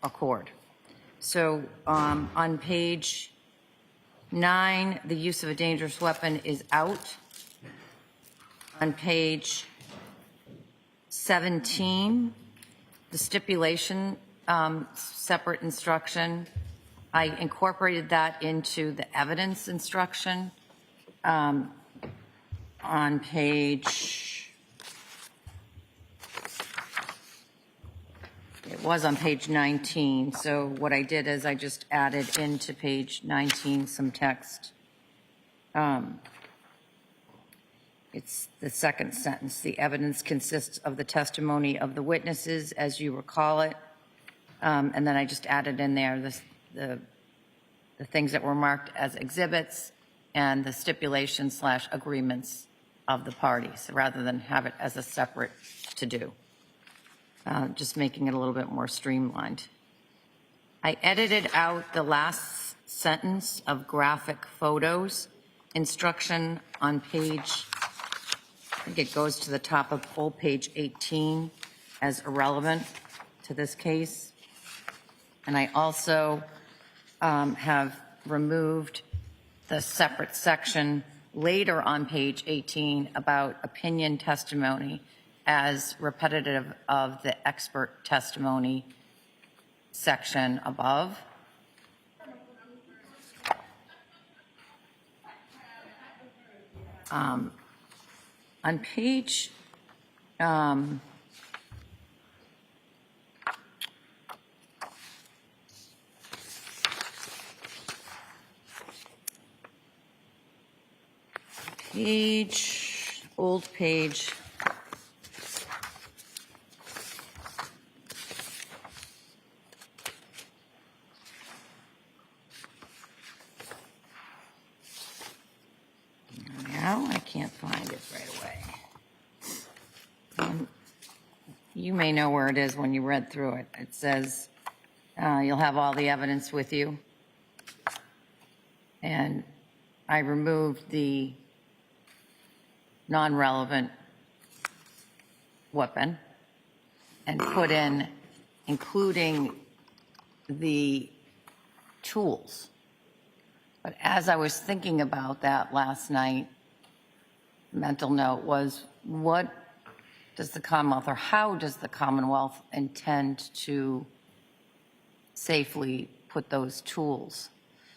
accord. So on page 9, the use of a dangerous weapon is out. On page 17, the stipulation, separate instruction, I incorporated that into the evidence instruction. On page, it was on page 19, so what I did is I just added into page 19 some text. It's the second sentence. The evidence consists of the testimony of the witnesses, as you recall it. And then I just added in there the things that were marked as exhibits and the stipulation/agreements of the parties, rather than have it as a separate to-do. Just making it a little bit more streamlined. I edited out the last sentence of graphic photos. Instruction on page, I think it goes to the top of full page 18 as irrelevant to this case. And I also have removed the separate section later on page 18 about opinion testimony as repetitive of the expert testimony section above. On page old page 'Can't find it right away. You may know where it is when you read through it. It says you'll have all the evidence with you. And I removed the non-relevant weapon and put in including the tools. But as I was thinking about that last night, mental note was, what does the Commonwealth, or how does the Commonwealth intend to safely put those tools?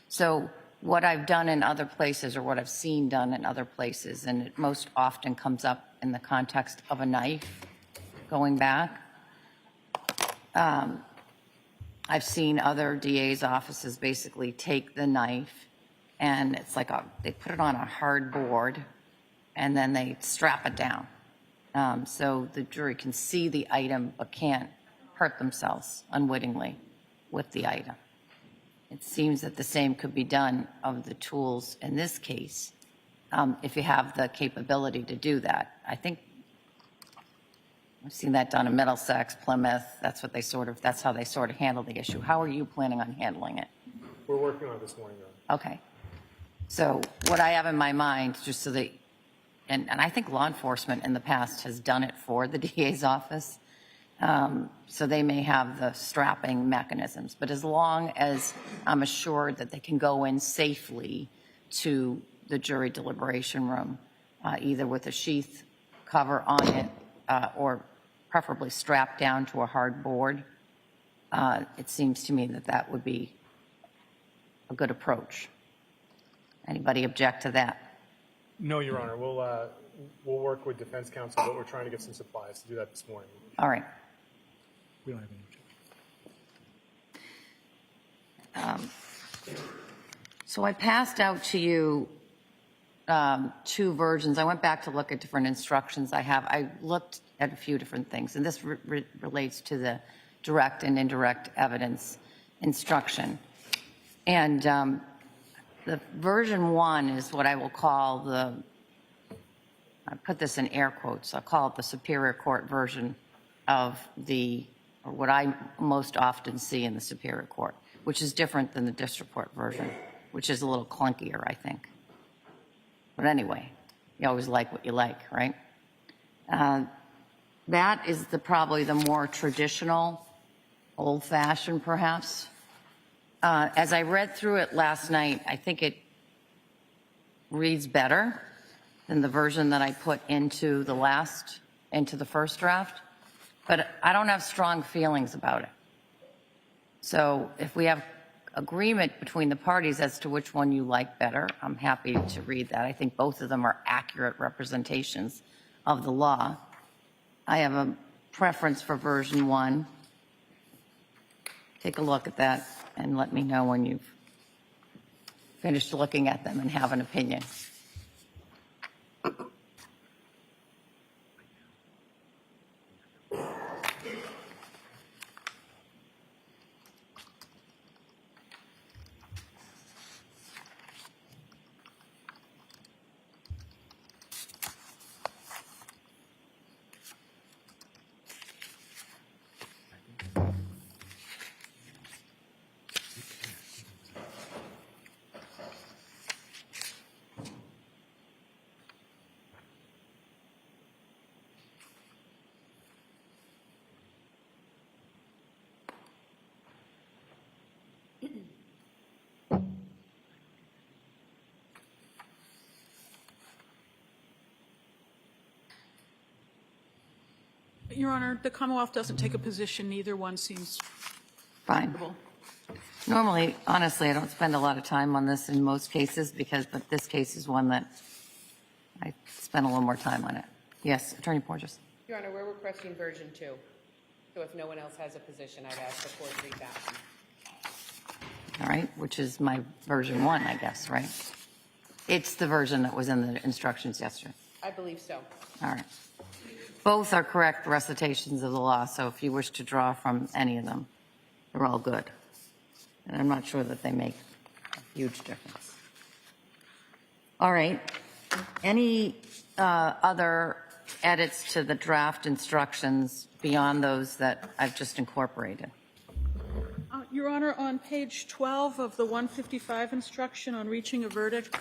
So what I've done in other places, or what I've seen done in other places, and it most often comes up in the context of a knife going back. I've seen other DA's offices basically take the knife and it's like they put it on a hard board and then they strap it down. So the jury can see the item but can't hurt themselves unwittingly with the item. It seems that the same could be done of the tools in this case, if you have the capability to do that. I think I've seen that done in Middlesex, Plymouth. That's what that's how they sort of handle the issue. How are you planning on handling it? We're working on it this morning, though. Okay. So what I have in my mind, just so that, and I think law enforcement in the past has done it for the DA's office, so they may have the strapping mechanisms. But as long as I'm assured that they can go in safely to the jury deliberation room, either with a sheath cover on it or preferably strapped down to a hard board, it seems to me that that would be a good approach. Anybody object to that? No, Your Honor. We'll work with defense counsel, but we're trying to get some supplies to do that this morning. All right. We don't have any objection. So I passed out to you two versions. I went back to look at different instructions I have. I looked at a few different things, and this relates to the direct and indirect evidence instruction. And the version 1 is what I will call I put this in air quotes, I'll call it the Superior Court version of or what I most often see in the Superior Court, which is different than the District Court version, which is a little clunkier, I think. But anyway, you always like what you like, right? That is probably the more traditional old-fashioned, perhaps. As I read through it last night, I think it reads better than the version that I put into the first draft, but I don't have strong feelings about it. So if we have agreement between the parties as to which one you like better, I'm happy to read that. I think both of them are accurate representations of the law. I have a preference for version 1. Take a look at that and let me know when you've finished looking at them and have an opinion. Your Honor, the Commonwealth doesn't take a position. Neither one seems Fine. reasonable. Normally, honestly, I don't spend a lot of time on this in most cases but this case is one that I spent a little more time on it. Yes, Attorney Porges. Your Honor, we're requesting version 2. So if no one else has a position, I'd ask the court to read that one. All right, which is my version 1, I guess, right? It's the version that was in the instructions yesterday. I believe so. All right. Both are correct recitations of the law, so if you wish to draw from any of them, they're all good. And I'm not sure that they make a huge difference. All right. Any other edits to the draft instructions beyond those that I've just incorporated? Your Honor, on page 12 of the 155 instruction on reaching a verdict,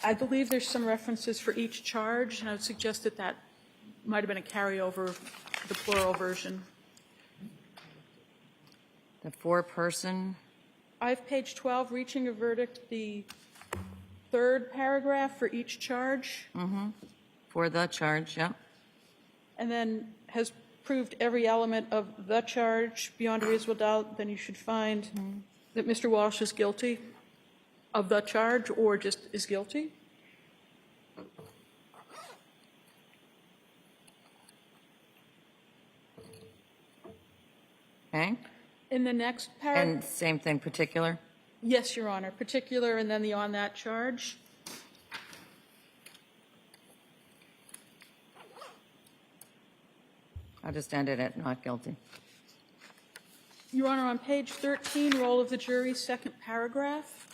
I believe there's some references for each charge, and I would suggest that that might have been a carryover, the plural version. The 4-person? I have page 12, reaching a verdict, the third paragraph for each charge, For the charge, yep. and then has proved every element of the charge beyond a reasonable doubt, then you should find that Mr. Walsh is guilty of the charge or just is guilty. Okay. In the next paragraph, And same thing, particular? yes, Your Honor, particular, and then the on that charge. I'll just end it at not guilty. Your Honor, on page 13, role of the jury, second paragraph.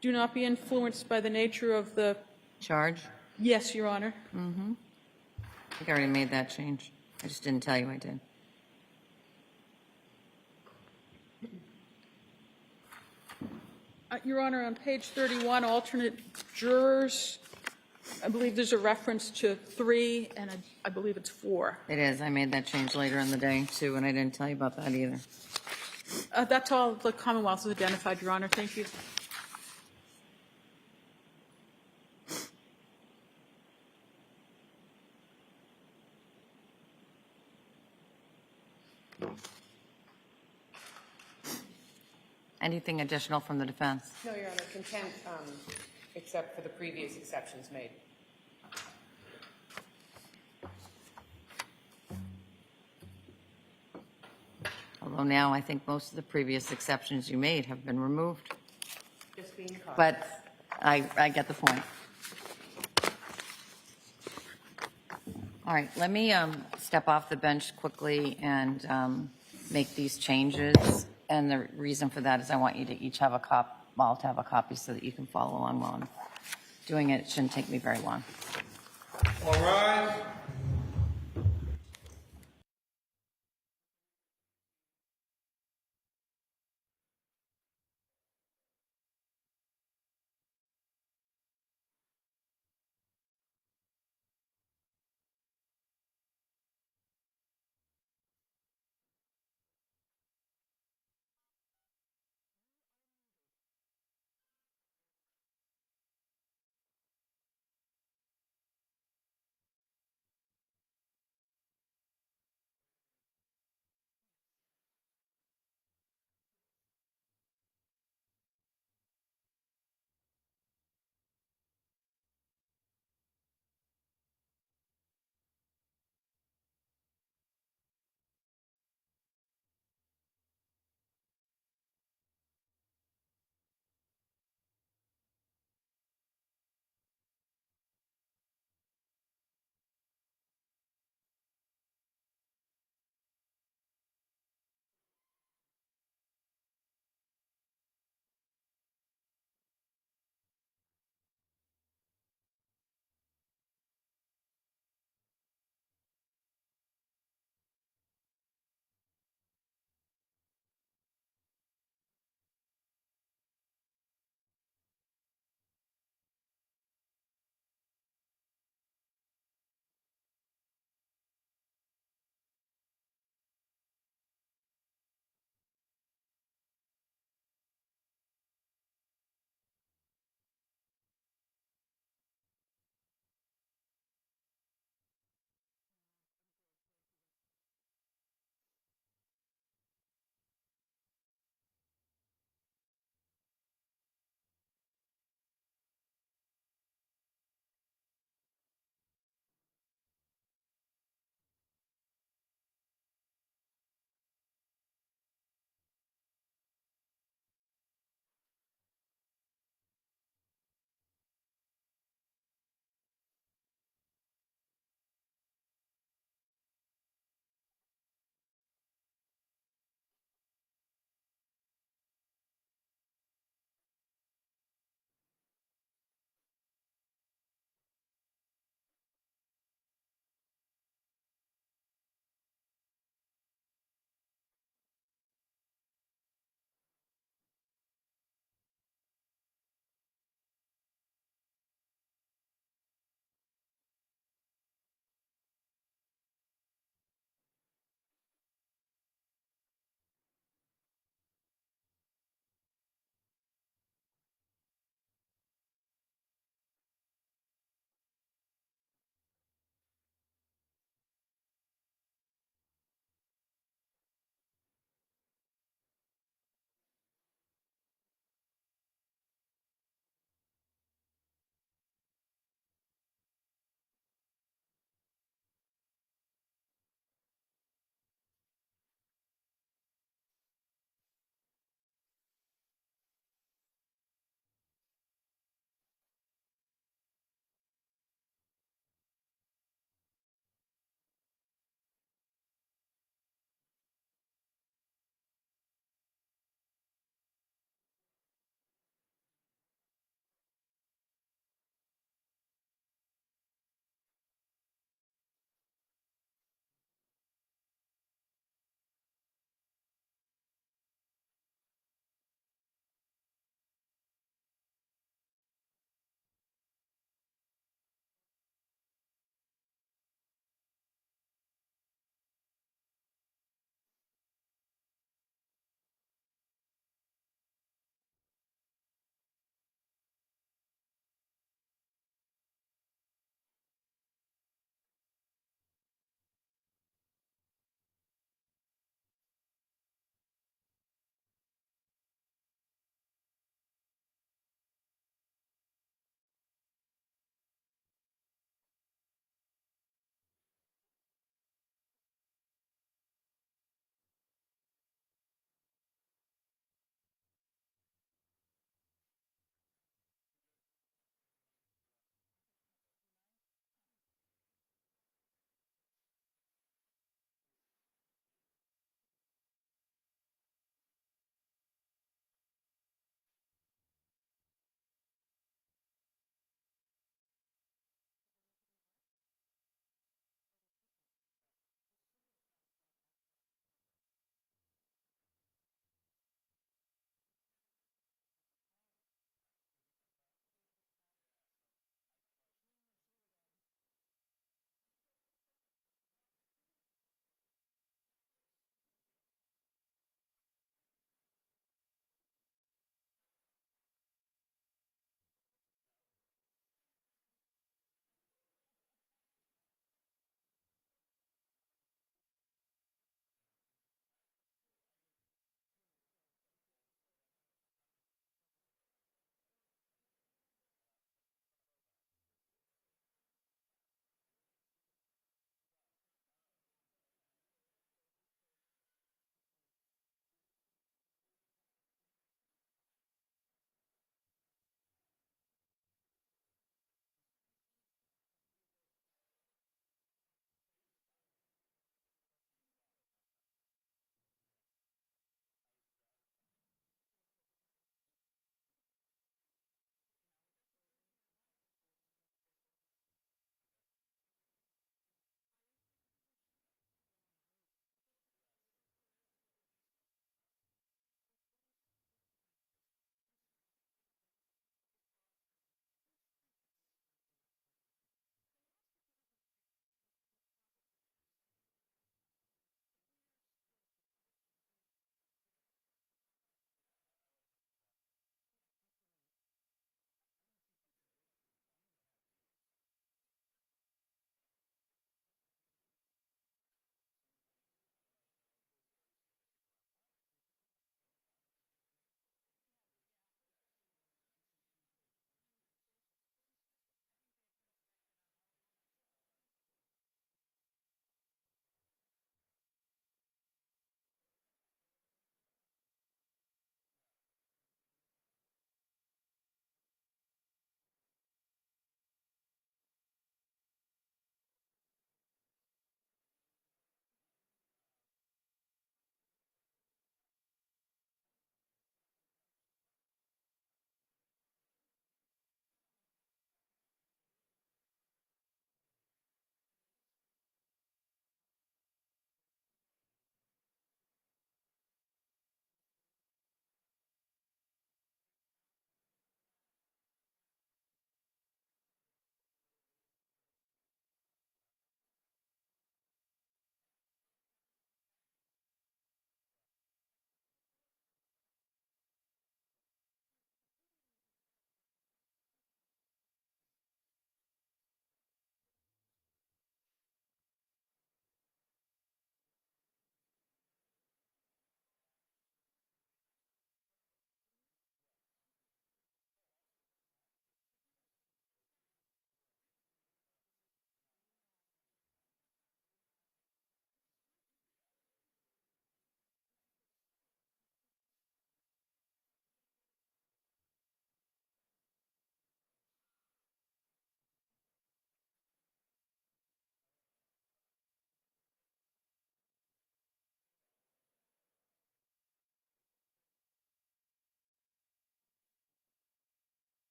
Do not be influenced by the nature of the, Charge? yes, Your Honor. I think I already made that change. I just didn't tell you I did. Your Honor, on page 31, alternate jurors, I believe there's a reference to 3, and I believe it's 4. It is. I made that change later in the day, too, and I didn't tell you about that either. That's all the Commonwealth has identified, Your Honor. Thank you. Anything additional from the defense? No, Your Honor, content except for the previous exceptions made. Although now I think most of the previous exceptions you made have been removed. Just being cautious. But I get the point. All right, let me step off the bench quickly and make these changes. And the reason for that is I want you to each have a all to have a copy so that you can follow along while I'm doing it. It shouldn't take me very long. All right.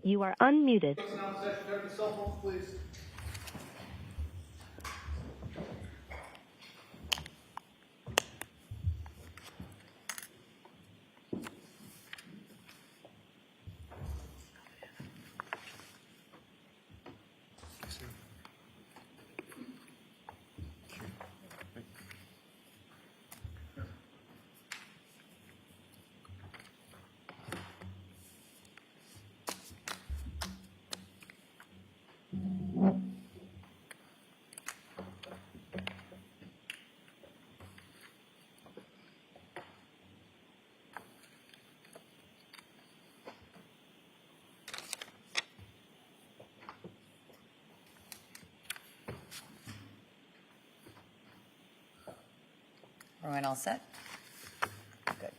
You are unmuted. Listen on session, have your cell phones, please. Everyone all set? Good.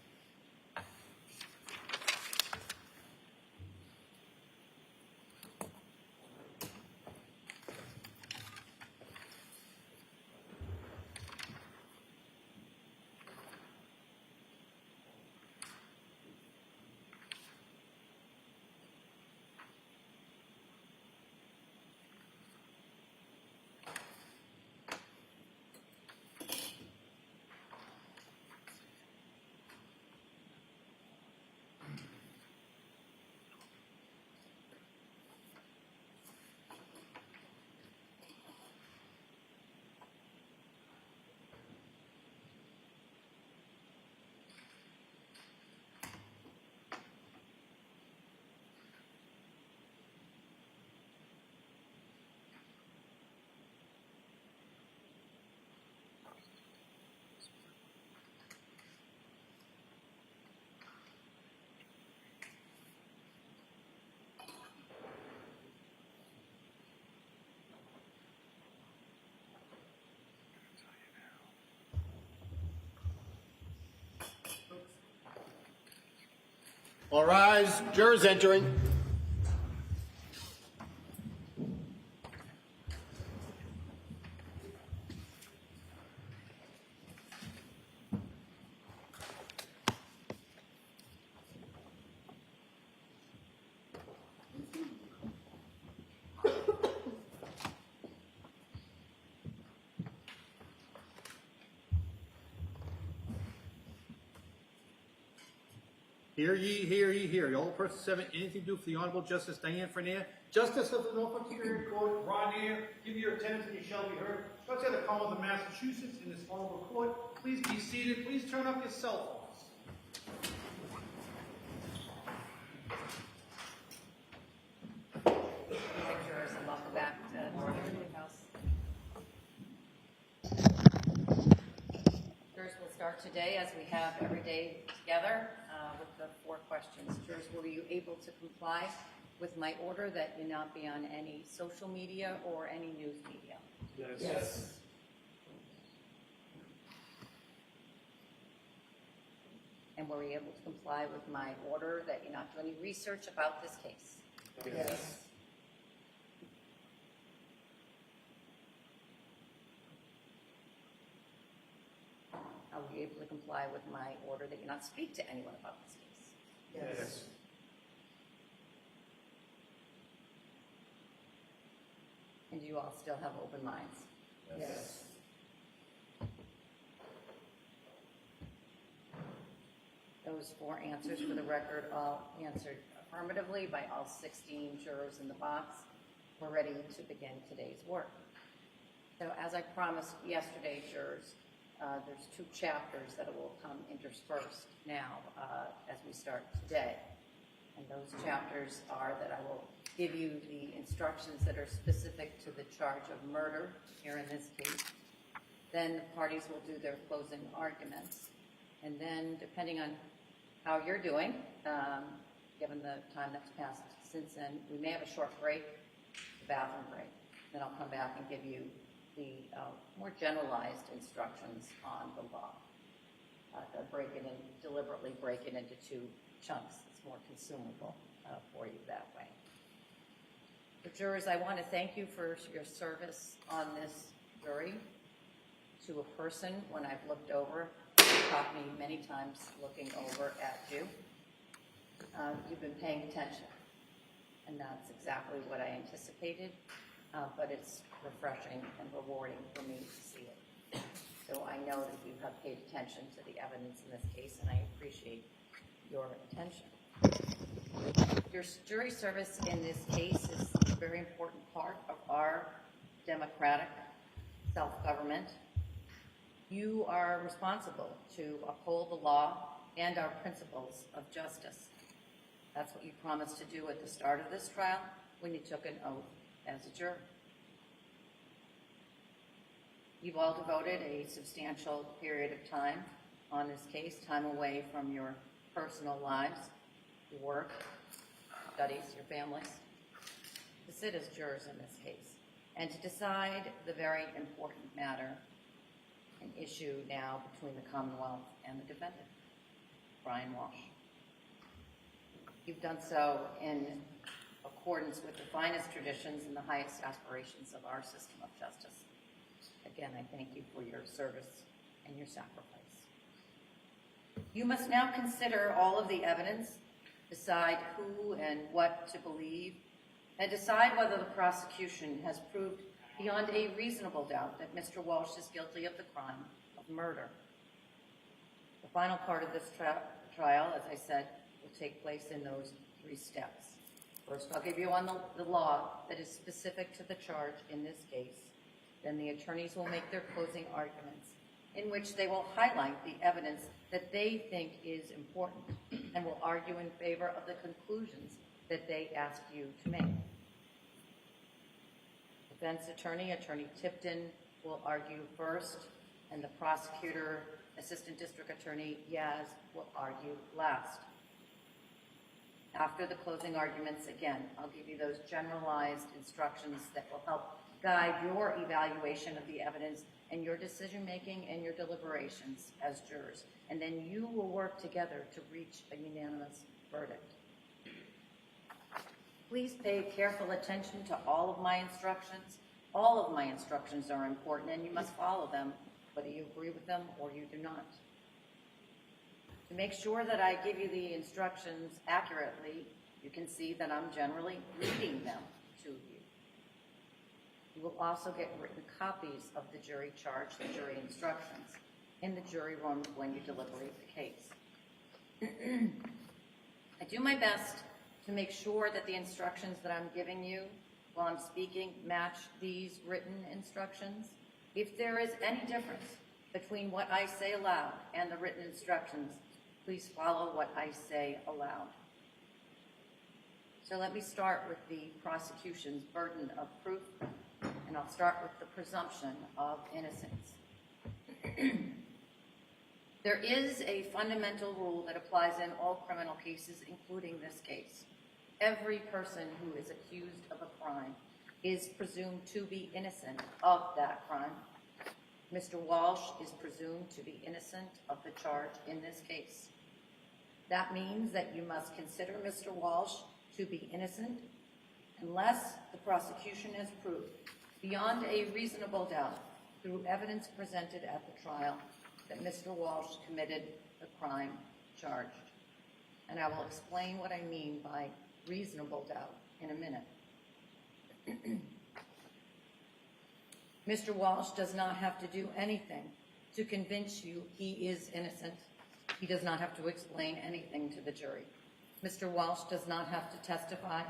All rise. Jurors entering. Hear ye, hear ye, hear ye. All persons having anything to do for the Honorable Justice Diane Frenier, Justice of the Norfolk Superior Court, Ron Air, give your attendance and you shall be heard. Let's have the Commonwealth of Massachusetts in this honorable court. Please be seated. Please turn off your cell phones. Jurors, and welcome back to Northern House. Jurors, we'll start today as we have every day together with the 4 questions. Jurors, were you able to comply with my order that you not be on any social media or any news media? Yes. And were you able to comply with my order that you not do any research about this case? Yes. Are we able to comply with my order that you not speak to anyone about this case? Yes. And do you all still have open minds? Yes. Those 4 answers for the record all answered affirmatively by all 16 jurors in the box. We're ready to begin today's work. So as I promised yesterday, jurors, there's 2 chapters that will come interspersed now as we start today. And those chapters are that I will give you the instructions that are specific to the charge of murder here in this case. Then the parties will do their closing arguments. And then, depending on how you're doing, given the time that's passed since then, we may have a short break, a bathroom break. Then I'll come back and give you the more generalized instructions on the law. Deliberately break it into 2 chunks. It's more consumable for you that way. The jurors, I want to thank you for your service on this jury. To a person, when I've looked over, you've caught me many times looking over at you. You've been paying attention. and that's exactly what I anticipated, but it's refreshing and rewarding for me to see it. So I know that you have paid attention to the evidence in this case, and I appreciate your attention. Your jury service in this case is a very important part of our democratic self-government. You are responsible to uphold the law and our principles of justice. That's what you promised to do at the start of this trial when you took an oath as a juror. You've all devoted a substantial period of time on this case, time away from your personal lives, your work, studies, your families, to sit as jurors in this case and to decide the very important matter, an issue now between the Commonwealth and the defendant, Brian Walshe. You've done so in accordance with the finest traditions and the highest aspirations of our system of justice. Again, I thank you for your service and your sacrifice. You must now consider all of the evidence, decide who and what to believe, and decide whether the prosecution has proved beyond a reasonable doubt that Mr. Walshe is guilty of the crime of murder. The final part of this trial, as I said, will take place in those 3 steps. First, I'll give you on the law that is specific to the charge in this case. Then the attorneys will make their closing arguments, in which they will highlight the evidence that they think is important and will argue in favor of the conclusions that they ask you to make. Defense attorney, Attorney Tipton, will argue first, and the prosecutor, Assistant District Attorney Yaz, will argue last. After the closing arguments, again, I'll give you those generalized instructions that will help guide your evaluation of the evidence and your decision-making and your deliberations as jurors. And then you will work together to reach a unanimous verdict. Please pay careful attention to all of my instructions. All of my instructions are important, and you must follow them, whether you agree with them or you do not. To make sure that I give you the instructions accurately, you can see that I'm generally reading them to you. You will also get written copies of the jury charge, the jury instructions, in the jury room when you deliberate the case. I do my best to make sure that the instructions that I'm giving you while I'm speaking match these written instructions. If there is any difference between what I say aloud and the written instructions, please follow what I say aloud. So let me start with the prosecution's burden of proof, and I'll start with the presumption of innocence. There is a fundamental rule that applies in all criminal cases, including this case. Every person who is accused of a crime is presumed to be innocent of that crime. Mr. Walshe is presumed to be innocent of the charge in this case. That means that you must consider Mr. Walshe to be innocent unless the prosecution has proved beyond a reasonable doubt through evidence presented at the trial that Mr. Walshe committed the crime charged. And I will explain what I mean by reasonable doubt in a minute. Mr. Walshe does not have to do anything to convince you he is innocent. He does not have to explain anything to the jury. Mr. Walshe does not have to testify,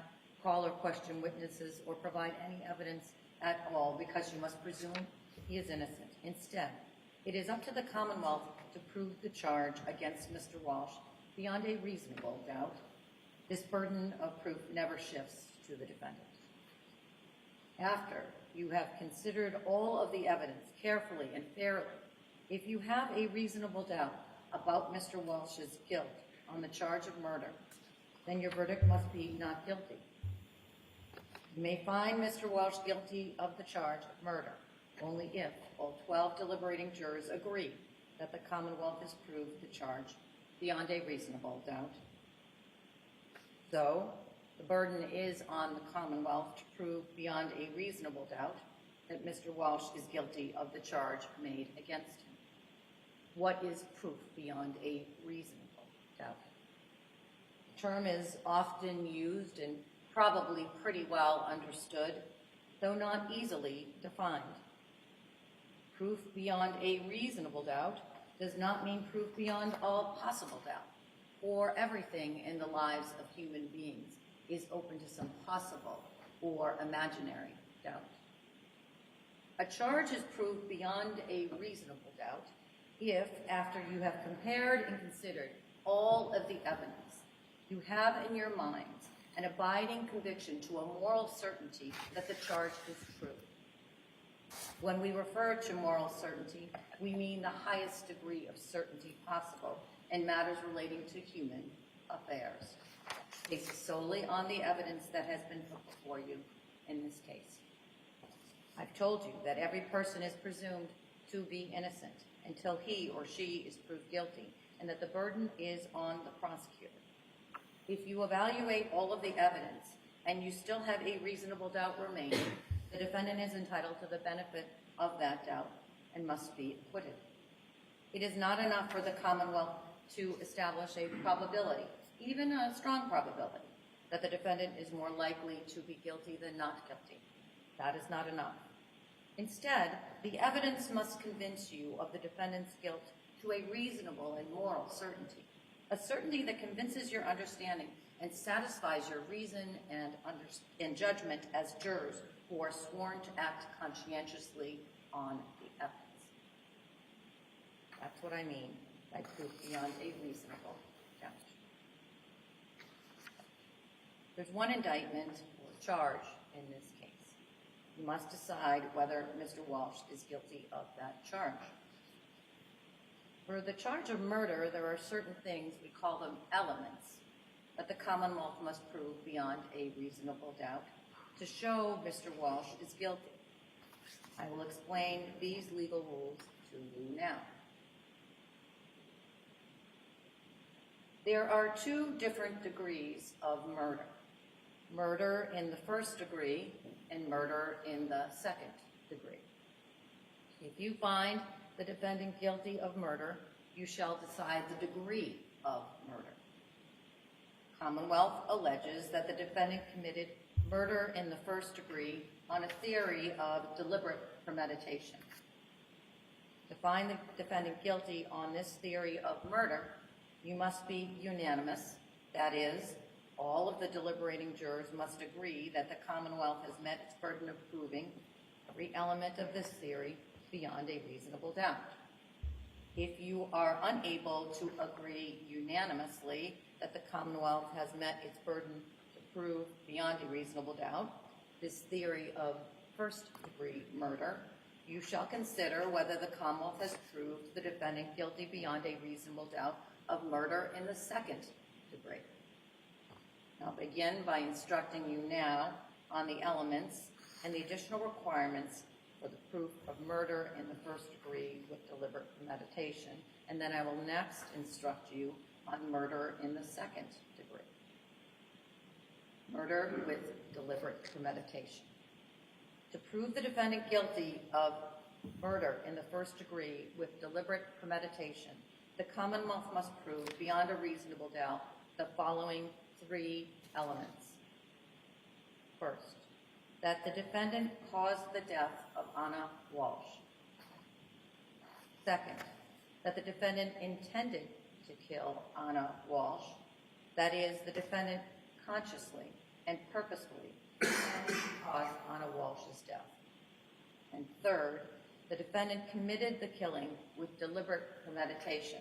call or question witnesses, or provide any evidence at all, because you must presume he is innocent. Instead, it is up to the Commonwealth to prove the charge against Mr. Walshe beyond a reasonable doubt. This burden of proof never shifts to the defendant. After you have considered all of the evidence carefully and fairly, if you have a reasonable doubt about Mr. Walshe's guilt on the charge of murder, then your verdict must be not guilty. You may find Mr. Walshe guilty of the charge of murder only if all 12 deliberating jurors agree that the Commonwealth has proved the charge beyond a reasonable doubt. So, the burden is on the Commonwealth to prove beyond a reasonable doubt that Mr. Walshe is guilty of the charge made against him. What is proof beyond a reasonable doubt? The term is often used in probably pretty well understood, though not easily defined. Proof beyond a reasonable doubt does not mean proof beyond all possible doubt, or everything in the lives of human beings is open to some possible or imaginary doubt. A charge is proof beyond a reasonable doubt if, after you have compared and considered all of the evidence, you have in your minds an abiding conviction to a moral certainty that the charge is true. When we refer to moral certainty, we mean the highest degree of certainty possible in matters relating to human affairs, based solely on the evidence that has been put before you in this case. I've told you that every person is presumed to be innocent until he or she is proved guilty, and that the burden is on the prosecutor. If you evaluate all of the evidence and you still have a reasonable doubt remaining, the defendant is entitled to the benefit of that doubt and must be acquitted. It is not enough for the Commonwealth to establish a probability, even a strong probability, that the defendant is more likely to be guilty than not guilty. That is not enough. Instead, the evidence must convince you of the defendant's guilt to a reasonable and moral certainty, a certainty that convinces your understanding and satisfies your reason and judgment as jurors who are sworn to act conscientiously on the evidence. That's what I mean by proof beyond a reasonable doubt. There's one indictment or charge in this case. You must decide whether Mr. Walshe is guilty of that charge. For the charge of murder, there are certain things, we call them elements, that the Commonwealth must prove beyond a reasonable doubt to show Mr. Walshe is guilty. I will explain these legal rules to you now. There are two different degrees of murder. Murder in the first degree and murder in the second degree. If you find the defendant guilty of murder, you shall decide the degree of murder. Commonwealth alleges that the defendant committed murder in the first degree on a theory of deliberate premeditation. To find the defendant guilty on this theory of murder, you must be unanimous. That is, all of the deliberating jurors must agree that the Commonwealth has met its burden of proving every element of this theory beyond a reasonable doubt. If you are unable to agree unanimously that the Commonwealth has met its burden to prove beyond a reasonable doubt this theory of first-degree murder, you shall consider whether the Commonwealth has proved the defendant guilty beyond a reasonable doubt of murder in the second degree. I'll begin by instructing you now on the elements and the additional requirements for the proof of murder in the first degree with deliberate premeditation, and then I will next instruct you on murder in the second degree. Murder with deliberate premeditation. To prove the defendant guilty of murder in the first degree with deliberate premeditation, the Commonwealth must prove beyond a reasonable doubt the following three elements. First, that the defendant caused the death of Anna Walshe. Second, that the defendant intended to kill Anna Walshe. That is, the defendant consciously and purposefully caused Anna Walshe's death. And third, the defendant committed the killing with deliberate premeditation.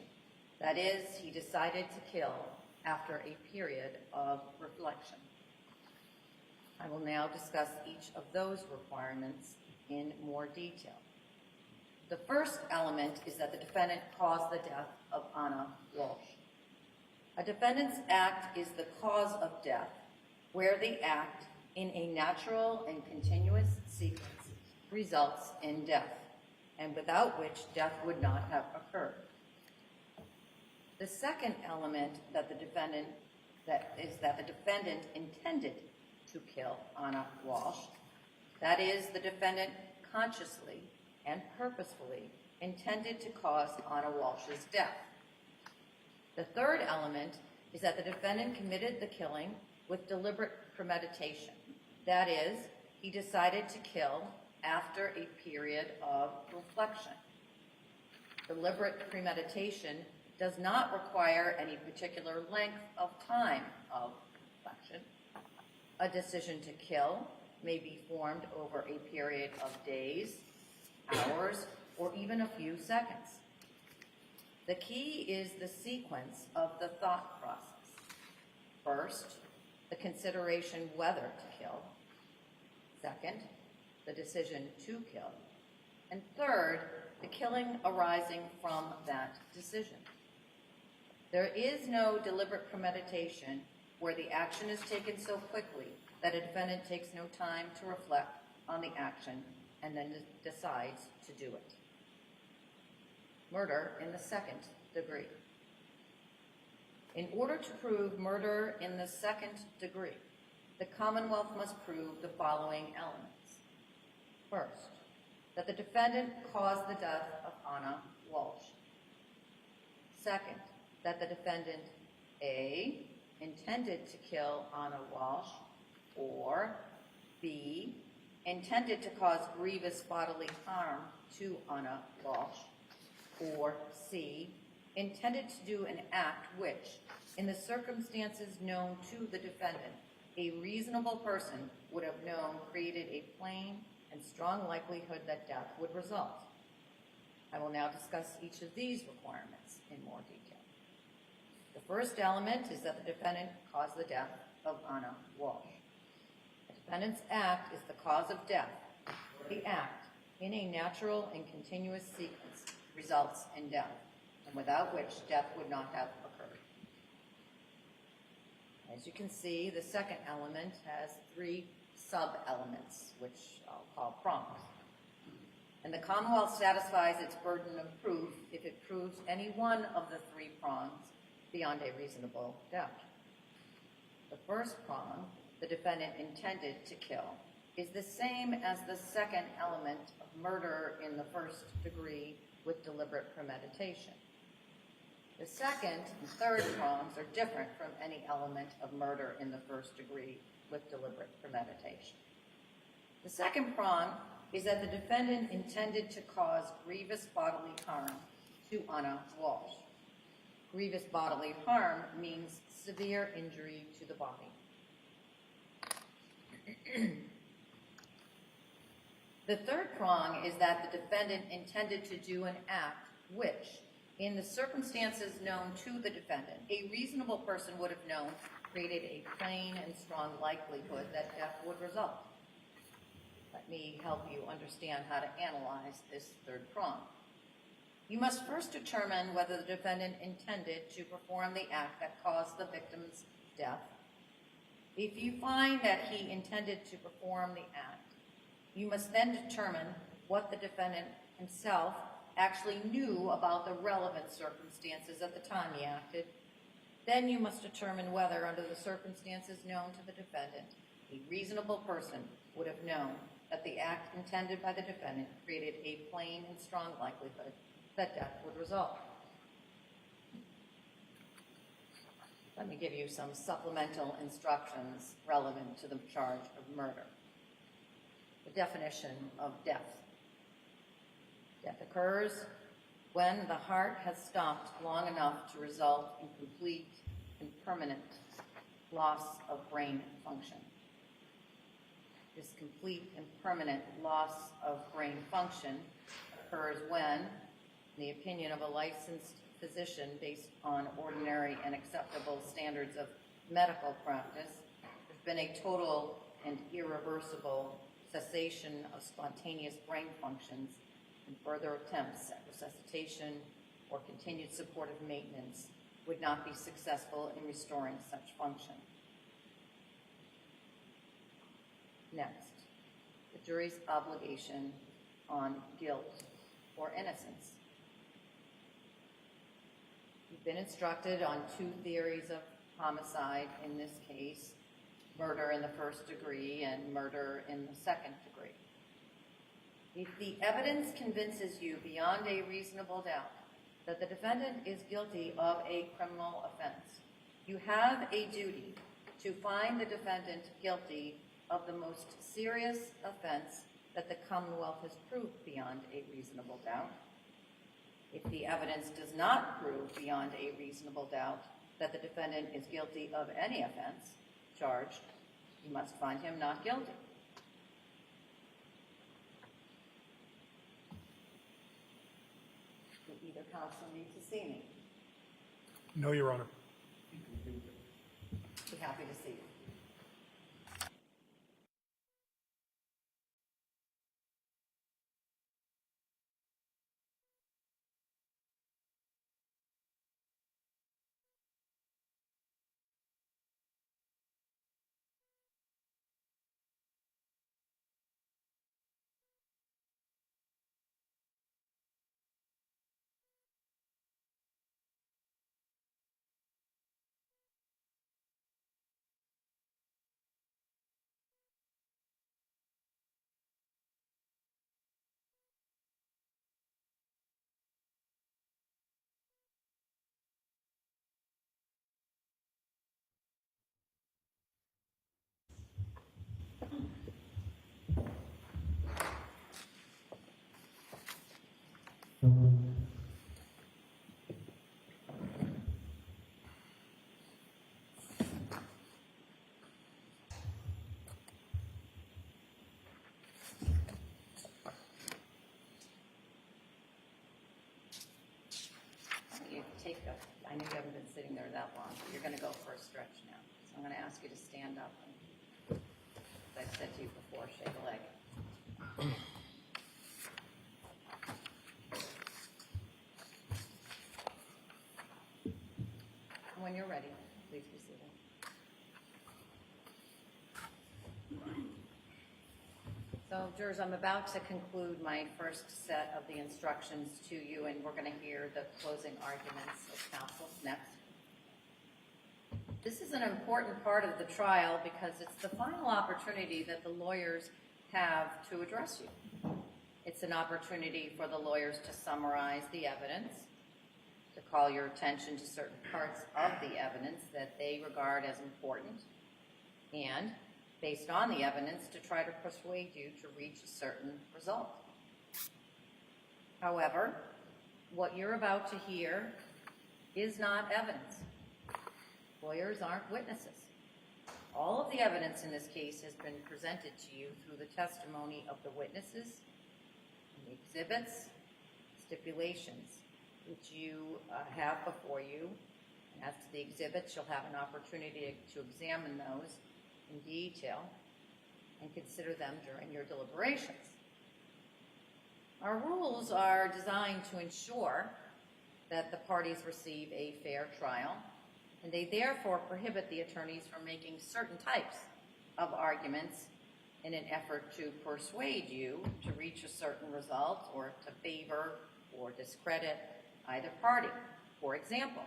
That is, he decided to kill after a period of reflection. I will now discuss each of those requirements in more detail. The first element is that the defendant caused the death of Anna Walshe. A defendant's act is the cause of death where the act in a natural and continuous sequence results in death, and without which death would not have occurred. The second element that the defendant intended to kill Anna Walshe. That is, the defendant consciously and purposefully intended to cause Anna Walshe's death. The third element is that the defendant committed the killing with deliberate premeditation. That is, he decided to kill after a period of reflection. Deliberate premeditation does not require any particular length of time of reflection. A decision to kill may be formed over a period of days, hours, or even a few seconds. The key is the sequence of the thought process. First, the consideration whether to kill. Second, the decision to kill. And third, the killing arising from that decision. There is no deliberate premeditation where the action is taken so quickly that a defendant takes no time to reflect on the action and then decides to do it. Murder in the second degree. In order to prove murder in the second degree, the Commonwealth must prove the following elements. First, that the defendant caused the death of Anna Walshe. Second, that the defendant A, intended to kill Anna Walshe, or B, intended to cause grievous bodily harm to Anna Walshe, or C, intended to do an act which, in the circumstances known to the defendant, a reasonable person would have known created a plain and strong likelihood that death would result. I will now discuss each of these requirements in more detail. The first element is that the defendant caused the death of Anna Walshe. The defendant's act is the cause of death. The act, in a natural and continuous sequence, results in death, and without which death would not have occurred. As you can see, the second element has three sub-elements, which I'll call prongs. And the Commonwealth satisfies its burden of proof if it proves any one of the three prongs beyond a reasonable doubt. The first prong, the defendant intended to kill, is the same as the second element of murder in the first degree with deliberate premeditation. The second and third prongs are different from any element of murder in the first degree with deliberate premeditation. The second prong is that the defendant intended to cause grievous bodily harm to Anna Walshe. Grievous bodily harm means severe injury to the body. The third prong is that the defendant intended to do an act which, in the circumstances known to the defendant, a reasonable person would have known created a plain and strong likelihood that death would result. Let me help you understand how to analyze this third prong. You must first determine whether the defendant intended to perform the act that caused the victim's death. If you find that he intended to perform the act, you must then determine what the defendant himself actually knew about the relevant circumstances at the time he acted. Then you must determine whether, under the circumstances known to the defendant, a reasonable person would have known that the act intended by the defendant created a plain and strong likelihood that death would result. Let me give you some supplemental instructions relevant to the charge of murder. The definition of death. Death occurs when the heart has stopped long enough to result in complete and permanent loss of brain function. This complete and permanent loss of brain function occurs when, in the opinion of a licensed physician based on ordinary and acceptable standards of medical practice, there's been a total and irreversible cessation of spontaneous brain functions, and further attempts at resuscitation or continued supportive maintenance would not be successful in restoring such function. Next, the jury's obligation on guilt or innocence. You've been instructed on two theories of homicide in this case, murder in the first degree and murder in the second degree. If the evidence convinces you beyond a reasonable doubt that the defendant is guilty of a criminal offense, you have a duty to find the defendant guilty of the most serious offense that the Commonwealth has proved beyond a reasonable doubt. If the evidence does not prove beyond a reasonable doubt that the defendant is guilty of any offense charged, you must find him not guilty. Do either counsel need to see me? No, Your Honor. Be happy to see you. I know you haven't been sitting there that long, but you're going to go for a stretch now. So I'm going to ask you to stand up. And, as I said to you before, shake a leg. And when you're ready, please be seated. So, jurors, I'm about to conclude my first set of the instructions to you, and we're going to hear the closing arguments of counsel next. This is an important part of the trial because it's the final opportunity that the lawyers have to address you. It's an opportunity for the lawyers to summarize the evidence, to call your attention to certain parts of the evidence that they regard as important, and based on the evidence, to try to persuade you to reach a certain result. However, what you're about to hear is not evidence. Lawyers aren't witnesses. All of the evidence in this case has been presented to you through the testimony of the witnesses, the exhibits, stipulations, which you have before you. And as to the exhibits, you'll have an opportunity to examine those in detail and consider them during your deliberations. Our rules are designed to ensure that the parties receive a fair trial, and they therefore prohibit the attorneys from making certain types of arguments in an effort to persuade you to reach a certain result or to favor or discredit either party. For example,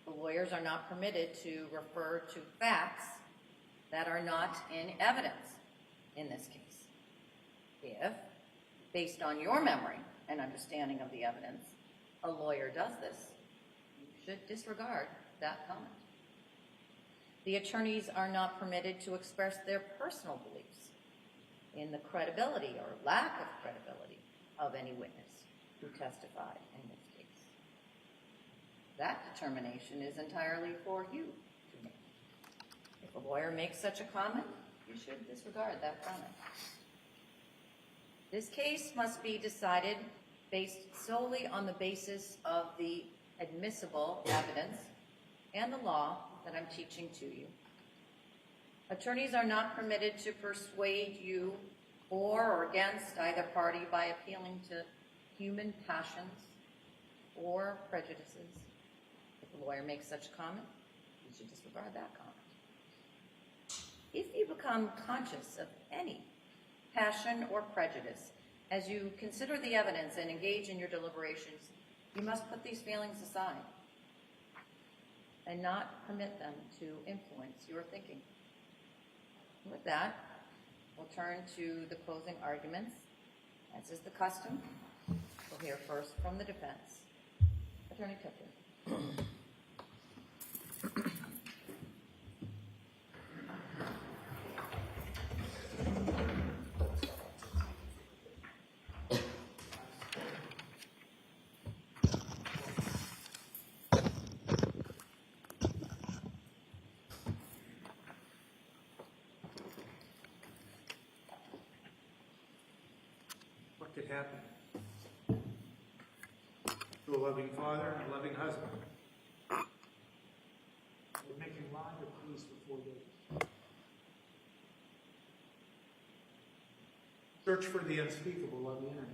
the lawyers are not permitted to refer to facts that are not in evidence in this case. If, based on your memory and understanding of the evidence, a lawyer does this, you should disregard that comment. The attorneys are not permitted to express their personal beliefs in the credibility or lack of credibility of any witness who testified in this case. That determination is entirely for you to make. If a lawyer makes such a comment, you should disregard that comment. This case must be decided based solely on the basis of the admissible evidence and the law that I'm teaching to you. Attorneys are not permitted to persuade you for or against either party by appealing to human passions or prejudices. If a lawyer makes such a comment, you should disregard that comment. If you become conscious of any passion or prejudice as you consider the evidence and engage in your deliberations, you must put these feelings aside and not permit them to influence your thinking. With that, we'll turn to the closing arguments. As is the custom, we'll hear first from the defense. Attorney Tipton. it happen. To a loving father and a loving husband. We're making line or please before you. Search for the unspeakable on the internet.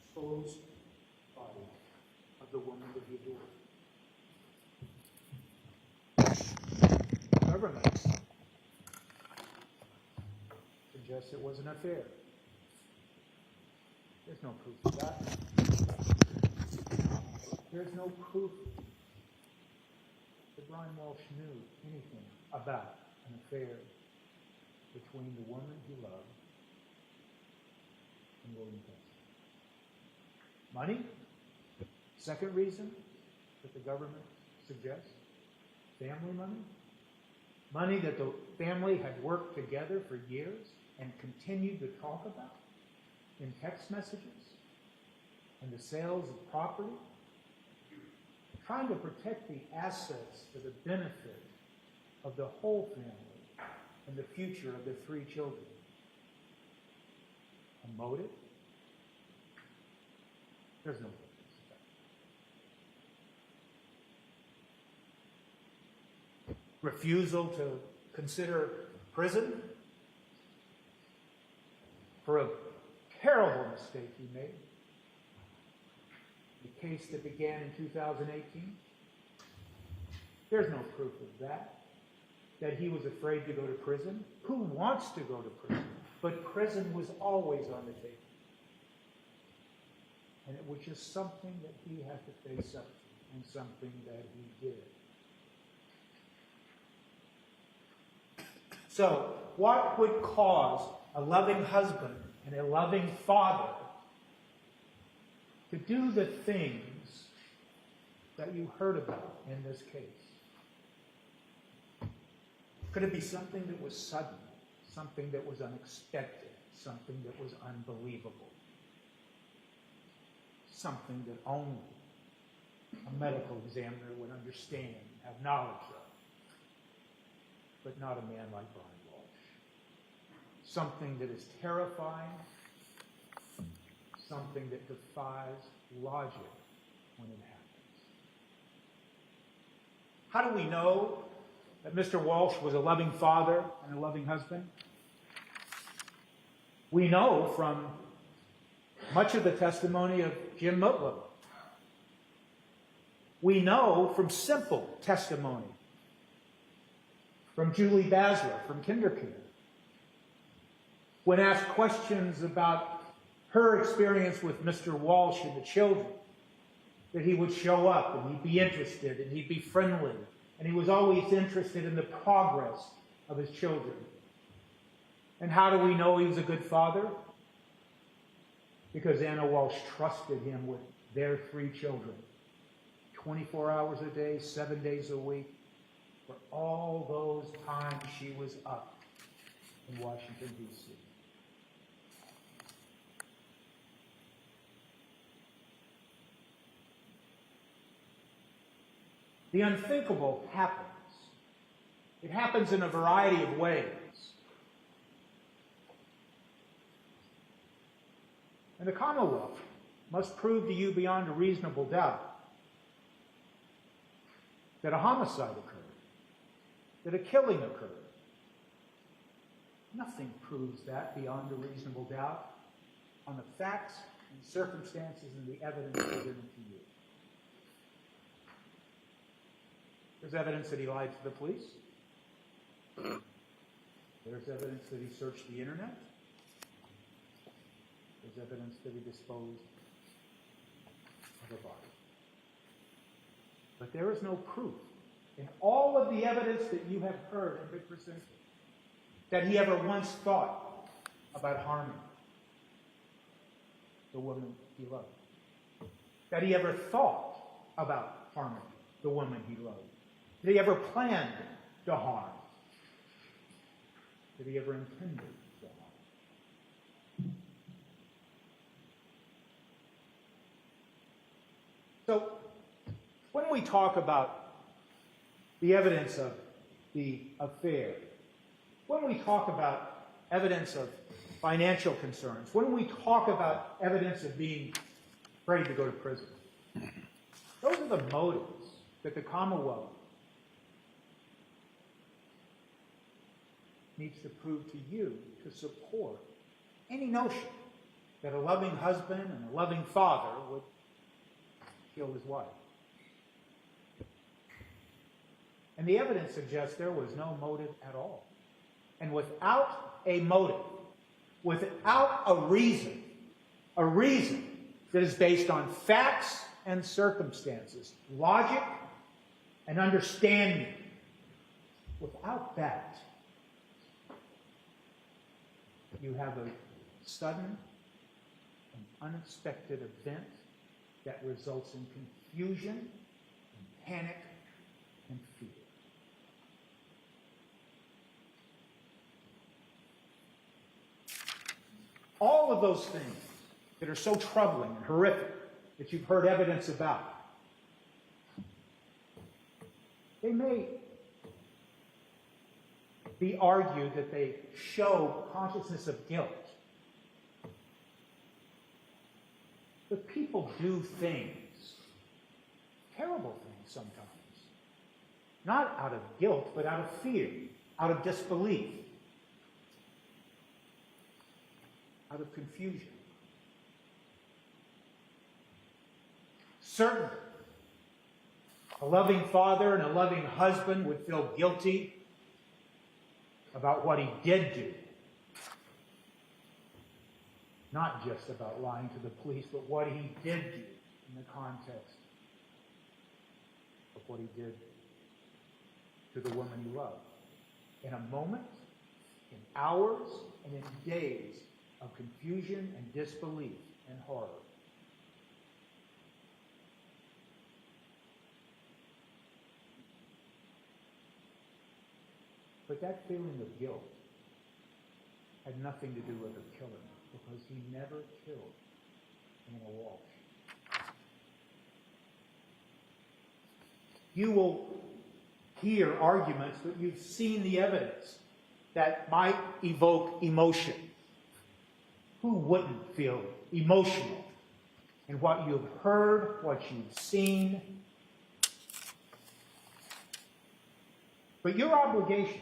Exposed body of the woman that you adore. Government suggests it was an affair. There's no proof of that. There's no proof that Brian Walshe knew anything about an affair between the woman he loved and William Tesler. Money? Second reason that the government suggests. Family money? Money that the family had worked together for years and continued to talk about in text messages and the sales of property, trying to protect the assets for the benefit of the whole family and the future of their 3 children. A motive? There's no evidence of that. Refusal to consider prison for a terrible mistake he made. The case that began in 2018. There's no proof of that. That he was afraid to go to prison. Who wants to go to prison? But prison was always on the table. And it was just something that he had to face up to, and something that he did. So, what would cause a loving husband and a loving father to do the things that you heard about in this case? Could it be something that was sudden, something that was unexpected, something that was unbelievable? Something that only a medical examiner would understand, have knowledge of, but not a man like Brian Walshe. Something that is terrifying, something that defies logic when it happens. How do we know that Mr. Walshe was a loving father and a loving husband? We know from much of the testimony of Jim Mutlow. We know from simple testimony from Julie Basler from kindergarten. When asked questions about her experience with Mr. Walshe and the children, that he would show up and he'd be interested and he'd be friendly, and he was always interested in the progress of his children. And how do we know he was a good father? Because Anna Walshe trusted him with their 3 children, 24 hours a day, 7 days a week, for all those times she was up in Washington, D.C. The unthinkable happens. It happens in a variety of ways. And the Commonwealth must prove to you beyond a reasonable doubt that a homicide occurred, that a killing occurred. Nothing proves that beyond a reasonable doubt on the facts and circumstances and the evidence presented to you. There's evidence that he lied to the police. There's evidence that he searched the internet. There's evidence that he disposed of a body. But there is no proof in all of the evidence that you have heard and been presented that he ever once thought about harming the woman he loved. That he ever thought about harming the woman he loved. That he ever planned to harm. That he ever intended to harm. So, when we talk about the evidence of the affair, when we talk about evidence of financial concerns, when we talk about evidence of being ready to go to prison, those are the motives that the Commonwealth needs to prove to you to support any notion that a loving husband and a loving father would kill his wife. And the evidence suggests there was no motive at all. And without a motive, without a reason that is based on facts and circumstances, logic and understanding, without that, you have a sudden and unexpected event that results in confusion, and panic, and fear. All of those things that are so troubling and horrific that you've heard evidence about, they may be argued that they show consciousness of guilt. But people do things, terrible things sometimes, not out of guilt, but out of fear, out of disbelief, out of confusion. Certainly, a loving father and a loving husband would feel guilty about what he did do. Not just about lying to the police, but what he did do in the context of what he did to the woman he loved. In a moment, in hours, and in days of confusion and disbelief and horror. But that feeling of guilt had nothing to do with the killing, because he never killed Anna Walshe. You will hear arguments that you've seen the evidence that might evoke emotion. Who wouldn't feel emotional in what you've heard, what you've seen? But your obligation,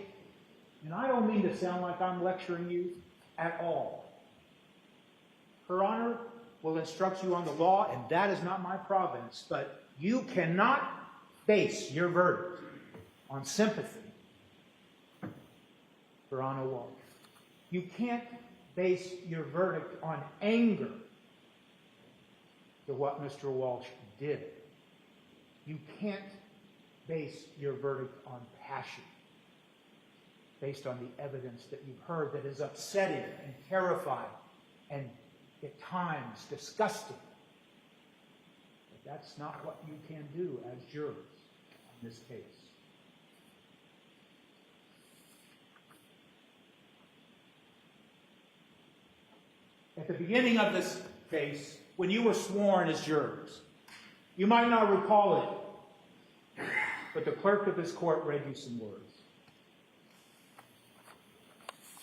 and I don't mean to sound like I'm lecturing you at all. Her Honor will instruct you on the law, and that is not my province, but you cannot base your verdict on sympathy for Anna Walshe. You can't base your verdict on anger to what Mr. Walshe did. You can't base your verdict on passion, based on the evidence that you've heard that is upsetting and terrifying and at times disgusting. But that's not what you can do as jurors in this case. At the beginning of this case, when you were sworn as jurors, you might not recall it, but the clerk of this court read you some words.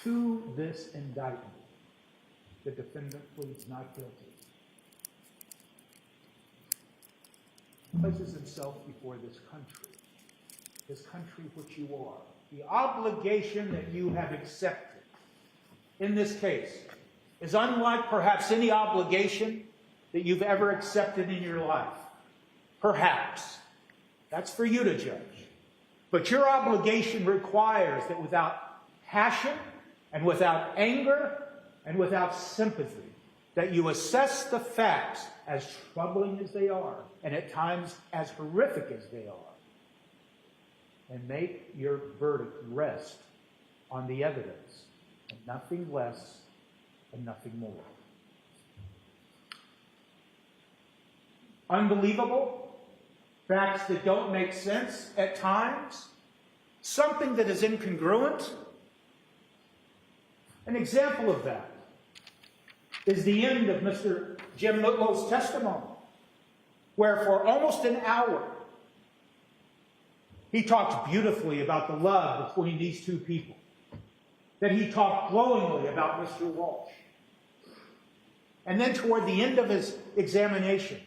To this indictment, the defendant pleads not guilty. He places himself before this country which you are, the obligation that you have accepted in this case is unlike perhaps any obligation that you've ever accepted in your life. Perhaps. That's for you to judge. But your obligation requires that without passion and without anger and without sympathy, that you assess the facts as troubling as they are, and at times as horrific as they are, and make your verdict rest on the evidence, and nothing less and nothing more. Unbelievable, facts that don't make sense at times, something that is incongruent. An example of that is the end of Mr. Jim Mutlow's testimony, where for almost an hour he talked beautifully about the love between these two people. that he talked glowingly about Mr. Walshe. And then toward the end of his examination,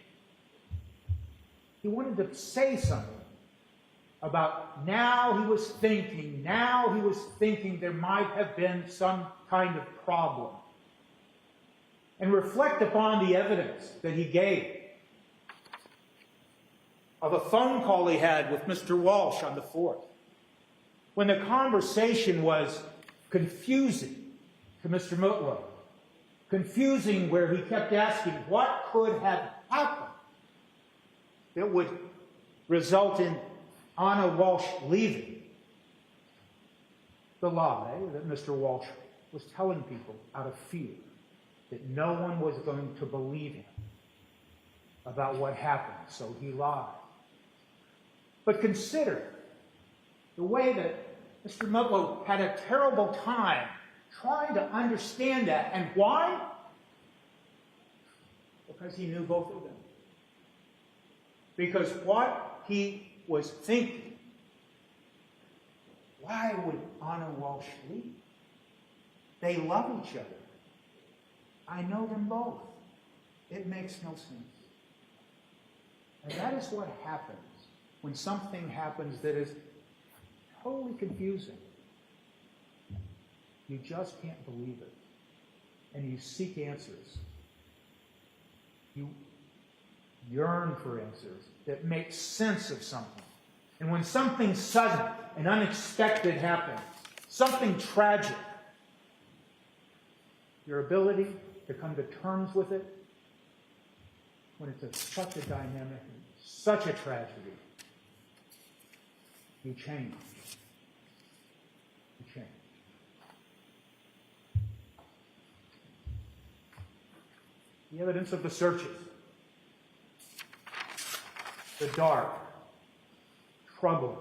he wanted to say something about now he was thinking there might have been some kind of problem. And reflect upon the evidence that he gave of a phone call he had with Mr. Walshe on the 4th, when the conversation was confusing to Mr. Mutlow, confusing where he kept asking what could have happened that would result in Anna Walshe leaving. The lie that Mr. Walshe was telling people out of fear that no one was going to believe him about what happened, so he lied. But consider the way that Mr. Mutlow had a terrible time trying to understand that. And why? Because he knew both of them. Because what he was thinking, why would Anna Walshe leave? They love each other. I know them both. It makes no sense. And that is what happens when something happens that is totally confusing. You just can't believe it. And you seek answers. You yearn for answers that make sense of something. And when something sudden and unexpected happens, something tragic, your ability to come to terms with it, when it's such a dynamic, such a tragedy, you change. You change. The evidence of the searches. The dark, troubling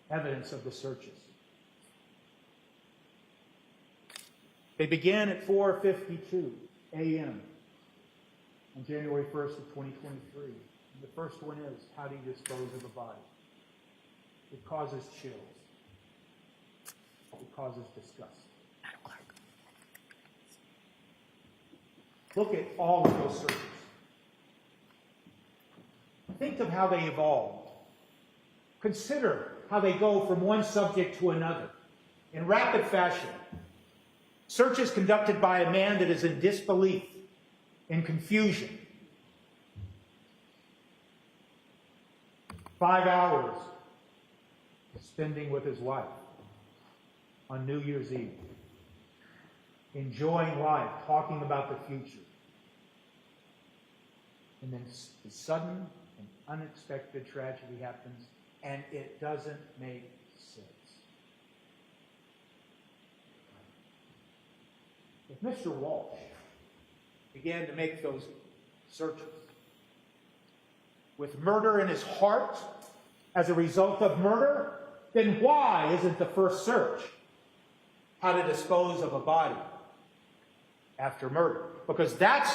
evidence of the searches. They began at 4:52 a.m. on January 1st of 2023. And the first one is, how do you dispose of a body? It causes chills. It causes disgust. Look at all of those searches. Think of how they evolved. Consider how they go from one subject to another in rapid fashion. Searches conducted by a man that is in disbelief, in confusion. 5 hours spending with his wife on New Year's Eve, enjoying life, talking about the future. And then the sudden and unexpected tragedy happens, and it doesn't make sense. If Mr. Walshe began to make those searches with murder in his heart as a result of murder, then why isn't the first search how to dispose of a body after murder? Because that's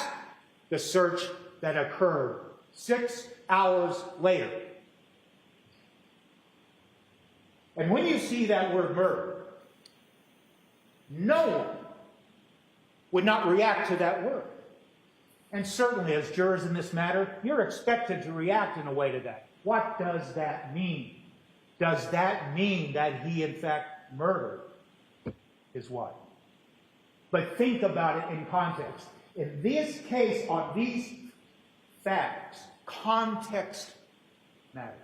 the search that occurred 6 hours later. And when you see that word murder, no one would not react to that word. And certainly as jurors in this matter, you're expected to react in a way to that. What does that mean? Does that mean that he in fact murdered his wife? But think about it in context. In this case, on these facts, context matters.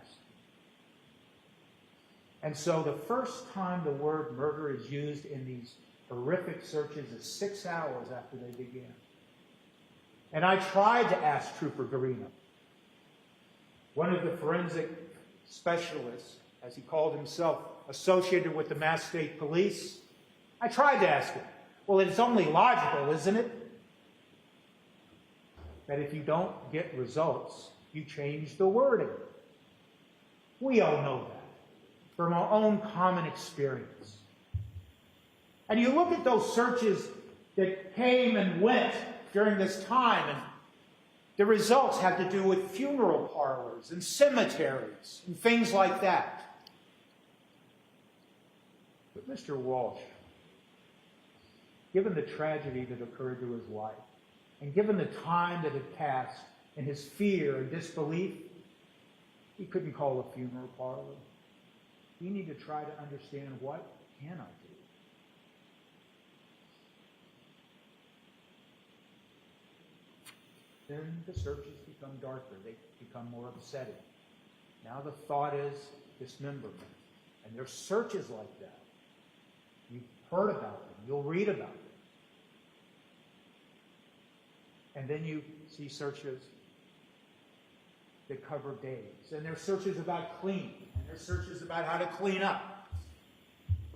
And so the first time the word murder is used in these horrific searches is 6 hours after they began. And I tried to ask Trooper Garino, one of the forensic specialists, as he called himself, associated with the Mass State Police. I tried to ask him, well, it's only logical, isn't it, that if you don't get results, you change the wording. We all know that from our own common experience. And you look at those searches that came and went during this time, and the results had to do with funeral parlors and cemeteries and things like that. Mr. Walsh, given the tragedy that occurred to his wife, and given the time that had passed and his fear and disbelief, he couldn't call a funeral parlor. You need to try to understand, what can I do? Then the searches become darker. They become more upsetting. Now the thought is dismemberment. And there's searches like that. You've heard about them. You'll read about them. And then you see searches that cover days. And there's searches about cleaning. And there's searches about how to clean up.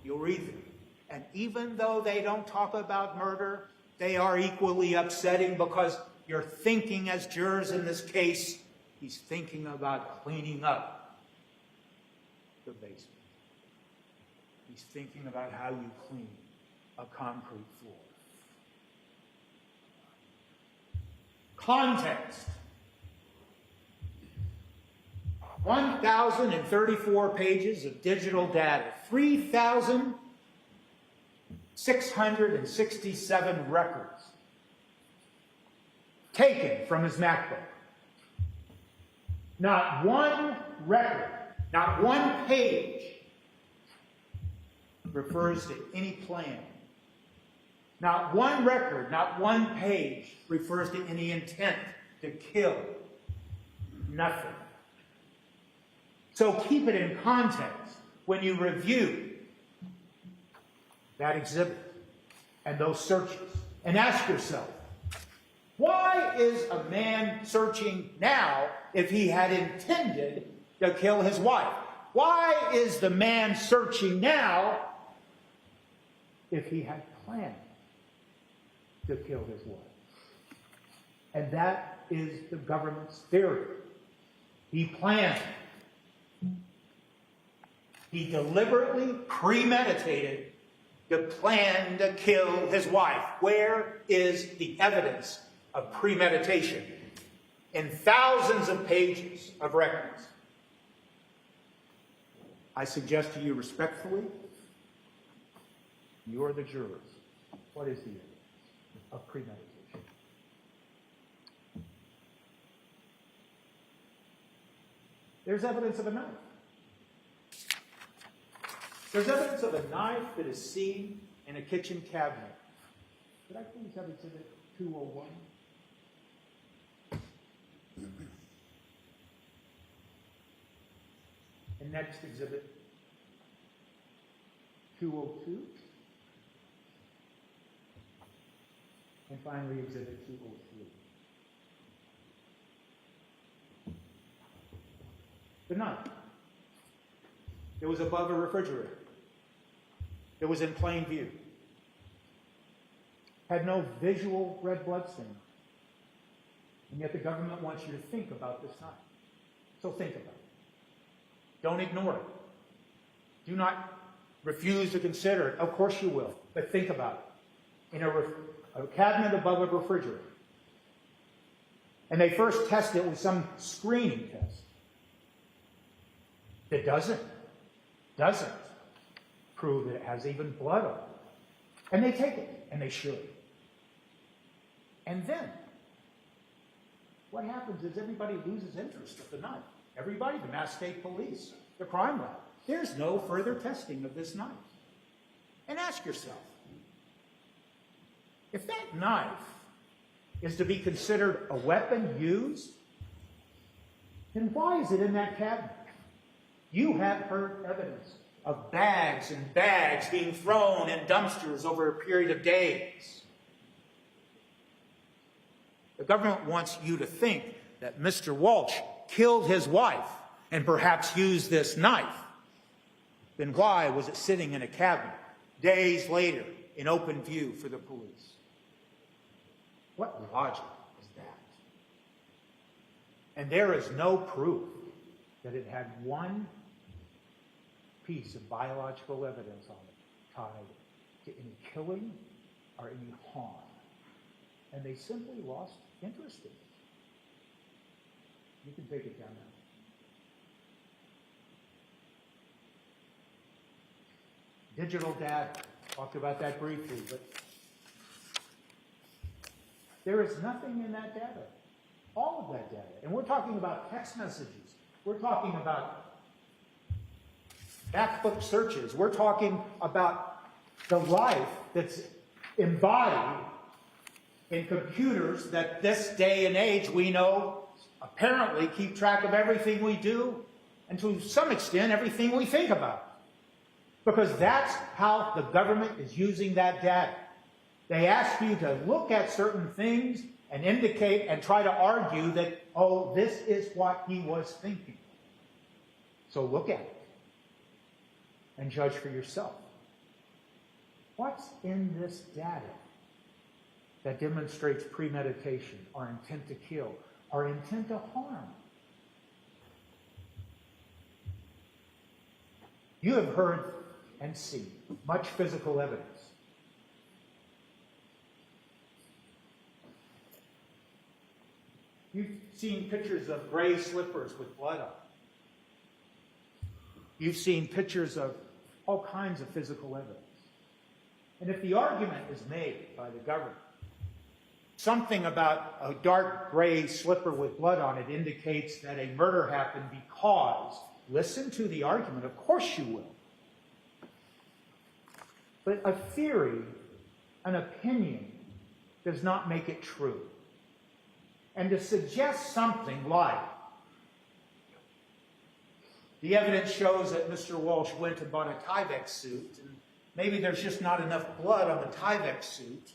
You'll read them. And even though they don't talk about murder, they are equally upsetting, because you're thinking, as jurors in this case, he's thinking about cleaning up the basement. He's thinking about how you clean a concrete floor. Context. 1,034 pages of digital data, 3,667 records taken from his MacBook. Not one record, not one page refers to any plan. Not one record, not one page refers to any intent to kill. Nothing. So keep it in context when you review that exhibit and those searches, and ask yourself, why is a man searching now if he had intended to kill his wife? Why is the man searching now if he had planned to kill his wife? And that is the government's theory. He planned. He deliberately premeditated the plan to kill his wife. Where is the evidence of premeditation? In thousands of pages of records. I suggest to you respectfully, you are the jurors. What is the evidence of premeditation? There's evidence of a knife. There's evidence of a knife that is seen in a kitchen cabinet. Could I please have exhibit 201? And next exhibit 202. And finally exhibit 203. The knife. It was above a refrigerator. It was in plain view. Had no visual red blood stain. And yet the government wants you to think about this knife. So think about it. Don't ignore it. Do not refuse to consider it. Of course you will, but think about it. In a cabinet above a refrigerator. And they first test it with some screening test. It doesn't prove that it has even blood on it. And they take it, and they should. And then, what happens is everybody loses interest in the knife. Everybody, the Mass State Police, the crime lab. There's no further testing of this knife. And ask yourself, if that knife is to be considered a weapon used, then why is it in that cabinet? You have heard evidence of bags and bags being thrown in dumpsters over a period of days. The government wants you to think that Mr. Walsh killed his wife and perhaps used this knife. Then why was it sitting in a cabinet days later in open view for the police? What logic is that? And there is no proof that it had one piece of biological evidence on it tied to any killing or any harm. And they simply lost interest in it. You can take it down now. digital data. Talked about that briefly, but there is nothing in that data. All of that data. And we're talking about text messages. We're talking about backbook searches. We're talking about the life that's embodied in computers that this day and age we know apparently keep track of everything we do and to some extent everything we think about. Because that's how the government is using that data. They ask you to look at certain things and indicate and try to argue that, oh, this is what he was thinking. So look at it and judge for yourself. What's in this data that demonstrates premeditation, our intent to kill, our intent to harm? You have heard and seen much physical evidence. You've seen pictures of gray slippers with blood on them. You've seen pictures of all kinds of physical evidence. And if the argument is made by the government, something about a dark gray slipper with blood on it indicates that a murder happened because, listen to the argument, of course you will. But a theory, an opinion, does not make it true. And to suggest something like, the evidence shows that Mr. Walshe went and bought a Tyvek suit, and maybe there's just not enough blood on the Tyvek suit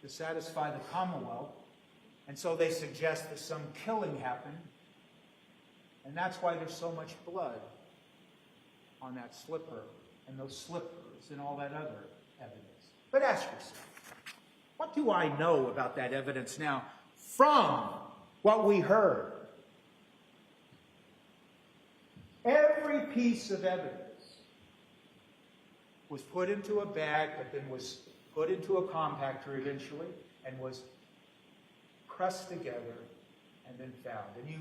to satisfy the Commonwealth, and so they suggest that some killing happened, and that's why there's so much blood on that slipper and those slippers and all that other evidence. But ask yourself, what do I know about that evidence now from what we heard? Every piece of evidence was put into a bag, but then was put into a compactor eventually, and was pressed together and then found. And you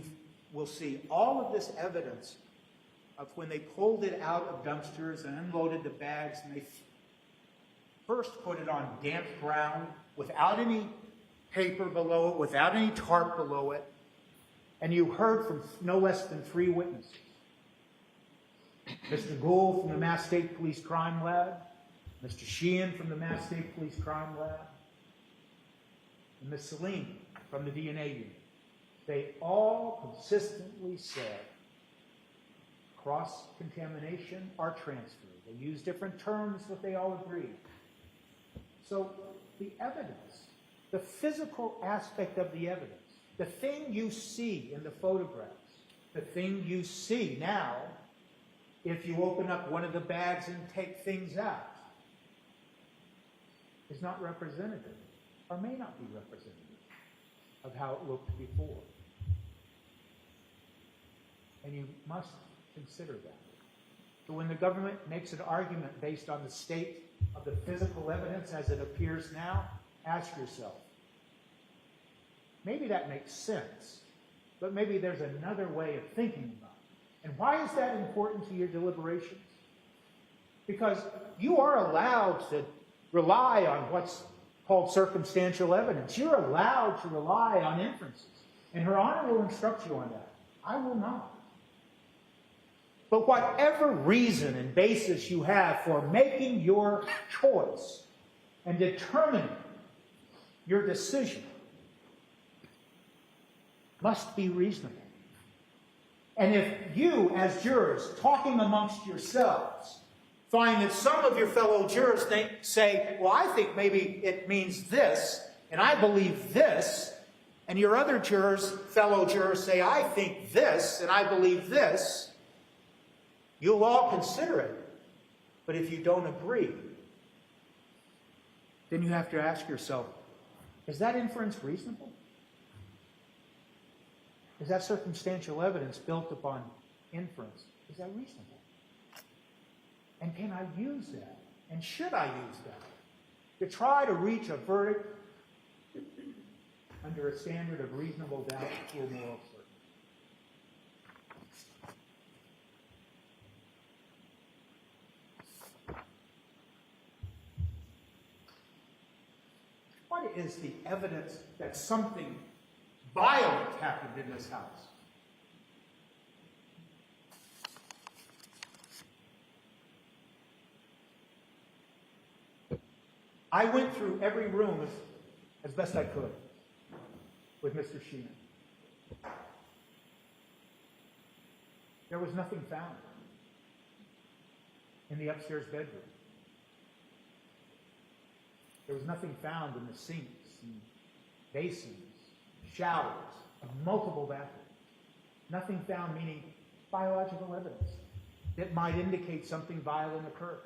will see all of this evidence of when they pulled it out of dumpsters and unloaded the bags, and they first put it on damp ground without any paper below it, without any tarp below it. And you heard from no less than 3 witnesses. Mr. Gould from the Mass State Police Crime Lab, Mr. Sheehan from the Mass State Police Crime Lab, and Ms. Celine from the DNA unit. They all consistently said cross-contamination or transfer. They used different terms, but they all agreed. So the evidence, the physical aspect of the evidence, the thing you see in the photographs, the thing you see now if you open up one of the bags and take things out, is not representative, or may not be representative, of how it looked before. And you must consider that. So when the government makes an argument based on the state of the physical evidence as it appears now, ask yourself, maybe that makes sense, but maybe there's another way of thinking about it. And why is that important to your deliberations? Because you are allowed to rely on what's called circumstantial evidence. You're allowed to rely on inferences. And Her Honor will instruct you on that. I will not. But whatever reason and basis you have for making your choice and determining your decision must be reasonable. And if you, as jurors, talking amongst yourselves, find that some of your fellow jurors say, well, I think maybe it means this, and I believe this, and your other jurors, fellow jurors, say, I think this, and I believe this, you'll all consider it. But if you don't agree, then you have to ask yourself, is that inference reasonable? Is that circumstantial evidence built upon inference? Is that reasonable? And can I use that? And should I use that to try to reach a verdict under a standard of reasonable doubt or moral certainty? is the evidence that something violent happened in this house? I went through every room as best I could with Mr. Sheehan. There was nothing found in the upstairs bedroom. There was nothing found in the sinks and basins, showers, of multiple bathrooms. Nothing found, meaning biological evidence that might indicate something violent occurred.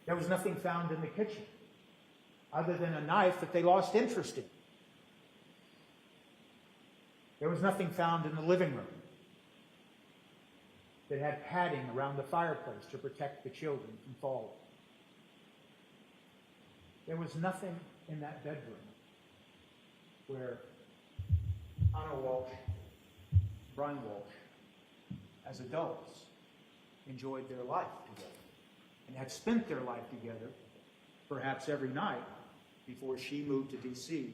There was nothing found in the kitchen other than a knife that they lost interest in. There was nothing found in the living room that had padding around the fireplace to protect the children from falling. There was nothing in that bedroom where Anna Walshe, Brian Walshe, as adults, enjoyed their life together and had spent their life together, perhaps every night, before she moved to D.C.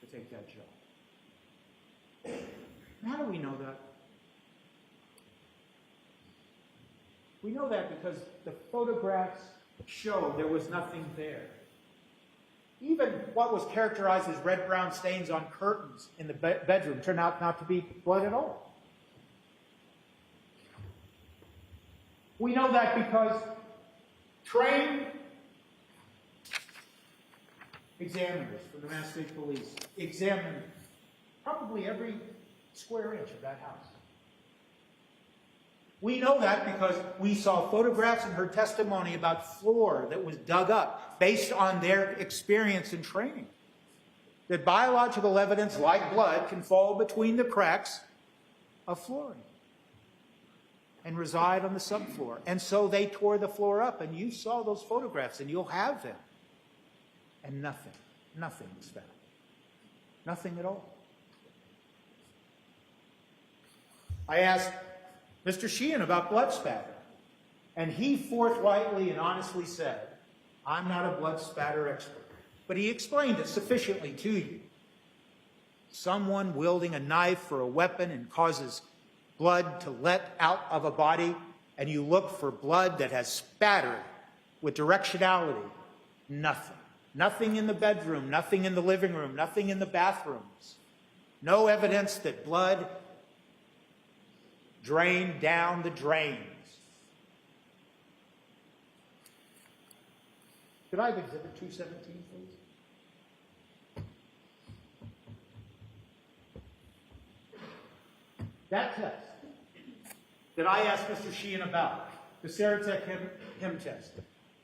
to take that job. How do we know that? We know that because the photographs show there was nothing there. Even what was characterized as red-brown stains on curtains in the bedroom turned out not to be blood at all. We know that because trained examiners from the Mass State Police examined probably every square inch of that house. We know that because we saw photographs in her testimony about floor that was dug up based on their experience and training. That biological evidence, like blood, can fall between the cracks of flooring and reside on the subfloor. And so they tore the floor up, and you saw those photographs, and you'll have them. And nothing was found. Nothing at all. I asked Mr. Sheehan about blood spatter, and he forthrightly and honestly said, I'm not a blood spatter expert. But he explained it sufficiently to you. Someone wielding a knife or a weapon and causes blood to let out of a body, and you look for blood that has spattered with directionality. Nothing. Nothing in the bedroom, nothing in the living room, nothing in the bathrooms. No evidence that blood drained down the drains. Could I have Exhibit 217, please? That test that I asked Mr. Sheehan about, the Serotek Hem test,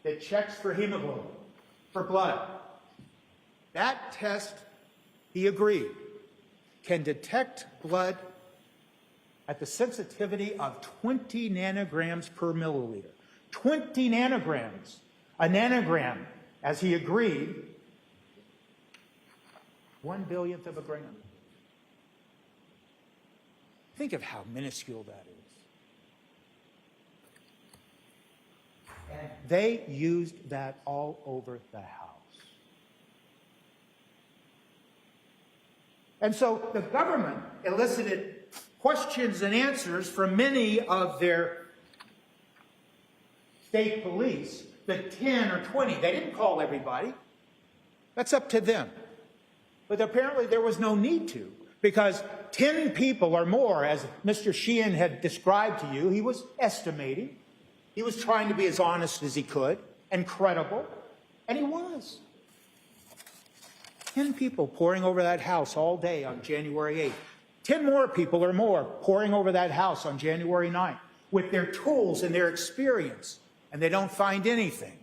that checks for hemoglobin, for blood, that test, he agreed, can detect blood at the sensitivity of 20 nanograms per milliliter. 20 nanograms. A nanogram, as he agreed, 1/1000th of a gram. Think of how minuscule that is. And they used that all over the house. And so the government elicited questions and answers from many of their state police, the 10 or 20. They didn't call everybody. That's up to them. But apparently there was no need to, because 10 people or more, as Mr. Sheehan had described to you, he was estimating. He was trying to be as honest as he could and credible, and he was. 10 people pouring over that house all day on January 8th. 10 more people or more pouring over that house on January 9th with their tools and their experience, and they don't find anything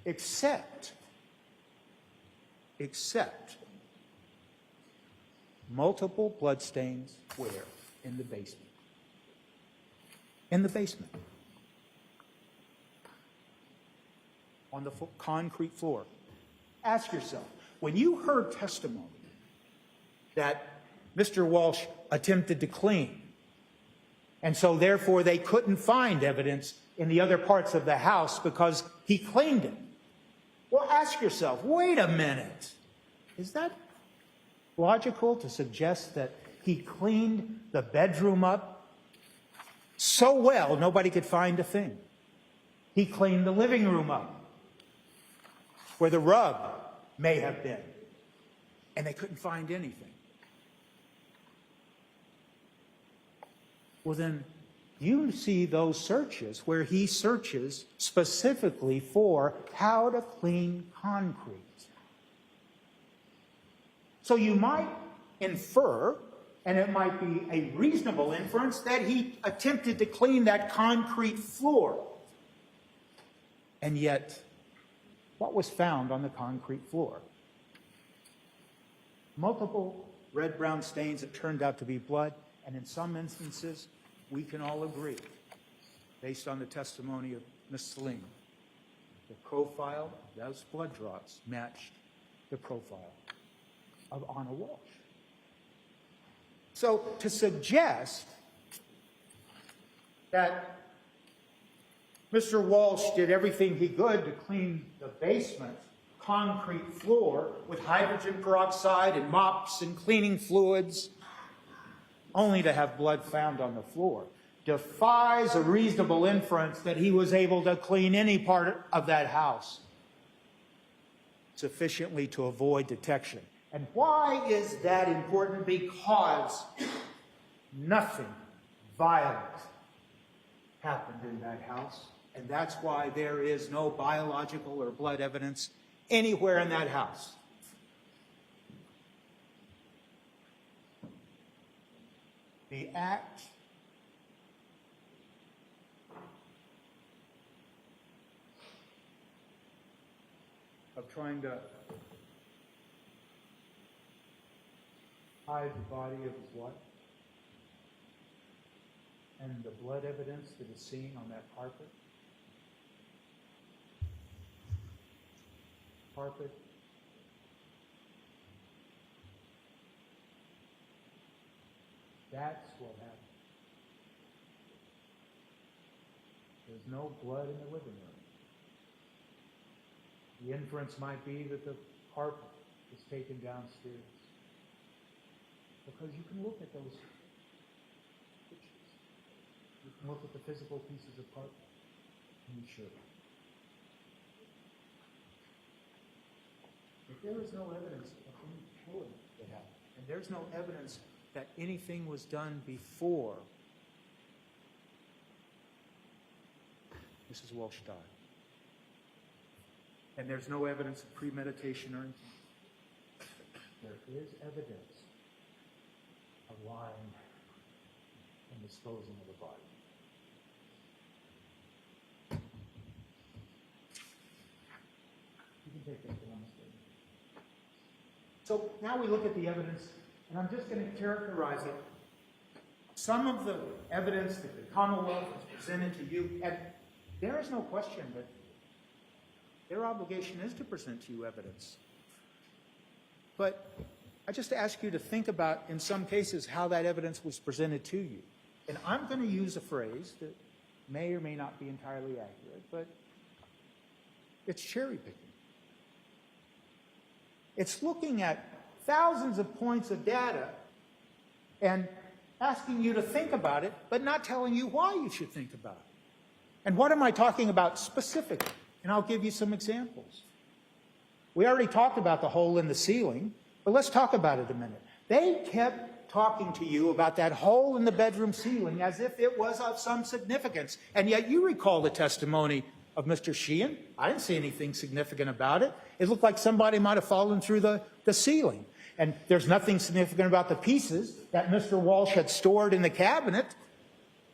except multiple bloodstains where? In the basement. In the basement. On the concrete floor. Ask yourself, when you heard testimony that Mr. Walshe attempted to clean, and so therefore they couldn't find evidence in the other parts of the house because he cleaned it, Well, ask yourself, wait a minute. Is that logical to suggest that he cleaned the bedroom up so well nobody could find a thing? He cleaned the living room up where the rug may have been, and they couldn't find anything. Well, then you see those searches where he searches specifically for how to clean concrete. So you might infer, and it might be a reasonable inference, that he attempted to clean that concrete floor. And yet, what was found on the concrete floor? Multiple red-brown stains that turned out to be blood, and in some instances, we can all agree, based on the testimony of Ms. Salim, the profile of those blood drops matched the profile of Anna Walsh. So to suggest that Mr. Walsh did everything he could to clean the basement concrete floor with hydrogen peroxide and mops and cleaning fluids, only to have blood found on the floor, defies a reasonable inference that he was able to clean any part of that house sufficiently to avoid detection. And why is that important? Because nothing violent happened in that house, and that's why there is no biological or blood evidence anywhere in that house. The act of trying to hide the body of his wife and the blood evidence that is seen on that carpet. That's what happened. There's no blood in the living room. The inference might be that the carpet was taken downstairs. Because you can look at those pictures. You can look at the physical pieces of carpet, and you should. If there is no evidence of any killing that happened, and there's no evidence that anything was done before Mrs. Walsh died, and there's no evidence of premeditation or anything, there is evidence of lying and disposing of the body. You can take that to one statement. So now we look at the evidence, and I'm just going to characterize it. Some of the evidence that the Commonwealth has presented to you, and there is no question that their obligation is to present to you evidence. But I just ask you to think about, in some cases, how that evidence was presented to you. And I'm going to use a phrase that may or may not be entirely accurate, but it's cherry picking. It's looking at thousands of points of data and asking you to think about it, but not telling you why you should think about it. And what am I talking about specifically? And I'll give you some examples. We already talked about the hole in the ceiling, but let's talk about it a minute. They kept talking to you about that hole in the bedroom ceiling as if it was of some significance. And yet you recall the testimony of Mr. Sheehan. I didn't see anything significant about it. It looked like somebody might have fallen through the ceiling. And there's nothing significant about the pieces that Mr. Walsh had stored in the cabinet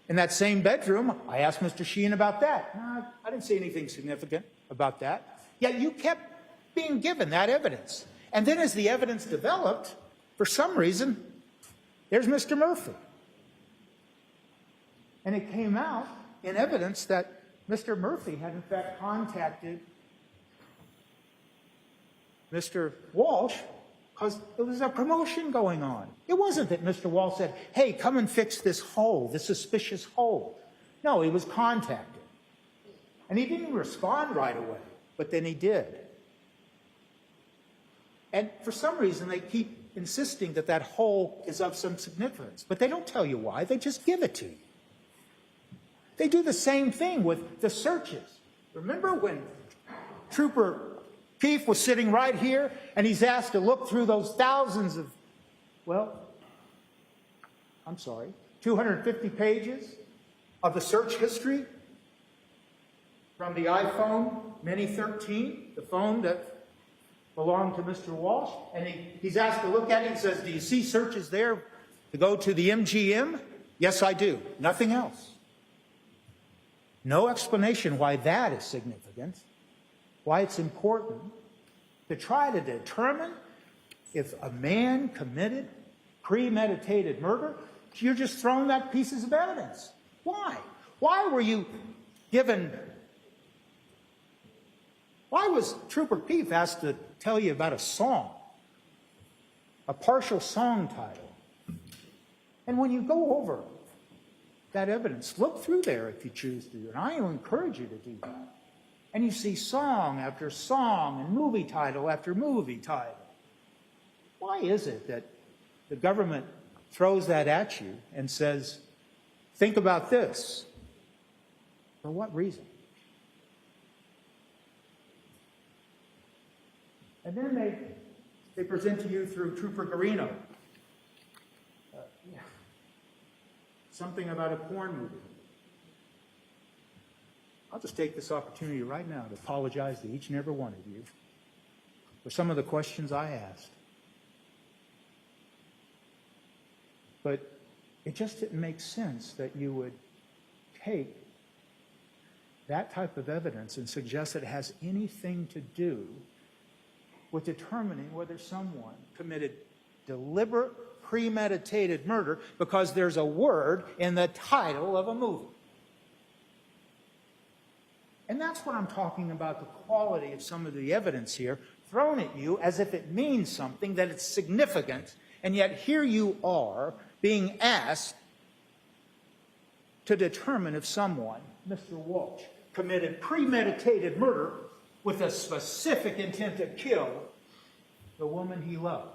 in that same bedroom. I asked Mr. Sheehan about that. I didn't see anything significant about that. Yet you kept being given that evidence. And then as the evidence developed, for some reason, there's Mr. Murphy. And it came out in evidence that Mr. Murphy had in fact contacted Mr. Walsh because there was a promotion going on. It wasn't that Mr. Walsh said, hey, come and fix this hole, this suspicious hole. No, he was contacted. And he didn't respond right away, but then he did. And for some reason, they keep insisting that that hole is of some significance. But they don't tell you why. They just give it to you. They do the same thing with the searches. Remember when Trooper Keefe was sitting right here, and he's asked to look through those thousands of, 250 pages of the search history from the iPhone Mini 13, the phone that belonged to Mr. Walsh, and he's asked to look at it and says, do you see searches there to go to the MGM? Yes, I do. Nothing else. No explanation why that is significant, why it's important to try to determine if a man committed premeditated murder. You're just throwing that pieces of evidence. Why? Why were you given... Why was Trooper Keefe asked to tell you about a song, a partial song title? And when you go over that evidence, look through there if you choose to, and I will encourage you to do that. And you see song after song and movie title after movie title. Why is it that the government throws that at you and says, think about this? For what reason? And then they present to you through Trooper Garino something about a porn movie. I'll just take this opportunity right now to apologize to each and every one of you for some of the questions I asked. But it just didn't make sense that you would take that type of evidence and suggest that it has anything to do with determining whether someone committed deliberate, premeditated murder because there's a word in the title of a movie. And that's what I'm talking about, the quality of some of the evidence here, thrown at you as if it means something, that it's significant, and yet here you are being asked to determine if someone, Mr. Walsh, committed premeditated murder with a specific intent to kill the woman he loved.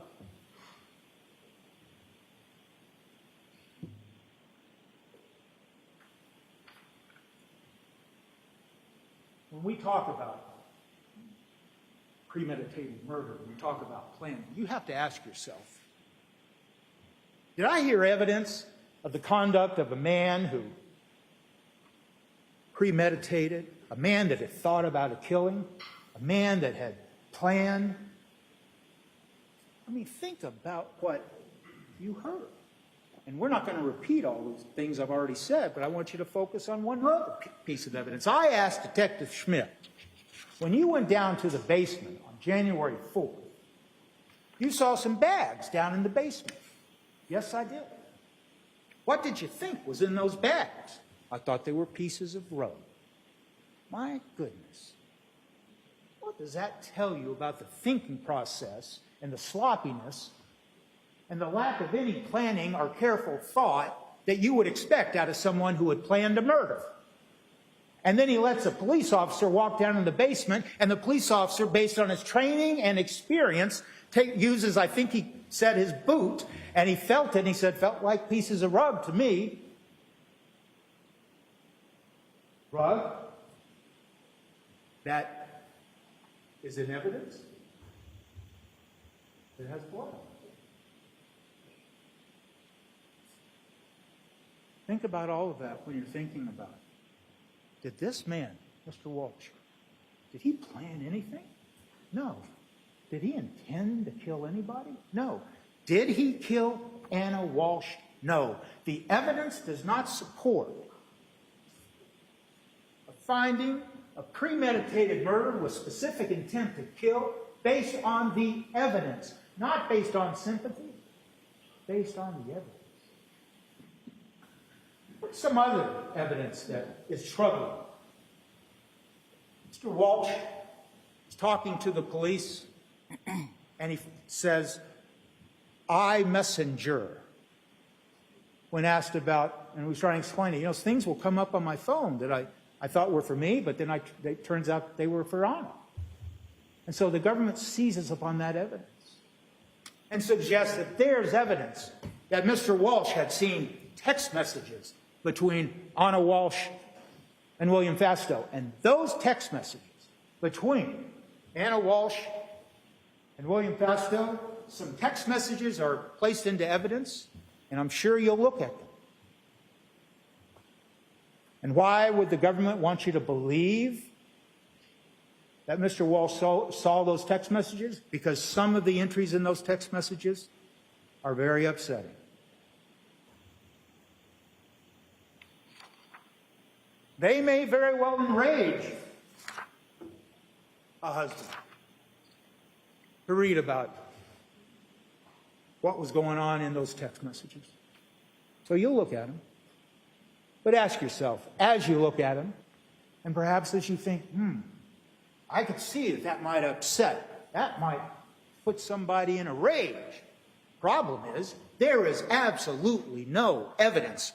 When we talk about premeditated murder, when we talk about planning, you have to ask yourself, did I hear evidence of the conduct of a man who premeditated, a man that had thought about a killing, a man that had planned? I mean, think about what you heard. And we're not going to repeat all those things I've already said, but I want you to focus on one other piece of evidence. I asked Detective Schmidt, when you went down to the basement on January 4th, you saw some bags down in the basement. Yes, I did. What did you think was in those bags? I thought they were pieces of rug. My goodness. What does that tell you about the thinking process and the sloppiness and the lack of any planning or careful thought that you would expect out of someone who had planned a murder? And then he lets a police officer walk down in the basement, and the police officer, based on his training and experience, uses, I think he said, his boot, and he felt it, and he said, felt like pieces of rug to me. Rug that is in evidence. It has blood. Think about all of that when you're thinking about it. Did this man, Mr. Walsh, did he plan anything? No. Did he intend to kill anybody? No. Did he kill Anna Walsh? No. The evidence does not support a finding of premeditated murder with specific intent to kill based on the evidence, not based on sympathy, based on the evidence. What's some other evidence that is troubling? Mr. Walsh is talking to the police, and he says, I messenger. When asked about, and we was trying to explain it, things will come up on my phone that I thought were for me, but then it turns out they were for Anna. And so the government seizes upon that evidence. and suggests that there's evidence that Mr. Walsh had seen text messages between Anna Walsh and William Fastow. And those text messages between Anna Walsh and William Fastow, some text messages are placed into evidence, and I'm sure you'll look at them. And why would the government want you to believe that Mr. Walsh saw those text messages? Because some of the entries in those text messages are very upsetting. They may very well enrage a husband to read about what was going on in those text messages. So you'll look at them. But ask yourself, as you look at them, and perhaps as you think, I could see that might upset, that might put somebody in a rage. Problem is, there is absolutely no evidence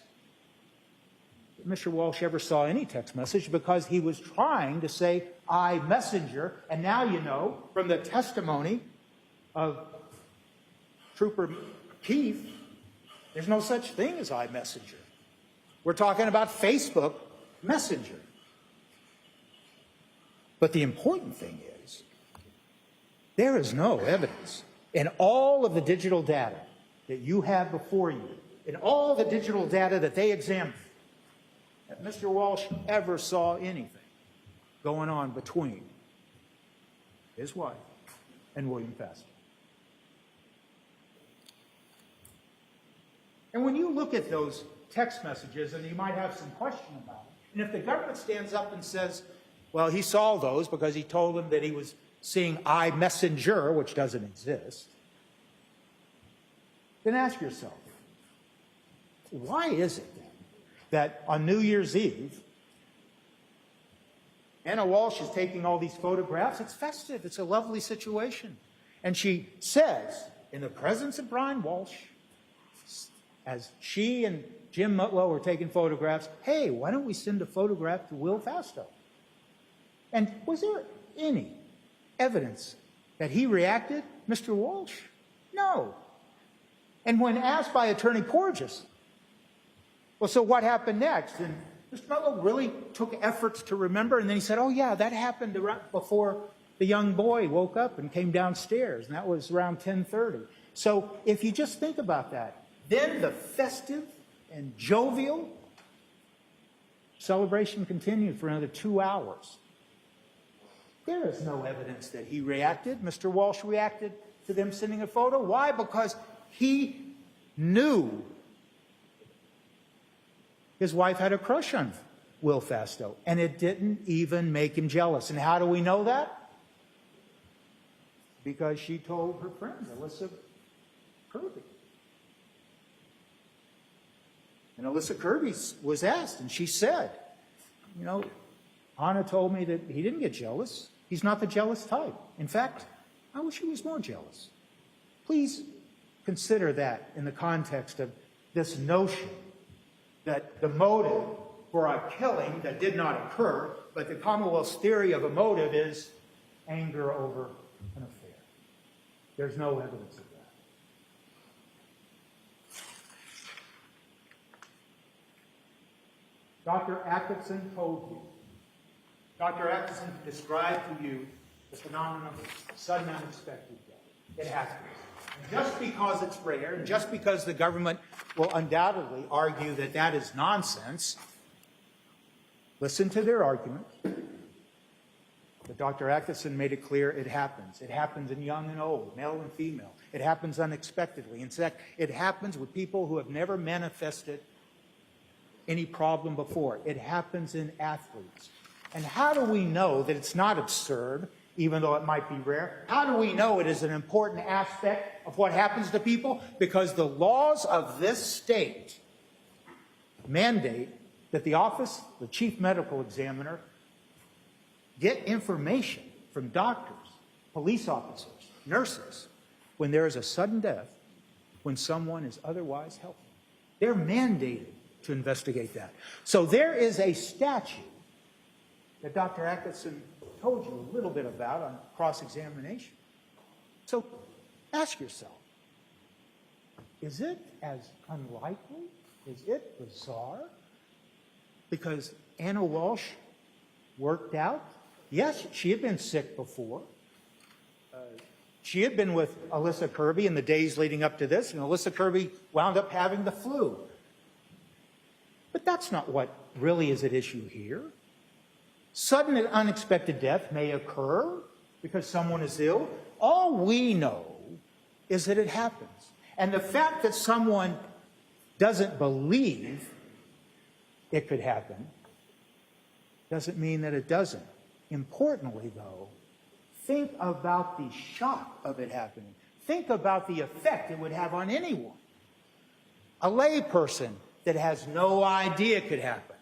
that Mr. Walsh ever saw any text message, because he was trying to say, I messenger, and now you know from the testimony of Trooper Keith, there's no such thing as I messenger. We're talking about Facebook Messenger. But the important thing is, there is no evidence in all of the digital data that you have before you, in all the digital data that they examined, that Mr. Walsh ever saw anything going on between his wife and William Fastow. And when you look at those text messages, and you might have some question about it, and if the government stands up and says, well, he saw those because he told them that he was seeing iMessenger, which doesn't exist, then ask yourself, why is it then that on New Year's Eve, Anna Walsh is taking all these photographs? It's festive. It's a lovely situation. And she says, in the presence of Brian Walsh, as she and Jim Mutlow were taking photographs, hey, why don't we send a photograph to Will Fastow? And was there any evidence that he reacted, Mr. Walsh? No. And when asked by Attorney Porges, well, so what happened next? And Mr. Mutlow really took efforts to remember, and then he said, oh, yeah, that happened before the young boy woke up and came downstairs, and that was around 10:30. So if you just think about that, then the festive and jovial celebration continued for another 2 hours. There is no evidence that he reacted. Mr. Walsh reacted to them sending a photo. Why? Because he knew his wife had a crush on Will Fastow, and it didn't even make him jealous. And how do we know that? Because she told her friend, Alyssa Kirby. And Alyssa Kirby was asked, and she said, you know, Anna told me that he didn't get jealous. He's not the jealous type. In fact, I wish he was more jealous. Please consider that in the context of this notion that the motive for a killing that did not occur, but the Commonwealth's theory of a motive is anger over an affair. There's no evidence of that. Dr. Atkinson told you. Dr. Atkinson described to you the phenomenon of sudden unexpected death. It happens. And just because it's rare, and just because the government will undoubtedly argue that that is nonsense, listen to their argument. But Dr. Atkinson made it clear it happens. It happens in young and old, male and female. It happens unexpectedly. In fact, it happens with people who have never manifested any problem before. It happens in athletes. And how do we know that it's not absurd, even though it might be rare? How do we know it is an important aspect of what happens to people? Because the laws of this state mandate that the office, the chief medical examiner, get information from doctors, police officers, nurses, when there is a sudden death, when someone is otherwise healthy. They're mandated to investigate that. So there is a statute that Dr. Atkinson told you a little bit about on cross-examination. So ask yourself, Is it as unlikely? Is it bizarre? Because Anna Walshe worked out. Yes, she had been sick before. She had been with Alyssa Kirby in the days leading up to this, and Alyssa Kirby wound up having the flu. But that's not what really is at issue here. Sudden and unexpected death may occur because someone is ill. All we know is that it happens. And the fact that someone doesn't believe it could happen doesn't mean that it doesn't. Importantly, though, think about the shock of it happening. Think about the effect it would have on anyone. A lay person that has no idea it could happen.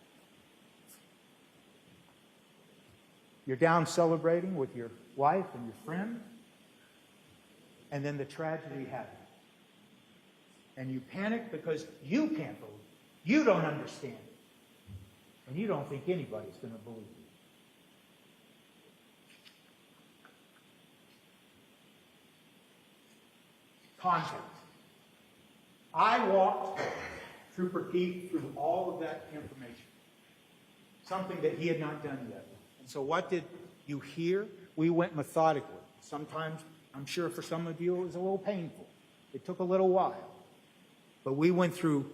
You're down celebrating with your wife and your friend, and then the tragedy happens. And you panic because you can't believe it. You don't understand it. And you don't think anybody's going to believe you. Context. I walked Trooper Keith through all of that information, something that he had not done yet. And so what did you hear? We went methodically. Sometimes, I'm sure for some of you, it was a little painful. It took a little while. But we went through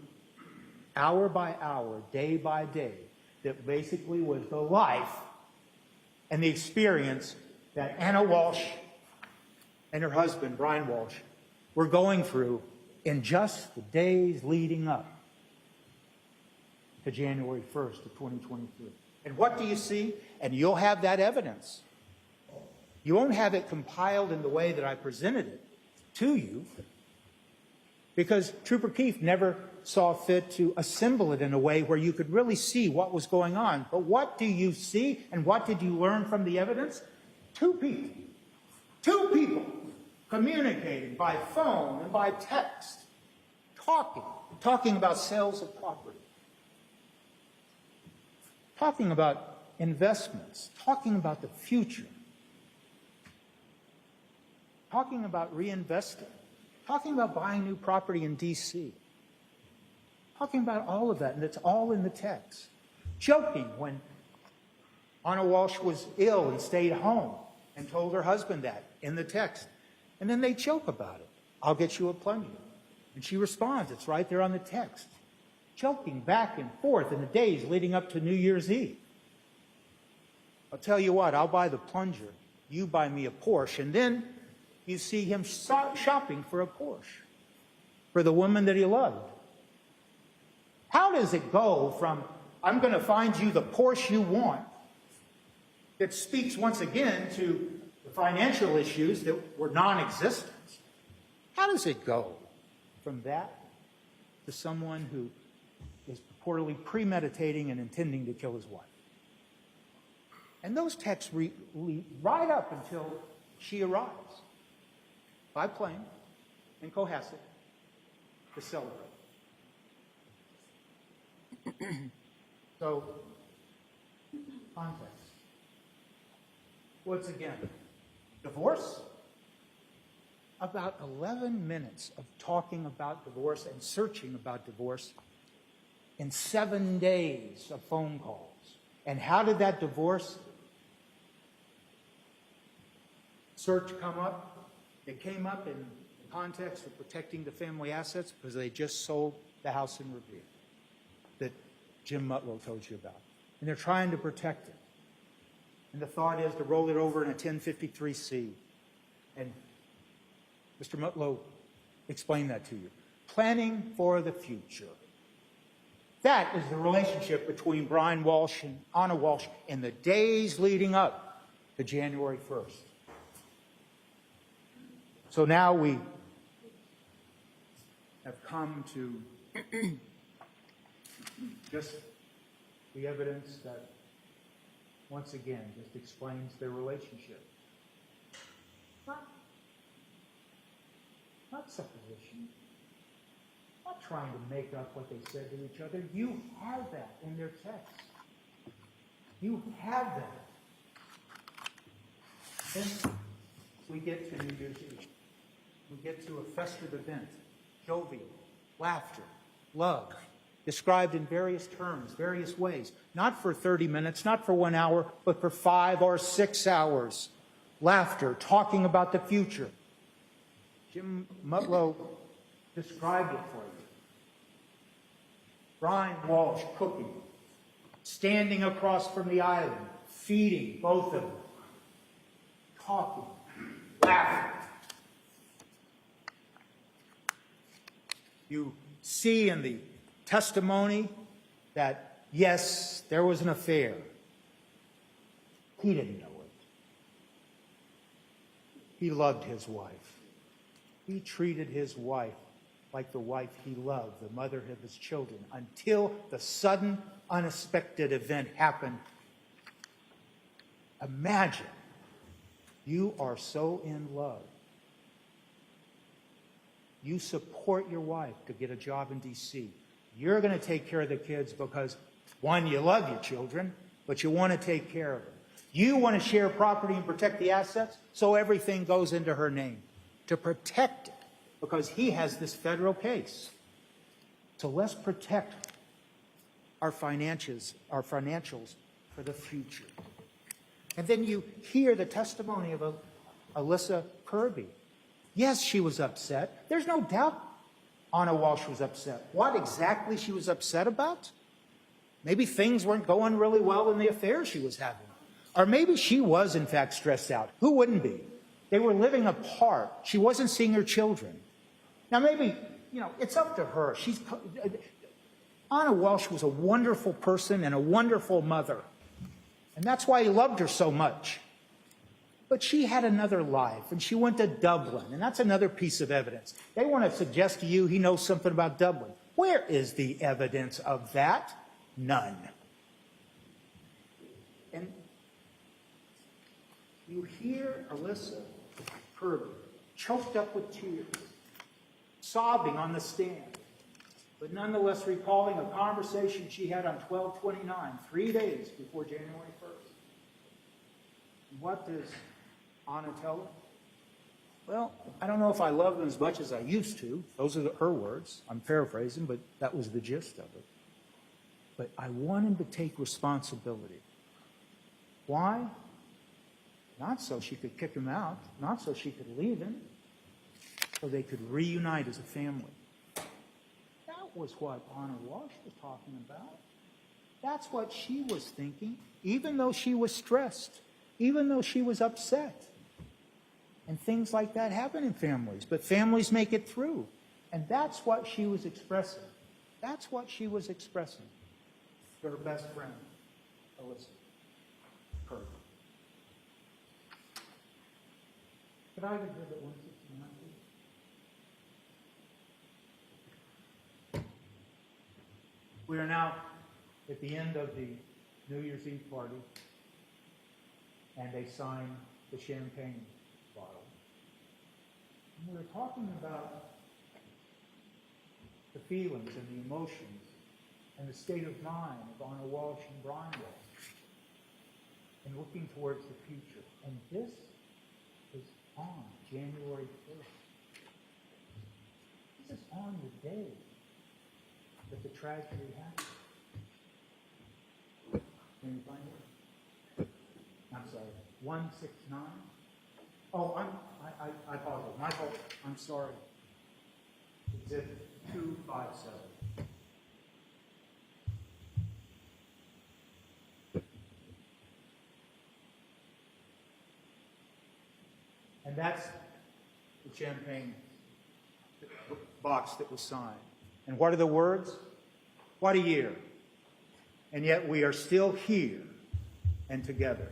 hour by hour, day by day, that basically was the life and the experience that Anna Walshe and her husband, Brian Walshe, were going through in just the days leading up to January 1st of 2023. And what do you see? And you'll have that evidence. You won't have it compiled in the way that I presented it to you, because Trooper Keith never saw fit to assemble it in a way where you could really see what was going on. But what do you see, and what did you learn from the evidence? Two people communicating by phone and by text, talking about sales of property, talking about investments, talking about the future, talking about reinvesting, talking about buying new property in D.C., talking about all of that, and it's all in the text. Joking when Anna Walshe was ill and stayed home and told her husband that in the text. And then they joke about it. I'll get you a plunger. And she responds, it's right there on the text. Joking back and forth in the days leading up to New Year's Eve. I'll tell you what, I'll buy the plunger. You buy me a Porsche. And then you see him shopping for a Porsche for the woman that he loved. How does it go from, I'm going to find you the Porsche you want, that speaks once again to the financial issues that were non-existent? How does it go from that to someone who is purportedly premeditating and intending to kill his wife? And those texts lead right up until she arrives by plane in Cohasset to celebrate. So, context. Once again, divorce? About 11 minutes of talking about divorce and searching about divorce in 7 days of phone calls. And how did that divorce search come up? It came up in the context of protecting the family assets because they just sold the house in Revere that Jim Mutlow told you about. And they're trying to protect it. And the thought is to roll it over in a 1053C. And Mr. Mutlow explained that to you. Planning for the future. That is the relationship between Brian Walshe and Anna Walshe in the days leading up to January 1st. So now we have come to just the evidence that, once again, just explains their relationship. Not supposition. Not trying to make up what they said to each other. You have that in their text. You have that. Then we get to New Year's Eve. We get to a festive event, jovial, laughter, love, described in various terms, various ways, not for 30 minutes, not for 1 hour, but for 5 or 6 hours. Laughter, talking about the future. Jim Mutlow described it for you. Brian Walshe cooking, standing across from the island, feeding both of them, talking, laughing. You see in the testimony that, yes, there was an affair. He didn't know it. He loved his wife. He treated his wife like the wife he loved, the mother of his children, until the sudden, unexpected event happened. Imagine you are so in love. You support your wife to get a job in D.C. You're going to take care of the kids because, one, you love your children, but you want to take care of them. You want to share property and protect the assets, so everything goes into her name to protect it, because he has this federal case. So let's protect our financials for the future. And then you hear the testimony of Alyssa Kirby. Yes, she was upset. There's no doubt Anna Walshe was upset. What exactly she was upset about? Maybe things weren't going really well in the affair she was having. Or maybe she was, in fact, stressed out. Who wouldn't be? They were living apart. She wasn't seeing her children. Now, maybe, it's up to her. Anna Walshe was a wonderful person and a wonderful mother. And that's why he loved her so much. But she had another life, and she went to Dublin, and that's another piece of evidence. They want to suggest to you he knows something about Dublin. Where is the evidence of that? None. And you hear Alyssa Kirby choked up with tears, sobbing on the stand, but nonetheless recalling a conversation she had on 12/29, 3 days before January 1st. What does Anna tell her? Well, I don't know if I love him as much as I used to. Those are her words. I'm paraphrasing, but that was the gist of it. But I want him to take responsibility. Why? Not so she could kick him out, not so she could leave him, so they could reunite as a family. That was what Anna Walshe was talking about. That's what she was thinking, even though she was stressed, even though she was upset. And things like that happen in families, but families make it through. And that's what she was expressing. That's what she was expressing to her best friend, Alyssa Kirby. Could I have exhibit 169, please? We are now at the end of the New Year's Eve party, and they sign the champagne bottle. And we were talking about the feelings and the emotions and the state of mind of Anna Walshe and Brian Walshe, and looking towards the future. And this is on January 1st. This is on the day that the tragedy happened. Can you find it? I'm sorry, 169? Oh, I apologize. My fault. I'm sorry. Exhibit 257. And that's the champagne box that was signed. And what are the words? What a year. And yet we are still here and together.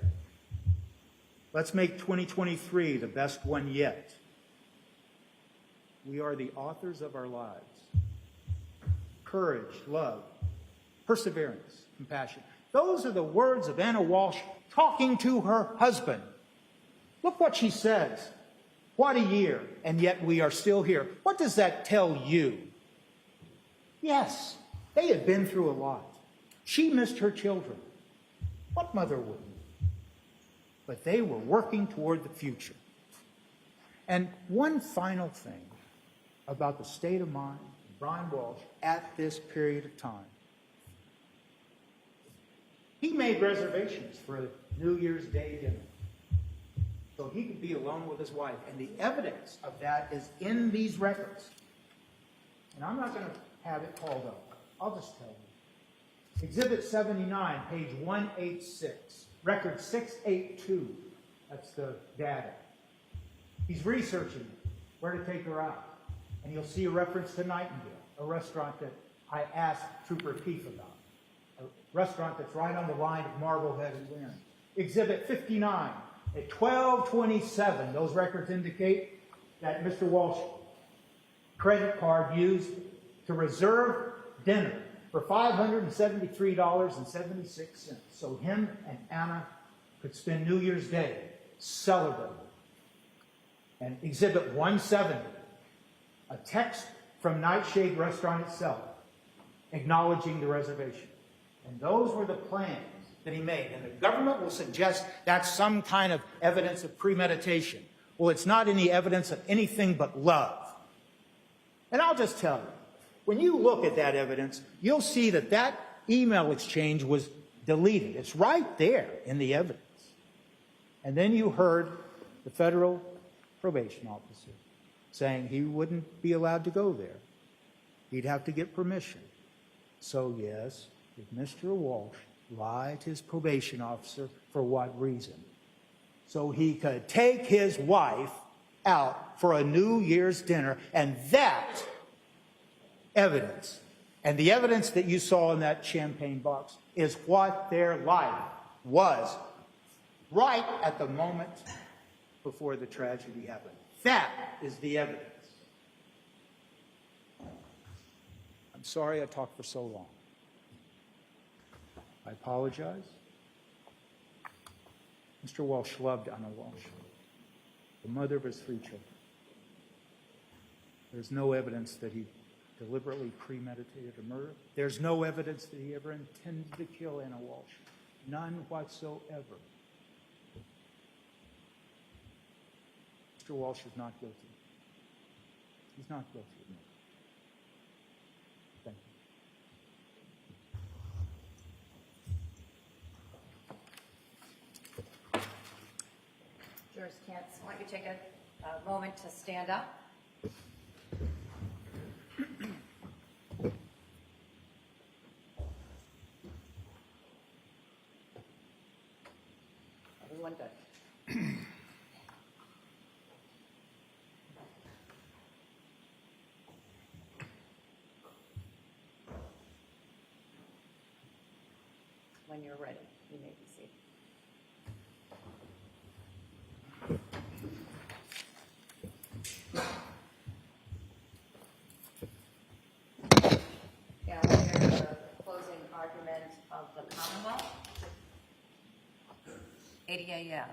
Let's make 2023 the best one yet. We are the authors of our lives. Courage, love, perseverance, compassion. Those are the words of Anna Walshe talking to her husband. Look what she says. What a year, and yet we are still here. What does that tell you? Yes, they had been through a lot. She missed her children. What mother wouldn't? But they were working toward the future. And one final thing. about the state of mind of Brian Walshe at this period of time. He made reservations for a New Year's Day dinner so he could be alone with his wife. And the evidence of that is in these records. And I'm not going to have it called up. I'll just tell you. Exhibit 79, page 186, record 682. That's the data. He's researching where to take her out. And you'll see a reference to Nightingale, a restaurant that I asked Trooper Keefe about. A restaurant that's right on the line of Marblehead and Warren. Exhibit 59, at 12:27, those records indicate that Mr. Walsh credit card used to reserve dinner for $573.76. So him and Anna could spend New Year's Day celebrating. And Exhibit 170, a text from Nightshade Restaurant itself acknowledging the reservation. And those were the plans that he made. And the government will suggest that's some kind of evidence of premeditation. Well, it's not any evidence of anything but love. And I'll just tell you, when you look at that evidence, you'll see that that email exchange was deleted. It's right there in the evidence. And then you heard the federal probation officer saying he wouldn't be allowed to go there. He'd have to get permission. So yes, did Mr. Walsh lie to his probation officer for what reason? So he could take his wife out for a New Year's dinner, and that evidence, and the evidence that you saw in that champagne box, is what their life was right at the moment before the tragedy happened. That is the evidence. I'm sorry I talked for so long. I apologize. Mr. Walsh loved Anna Walsh, the mother of his 3 children. There's no evidence that he deliberately premeditated a murder. There's no evidence that he ever intended to kill Anna Walsh. None whatsoever. Mr. Walsh is not guilty. He's not guilty of murder. Thank you. Jurors can't, so why don't you take a moment to stand up? Everyone good. When you're ready, you may be seated. Now we'll hear the closing argument of the Commonwealth. ADA yes.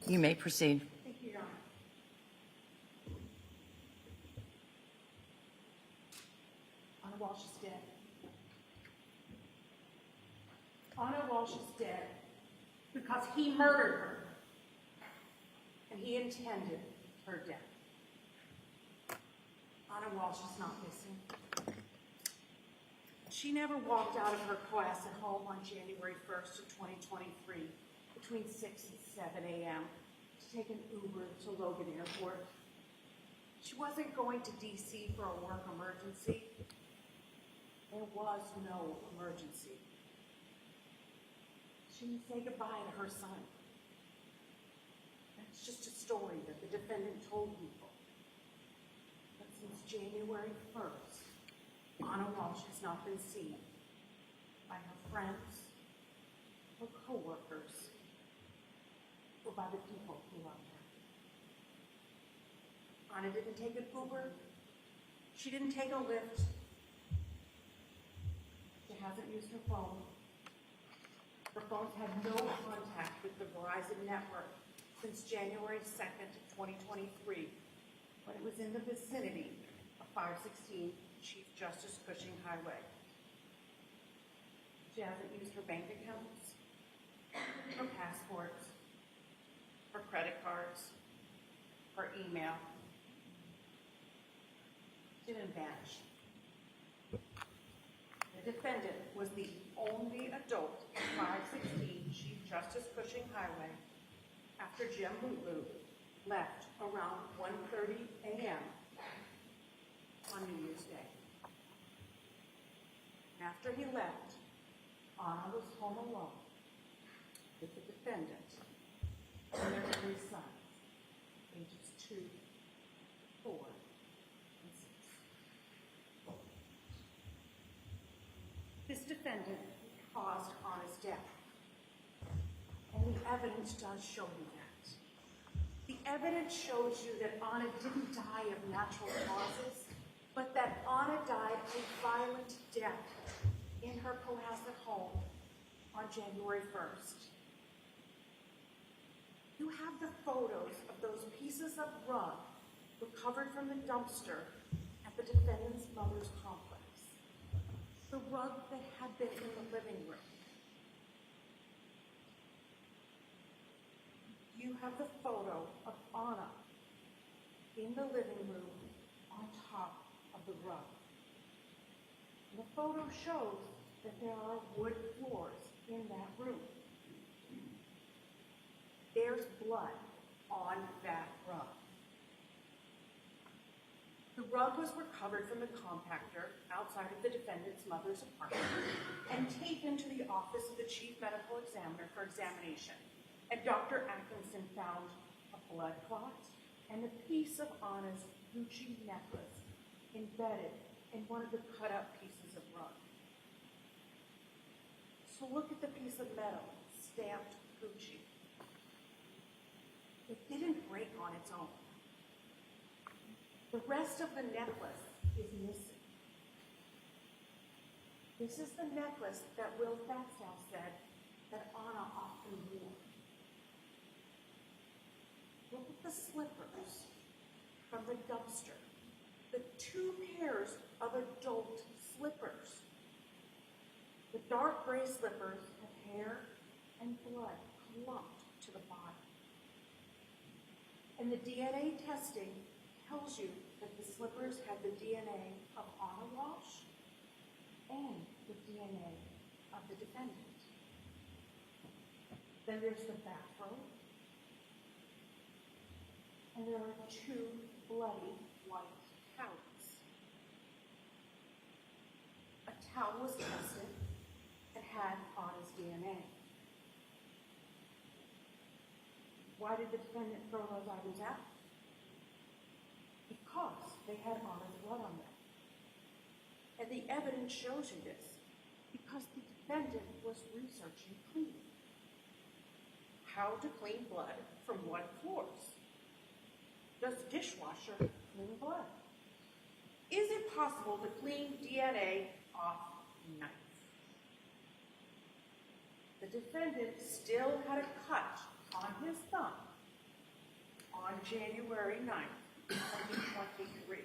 You may proceed. Thank you, Your Honor. Anna Walsh is dead. Anna Walsh is dead because he murdered her, and he intended her death. Anna Walsh is not missing. She never walked out of her class at home on January 1st of 2023 between 6 and 7 a.m. to take an Uber to Logan Airport. She wasn't going to D.C. for a work emergency. There was no emergency. She didn't say goodbye to her son. That's just a story that the defendant told people. But since January 1st, Anna Walsh has not been seen by her friends or co-workers or by the people who love her. Anna didn't take an Uber. She didn't take a Lyft. She hasn't used her phone. Her phones had no contact with the Verizon network since January 2nd, 2023, when it was in the vicinity of 516 Chief Justice Cushing Highway. She hasn't used her bank accounts, her passports, her credit cards, her email. She didn't vanish. The defendant was the only adult at 516 Chief Justice Cushing Highway after Jim Lulu left around 1:30 a.m. on New Year's Day. After he left, Anna was home alone with the defendant and their 3 sons, ages 2, 4, and 6. This defendant caused Anna's death, and the evidence does show you that. The evidence shows you that Anna didn't die of natural causes, but that Anna died a violent death in her Cohasset home on January 1st. You have the photos of those pieces of rug recovered from the dumpster at the defendant's mother's complex. The rug that had been in the living room. You have the photo of Anna in the living room on top of the rug. The photo shows that there are wood floors in that room. There's blood on that rug. The rug was recovered from the compactor outside of the defendant's mother's apartment and taken to the office of the chief medical examiner for examination. And Dr. Atkinson found a blood clot and a piece of Anna's Gucci necklace embedded in one of the cut-up pieces of rug. So look at the piece of metal stamped Gucci. It didn't break on its own. The rest of the necklace is missing. This is the necklace that Will Faxtown said that Anna often wore. Look at the slippers from the dumpster. The 2 pairs of adult slippers. The dark gray slippers have hair and blood clumped to the bottom. And the DNA testing tells you that the slippers had the DNA of Anna Walshe and the DNA of the defendant. Then there's the bathrobe. And there are 2 bloody white towels. A towel was tested and had Anna's DNA. Why did the defendant throw those items out? Because they had Anna's blood on them. And the evidence shows you this because the defendant was researching cleaning. How to clean blood from wood floors. Does dishwasher clean blood? Is it possible to clean DNA off knife? The defendant still had a cut on his thumb on January 9th, 2023.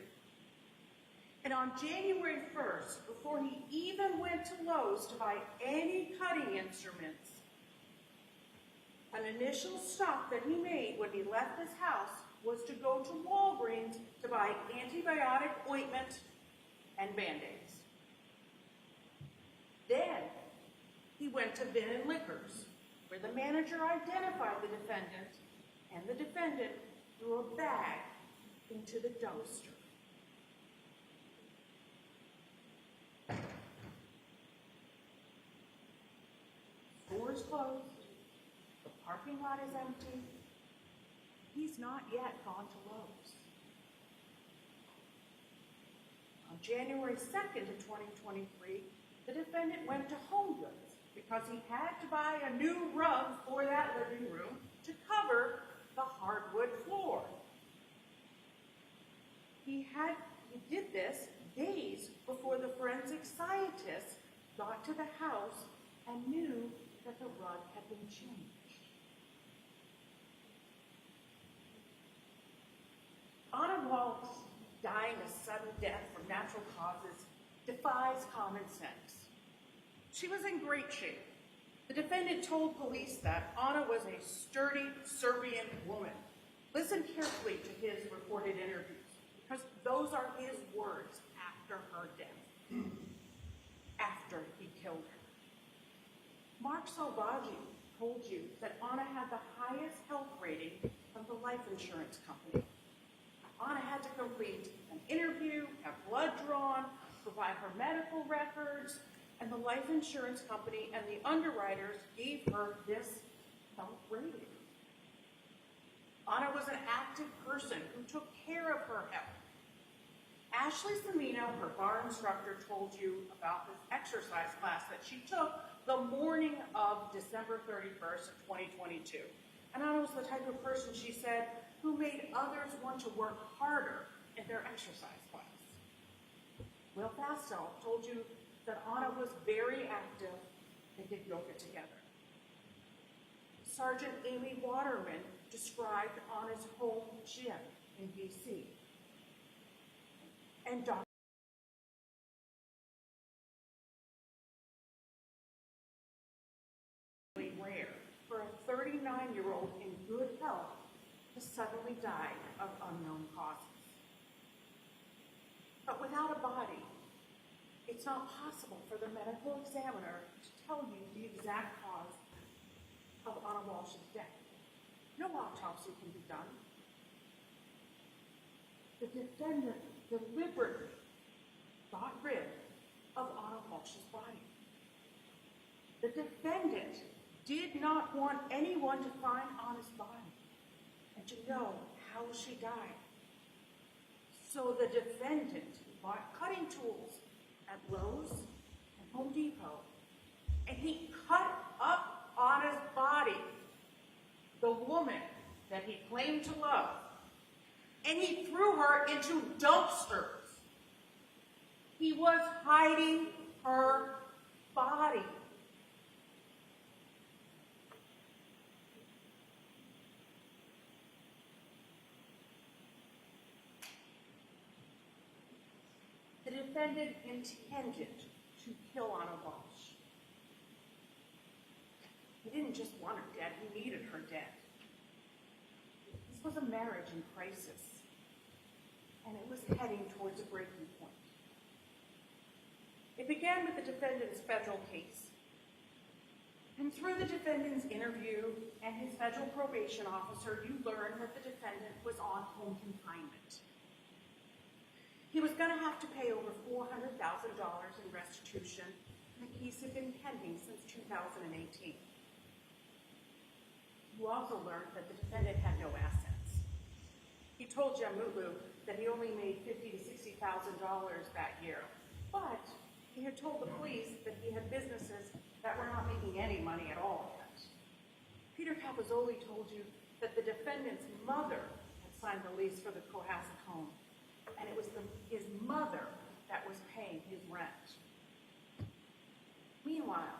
And on January 1st, before he even went to Lowe's to buy any cutting instruments, an initial stop that he made when he left his house was to go to Walgreens to buy antibiotic ointment and Band-Aids. Then he went to Vin and Liquors, where the manager identified the defendant, and the defendant threw a bag into the dumpster. Store is closed. The parking lot is empty. He's not yet gone to Lowe's. On January 2nd of 2023, the defendant went to Home Goods because he had to buy a new rug for that living room to cover the hardwood floor. He did this days before the forensic scientists got to the house and knew that the rug had been changed. of natural causes defies common sense. She was in great shape. The defendant told police that Anna was a sturdy Serbian woman. Listen carefully to his recorded interviews, because those are his words after her death, after he killed her. Mark Salvaggi told you that Anna had the highest health rating of the life insurance company. Anna had to complete an interview, have blood drawn, provide her medical records, and the life insurance company and the underwriters gave her this health rating. Anna was an active person who took care of her health. Ashley Semino, her bar instructor, told you about this exercise class that she took the morning of December 31st of 2022. And Anna was the type of person, she said, who made others want to work harder in their exercise class. Will Fastel told you that Anna was very active and did yoga together. Sergeant Amy Waterman described Anna's home gym in BC. And Dr. Rare for a 39-year-old in good health to suddenly die of unknown causes. But without a body, it's not possible for the medical examiner to tell you the exact cause of Anna Walshe's death. No autopsy can be done. The defendant deliberately got rid of Anna Walshe's body. The defendant did not want anyone to find Anna's body and to know how she died. So the defendant bought cutting tools at Lowe's and Home Depot, and he cut up Anna's body, the woman that he claimed to love, and he threw her into dumpsters. He was hiding her body. The defendant intended to kill Anna Walshe. He didn't just want her dead, he needed her dead. This was a marriage in crisis, and it was heading towards a breaking point. It began with the defendant's federal case. And through the defendant's interview and his federal probation officer, you learned that the defendant was on home confinement. He was going to have to pay over $400,000 in restitution, and the case had been pending since 2018. You also learned that the defendant had no assets. He told Jamulu that he only made $50,000 to $60,000 that year, but he had told the police that he had businesses that were not making any money at all yet. Peter Capozzoli told you that the defendant's mother had signed the lease for the Cohasset home, and it was his mother that was paying his rent. Meanwhile,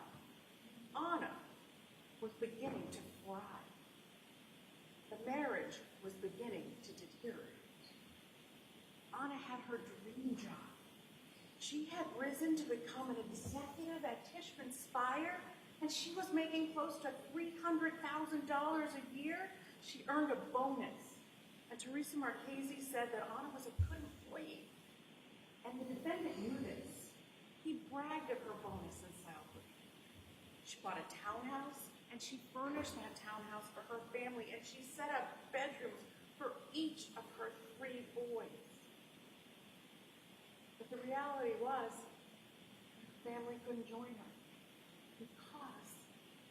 Anna was beginning to thrive. The marriage was beginning to deteriorate. Anna had her dream job. She had risen to become an executive at Tishman Speyer, and she was making close to $300,000 a year. She earned a bonus. And Teresa Marchese said that Anna was a good employee. And the defendant knew this. He bragged of her bonus and salary. She bought a townhouse, and she furnished that townhouse for her family, and she set up bedrooms for each of her 3 boys. But the reality was, her family couldn't join her because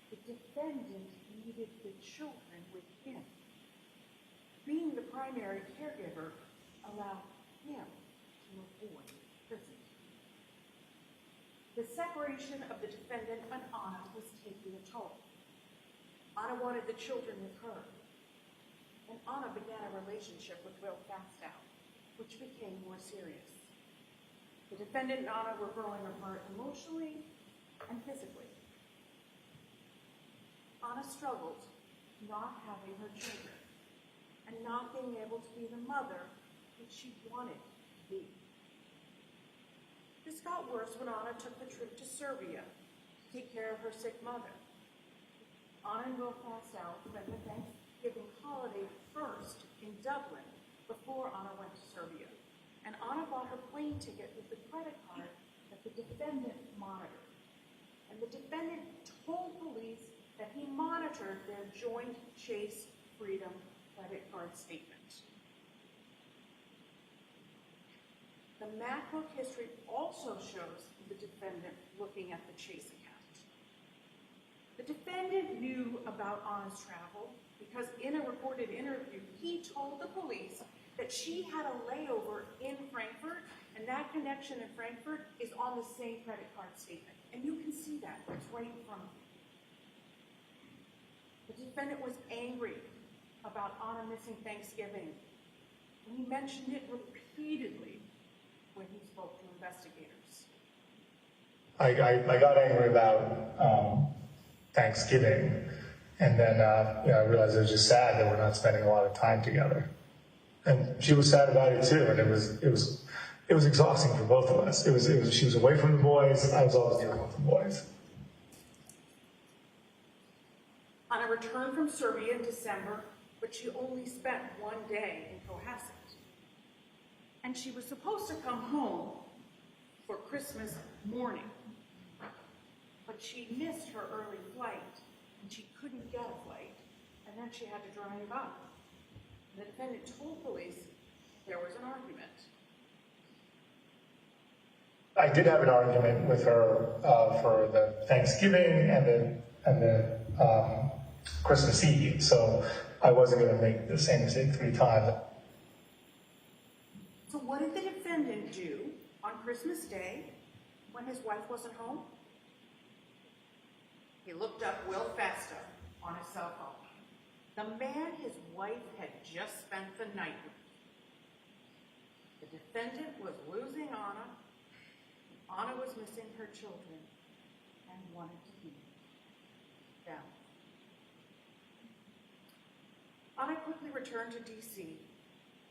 the defendant needed the children with him. Being the primary caregiver allowed him to avoid prison. The separation of the defendant and Anna was taking a toll. Anna wanted the children with her, and Anna began a relationship with Will Fastow, which became more serious. The defendant and Anna were growing apart emotionally and physically. Anna struggled not having her children and not being able to be the mother that she wanted to be. This got worse when Anna took the trip to Serbia to take care of her sick mother. Anna and Will passed out, spent the Thanksgiving holiday first in Dublin before Anna went to Serbia. And Anna bought her plane ticket with the credit card that the defendant monitored. And the defendant told police that he monitored their joint Chase Freedom credit card statement. The MacBook history also shows the defendant looking at the Chase account. The defendant knew about Anna's travel because in a recorded interview, he told the police that she had a layover in Frankfurt, and that connection in Frankfurt is on the same credit card statement. And you can see that, it's right in front of you. The defendant was angry about Anna missing Thanksgiving, and he mentioned it repeatedly when he spoke to investigators. I got angry about Thanksgiving, and then I realized it was just sad that we're not spending a lot of time together. And she was sad about it too, and it was exhausting for both of us. She was away from the boys. I was always dealing with the boys. Anna returned from Serbia in December, but she only spent one day in Cohasset. And she was supposed to come home for Christmas morning. But she missed her early flight, and she couldn't get a flight, and then she had to drive up. The defendant told police there was an argument. I did have an argument with her for the Thanksgiving and the Christmas Eve, so I wasn't going to make the same mistake 3 times. So what did the defendant do on Christmas Day when his wife wasn't home? He looked up Will Festa on his cell phone. The man his wife had just spent the night with. The defendant was losing Anna. Anna was missing her children and wanted to be them. Anna quickly returned to D.C.,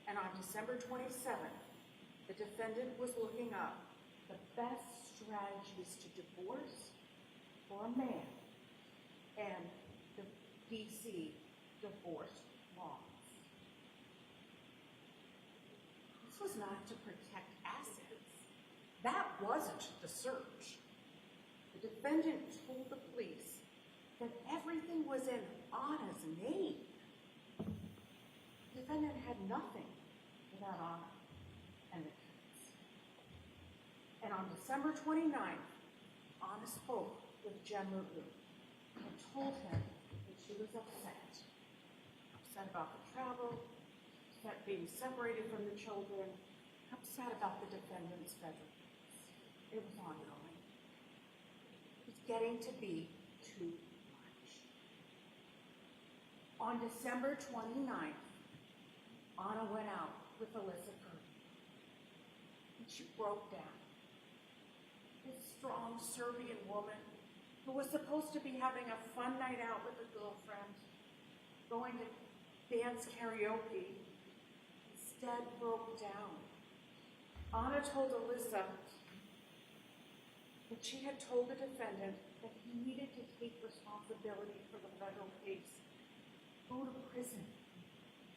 and on December 27th, the defendant was looking up the best strategies to divorce for a man and the D.C. divorce laws. This was not to protect assets. That wasn't the search. The defendant told the police that everything was in Anna's name. The defendant had nothing without Anna and the kids. And on December 29th, Anna spoke with Jem Mutlu and told him that she was upset about the travel, upset being separated from the children, upset about the defendant's federal case. It was ongoing. It was getting to be too much. On December 29th, Anna went out with Alyssa Kirby, and she broke down. This strong Serbian woman who was supposed to be having a fun night out with a girlfriend, going to dance karaoke, instead broke down. Anna told Alyssa that she had told the defendant that he needed to take responsibility for the federal case, go to prison.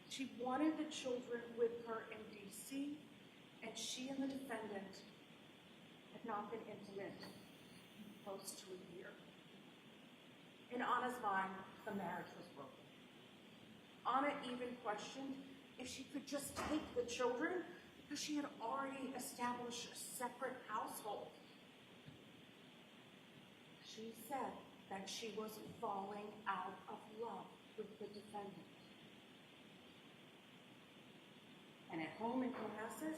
She wanted the children with her in D.C., and she and the defendant had not been intimate in close to a year. In Anna's mind, the marriage was broken. Anna even questioned if she could just take the children because she had already established a separate household. She said that she was falling out of love with the defendant. And at home in Cohasset,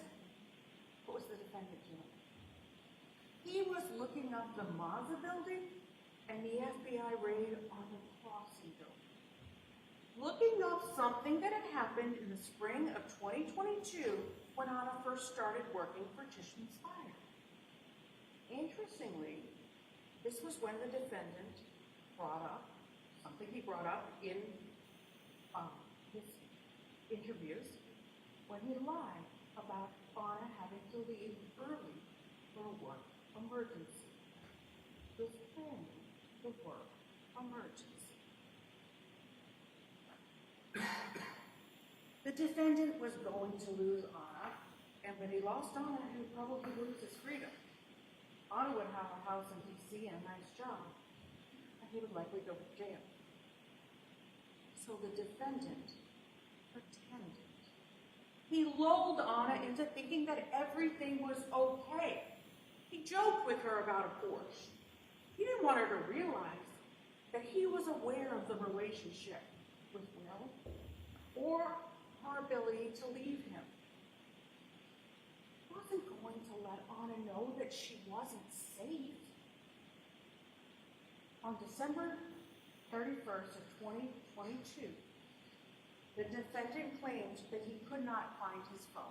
what was the defendant doing? He was looking up the Mazda building and the FBI raid on the Crossing building. Looking up something that had happened in the spring of 2022 when Anna first started working for Tishman Speyer. Interestingly, this was when the defendant brought up something he brought up in his interviews when he lied about Anna having to leave early for work emergency. This family, the work emergency. The defendant was going to lose Anna, and when he lost Anna, he would probably lose his freedom. Anna would have a house in D.C. and a nice job, and he would likely go to jail. So the defendant pretended. He lulled Anna into thinking that everything was okay. He joked with her about a Porsche. He didn't want her to realize that he was aware of the relationship with Will or her ability to leave him. He wasn't going to let Anna know that she wasn't safe. On December 31st of 2022, the defendant claimed that he could not find his phone.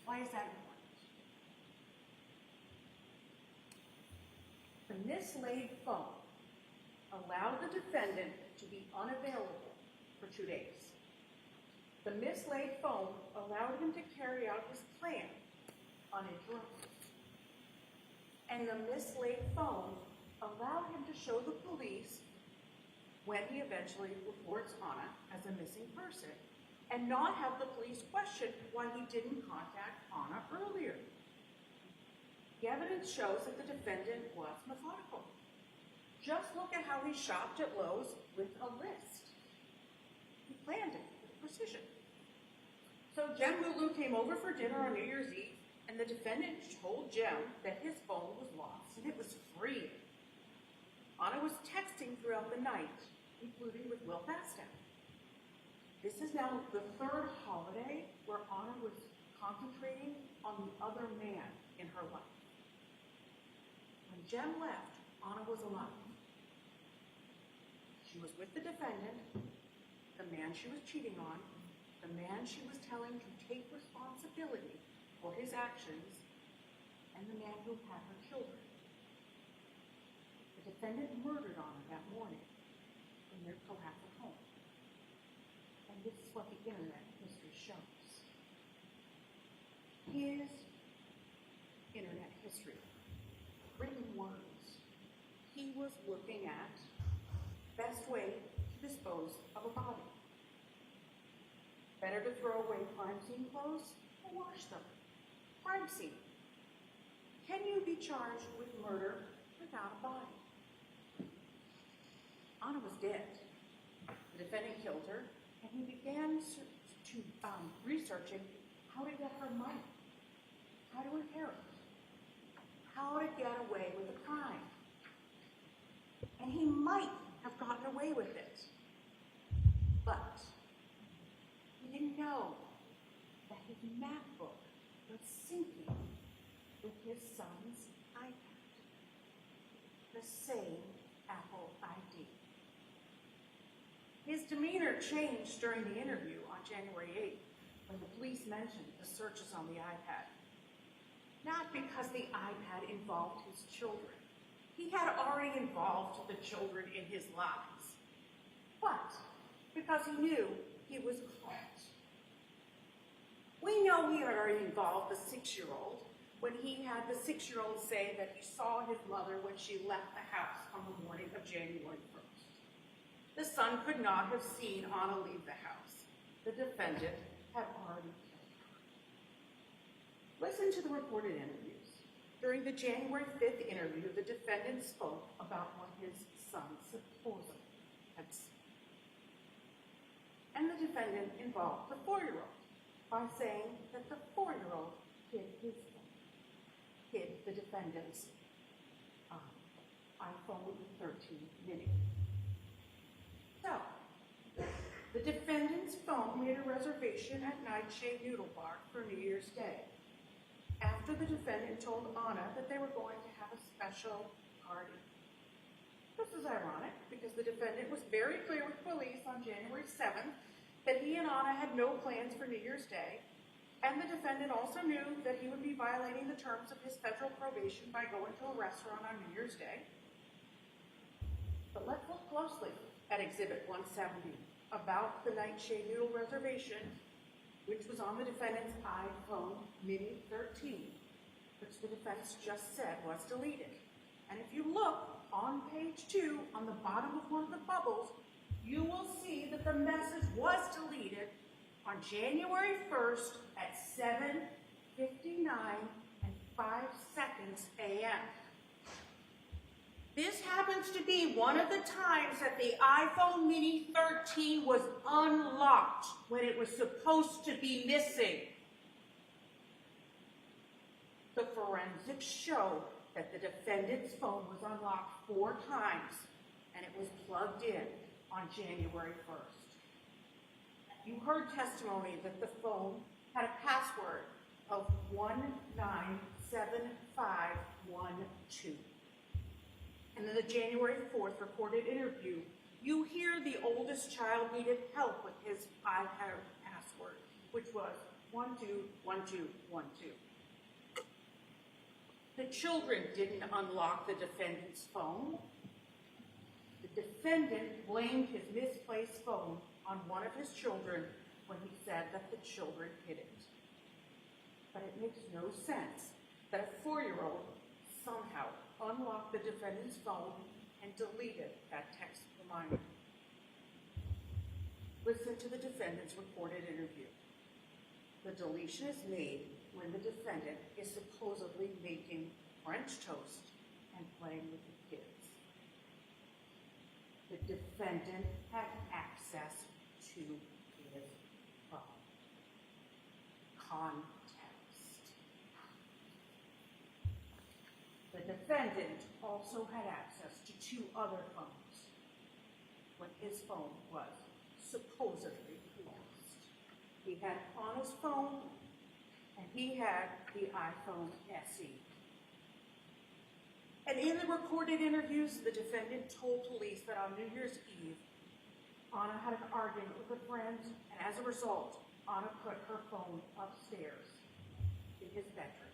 Why is that important? The mislaid phone allowed the defendant to be unavailable for 2 days. The mislaid phone allowed him to carry out his plan uninterrupted. And the mislaid phone allowed him to show the police when he eventually reports Anna as a missing person and not have the police question why he didn't contact Anna earlier. The evidence shows that the defendant was methodical. Just look at how he shopped at Lowe's with a list. He planned it with precision. So Jem Lulu came over for dinner on New Year's Eve, and the defendant told Jem that his phone was lost and it was free. Anna was texting throughout the night, including with Will Fastow. This is now the third holiday where Anna was concentrating on the other man in her life. When Jem left, Anna was alone. She was with the defendant, the man she was cheating on, the man she was telling to take responsibility for his actions, and the man who had her children. The defendant murdered Anna that morning in their Cohasset home. And this is what the internet history shows. His internet history, written words, he was looking at best way to dispose of a body. Better to throw away crime scene clothes or wash them. Crime scene. Can you be charged with murder without a body? Anna was dead. The defendant killed her, and he began researching how to get her money, how to inherit, how to get away with the crime. And he might have gotten away with it, but he didn't know that his MacBook was syncing with his son's iPad, the same Apple ID. His demeanor changed during the interview on January 8th when the police mentioned the searches on the iPad. Not because the iPad involved his children. He had already involved the children in his lives. But because he knew he was caught. We know he had already involved the 6-year-old when he had the 6-year-old say that he saw his mother when she left the house on the morning of January 1st. The son could not have seen Anna leave the house. The defendant had already killed her. Listen to the recorded interviews. During the January 5th interview, the defendant spoke about what his son supposedly had seen. And the defendant involved the 4-year-old by saying that the 4-year-old hid the defendant's iPhone 13 mini. So, the defendant's phone made a reservation at Nightshade Noodle Bar for New Year's Day, after the defendant told Anna that they were going to have a special party. This is ironic because the defendant was very clear with police on January 7th that he and Anna had no plans for New Year's Day, and the defendant also knew that he would be violating the terms of his federal probation by going to a restaurant on New Year's Day. But let's look closely at Exhibit 170 about the Nightshade Noodle reservation which was on the defendant's iPhone Mini 13, which the defense just said was deleted. And if you look on page 2, on the bottom of one of the bubbles, you will see that the message was deleted on January 1st at 7:59 and 5 seconds a.m. This happens to be one of the times that the iPhone Mini 13 was unlocked when it was supposed to be missing. The forensics show that the defendant's phone was unlocked 4 times and it was plugged in on January 1st. You heard testimony that the phone had a password of 197512. And in the January 4th recorded interview, you hear the oldest child needed help with his iPad password, which was 121212. The children didn't unlock the defendant's phone. The defendant blamed his misplaced phone on one of his children when he said that the children hid it. But it makes no sense that a 4-year-old somehow unlocked the defendant's phone and deleted that text reminder. Listen to the defendant's recorded interview. The deletion is made when the defendant is supposedly making French toast and playing with the kids. The defendant had access to his phone. Context. The defendant also had access to 2 other phones when his phone was supposedly lost. He had Anna's phone and he had the iPhone SE. And in the recorded interviews, the defendant told police that on New Year's Eve, Anna had an argument with a friend, and as a result, Anna put her phone upstairs in his bedroom.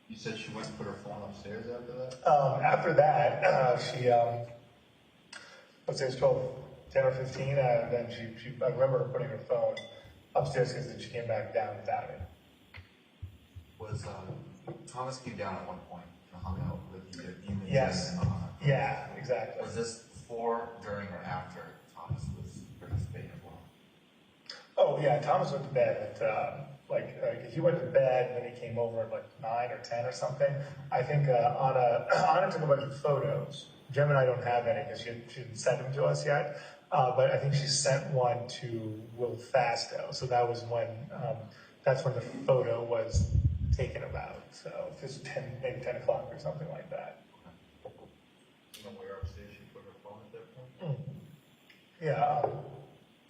You said she went and put her phone upstairs after that? After that, she, let's say it's 10 or 15, then I remember her putting her phone upstairs because then she came back down without it. Was Thomas came down at one point and hung out with you? Yes. Yeah, exactly. Was this before, during, or after Thomas was participating as well? Oh yeah, Thomas went to bed at he went to bed and then he came over at like 9 or 10 or something. I think Anna took a bunch of photos. Jem and I don't have any because she didn't send them to us yet. But I think she sent one to Will Fasto. So that was when that's when the photo was taken about. So just maybe 10 o'clock or something like that. You know where upstairs she put her phone at that point? Yeah,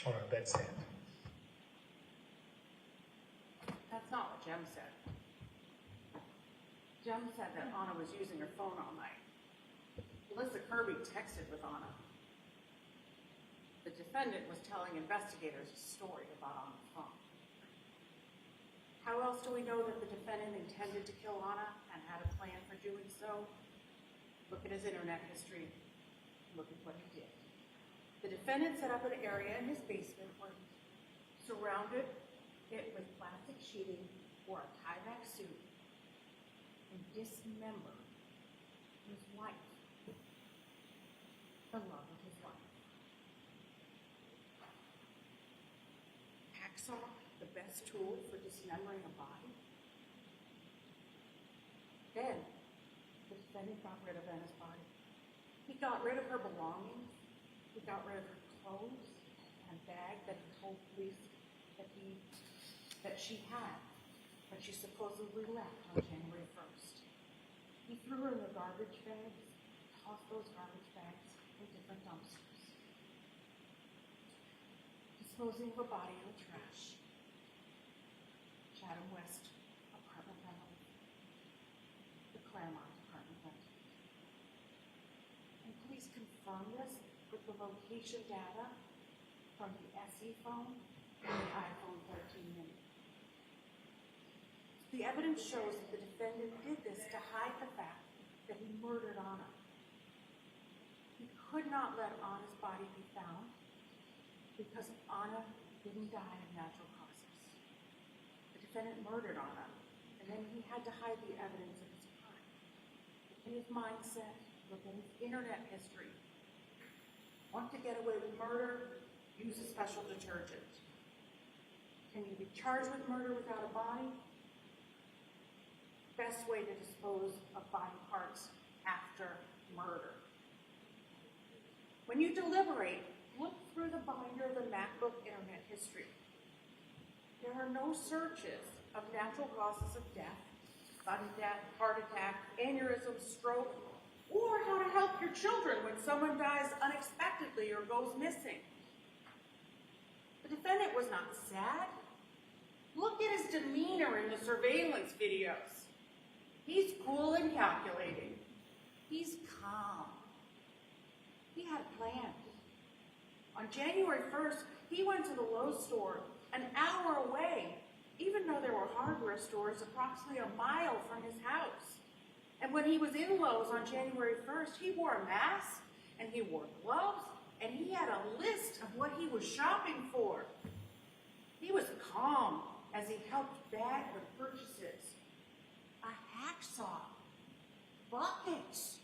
on a bedstand. That's not what Jem said. Jem said that Anna was using her phone all night. Melissa Kirby texted with Anna. The defendant was telling investigators a story about Anna's phone. How else do we know that the defendant intended to kill Anna and had a plan for doing so? Look at his internet history. Look at what he did. The defendant set up an area in his basement where he surrounded it with plastic sheeting or a tie-back suit and dismembered his wife, the love of his life. Hacksaw, the best tool for dismembering a body. Then, the defendant got rid of Anna's body. He got rid of her belongings. He got rid of her clothes and a bag that he told police that she had, but she supposedly left on January 1st. He threw her in the garbage bags, tossed those garbage bags in different dumpsters, disposing of her body in the trash. Chatham West apartment rental, the Claremont apartment rental. And police confirmed this with the location data from the SE phone and the iPhone 13 mini. The evidence shows that the defendant did this to hide the fact that he murdered Anna. He could not let Anna's body be found because Anna didn't die of natural causes. The defendant murdered Anna, and then he had to hide the evidence of his crime. Look at his mindset, look at his internet history. Want to get away with murder? Use a special detergent. Can you be charged with murder without a body? Best way to dispose of body parts after murder. When you deliberate, look through the binder of the MacBook internet history. There are no searches of natural causes of death, sudden death, heart attack, aneurysm, stroke, or how to help your children when someone dies unexpectedly or goes missing. The defendant was not sad. Look at his demeanor in the surveillance videos. He's cool and calculating. He's calm. He had a plan. On January 1st, he went to the Lowe's store an hour away, even though there were hardware stores approximately a mile from his house. And when he was in Lowe's on January 1st, he wore a mask, and he wore gloves, and he had a list of what he was shopping for. He was calm as he helped bag the purchases. A hacksaw, buckets.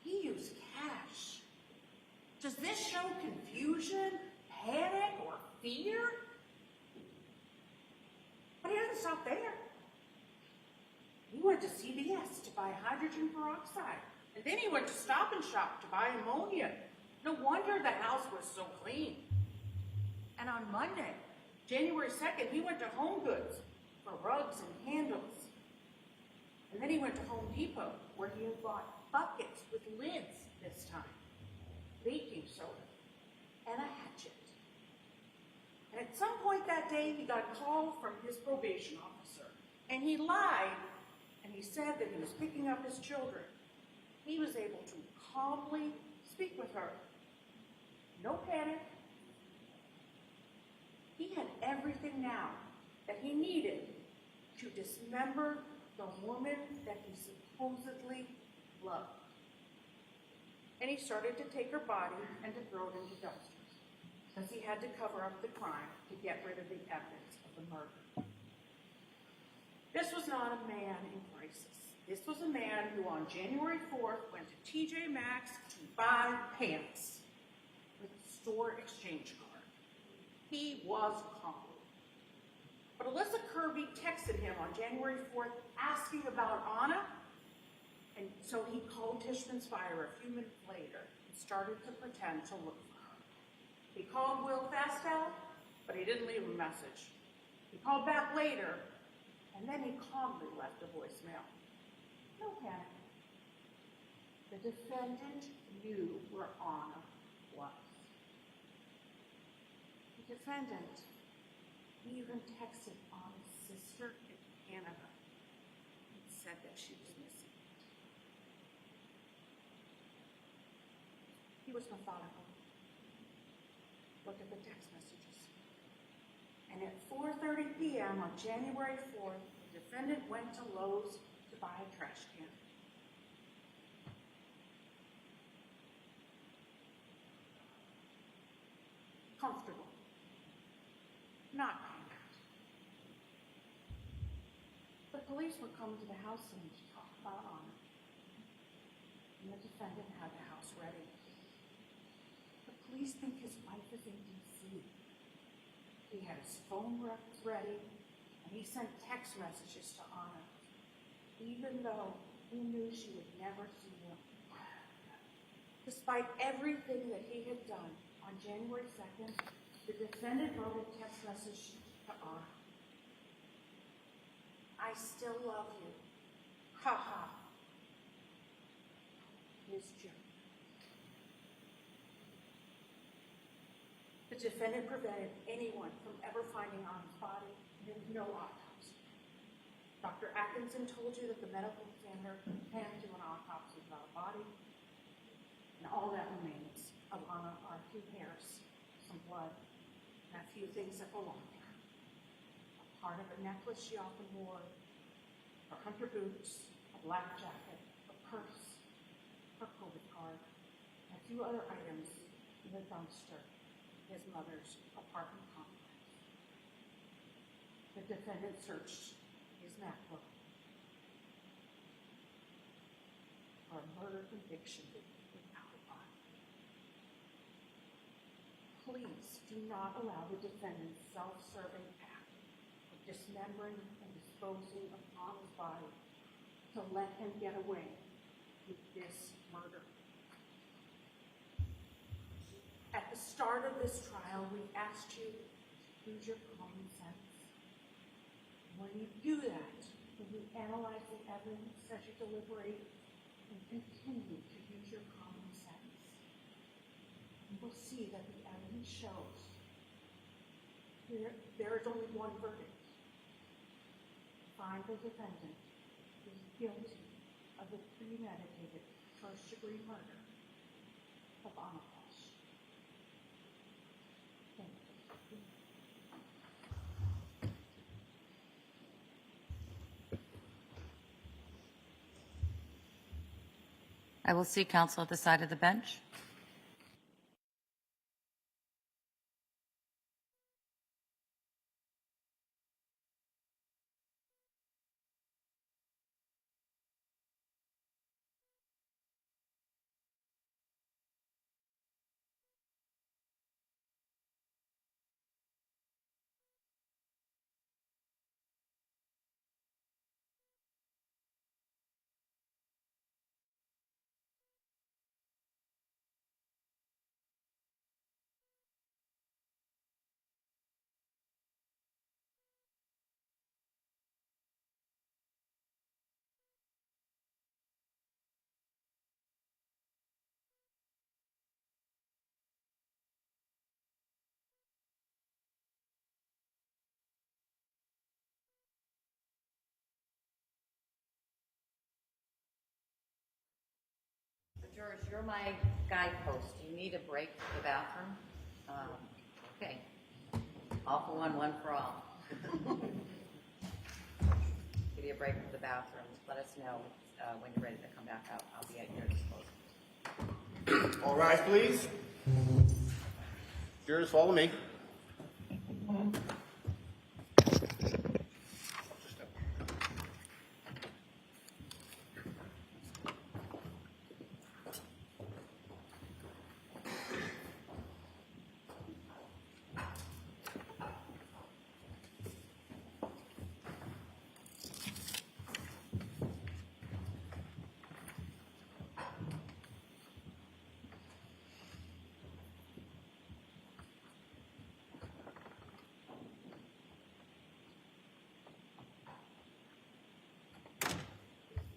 He used cash. Does this show confusion, panic, or fear? But he doesn't stop there. He went to CVS to buy hydrogen peroxide, and then he went to Stop and Shop to buy ammonia. No wonder the house was so clean. And on Monday, January 2nd, he went to Home Goods for rugs and handles. And then he went to Home Depot, where he had bought buckets with lids this time, baking soda, and a hatchet. And at some point that day, he got a call from his probation officer, and he lied, and he said that he was picking up his children. He was able to calmly speak with her. No panic. He had everything now that he needed to dismember the woman that he supposedly loved. And he started to take her body and to throw it into dumpsters, because he had to cover up the crime to get rid of the evidence of the murder. This was not a man in crisis. This was a man who on January 4th went to TJ Maxx to buy pants with a store exchange card. He was calm. But Alyssa Kirby texted him on January 4th asking about Anna, and so he called Tishman's Fire a few minutes later and started to pretend to look for her. He called Will Fastel, but he didn't leave a message. He called back later, and then he calmly left a voicemail. No panic. The defendant knew where Anna was. The defendant even texted Anna's sister in Canada and said that she was missing. He was methodical. Look at the text messages. And at 4:30 p.m. on January 4th, the defendant went to Lowe's to buy a trash can. Comfortable. Not panicked. The police were coming to the house soon to talk about Anna. And the defendant had the house ready. The police think his wife is in D.C. He had his phone ready, and he sent text messages to Anna, even though he knew she would never see him. Despite everything that he had done, on January 2nd, the defendant wrote a text message to Anna. I still love you. Ha ha. His joke. The defendant prevented anyone from ever finding Anna's body. There was no autopsy. Dr. Atkinson told you that the medical examiner can't do an autopsy without a body. And all that remains of Anna are a few hairs, some blood, and a few things that belong to her. A part of a necklace she often wore, her hunter boots, a black jacket, a purse, her COVID card, and a few other items in the dumpster his mother's apartment complex. The defendant searched his MacBook for a murder conviction without a bond. Please do not allow the defendant's self-serving act of dismembering and disposing of Tom's body to let him get away with this murder. At the start of this trial, we asked you to use your common sense. When you do that, when you analyze the evidence as you deliberate and continue to use your common sense, you will see that the evidence shows there is only one verdict. Find the defendant is guilty of the premeditated first-degree murder of Anna Walshe. Thank you. I will see counsel at the side of the bench. Jurors, you're my guidepost. Do you need a break for the bathroom? Okay. All for one, one for all. Give you a break for the bathroom. Let us know when you're ready to come back out. I'll be at your disposal. All rise, please. Jurors, follow me.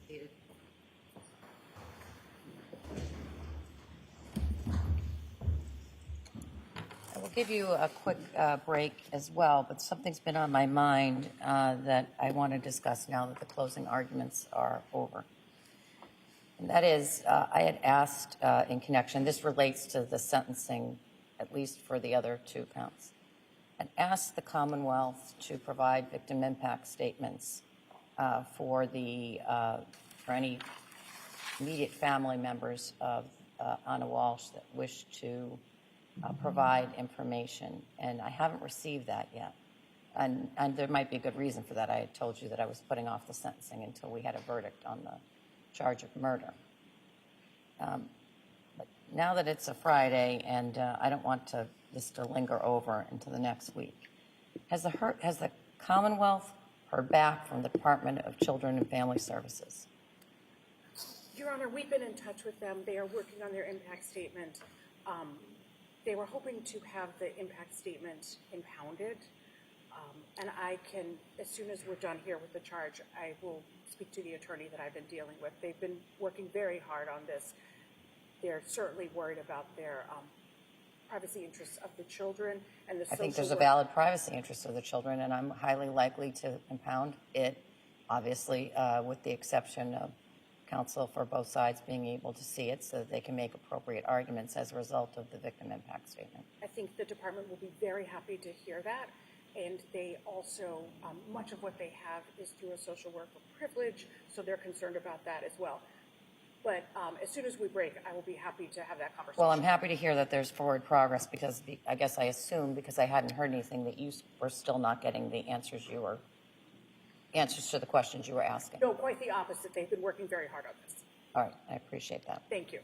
Seated. I will give you a quick break as well, but something's been on my mind that I want to discuss now that the closing arguments are over. And that is, I had asked in connection, this relates to the sentencing, at least for the other two counts, and asked the Commonwealth to provide victim impact statements for any immediate family members of Anna Walshe that wish to provide information, and I haven't received that yet. And there might be a good reason for that. I had told you that I was putting off the sentencing until we had a verdict on the charge of murder. But now that it's a Friday, and I don't want this to linger over into the next week, has the Commonwealth heard back from the Department of Children and Family Services? Your Honor, we've been in touch with them. They are working on their impact statement. They were hoping to have the impact statement impounded. And I can, as soon as we're done here with the charge, I will speak to the attorney that I've been dealing with. They've been working very hard on this. They're certainly worried about their privacy interests of the children and the social I think there's a work. valid privacy interest of the children, and I'm highly likely to impound it, obviously, with the exception of counsel for both sides being able to see it so that they can make appropriate arguments as a result of the victim impact statement. I think the department will be very happy to hear that. And they also, much of what they have is through a social worker privilege, so they're concerned about that as well. But as soon as we break, I will be happy to have that conversation. Well, I'm happy to hear that there's forward progress because I guess I assumed, because I hadn't heard anything, that you were still not getting the answers to the questions you were asking. No, quite the opposite. They've been working very hard on this. All right, I appreciate that. Thank you.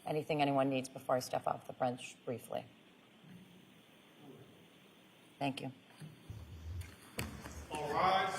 Anything anyone needs before I step off the bench briefly? Thank you. All rise.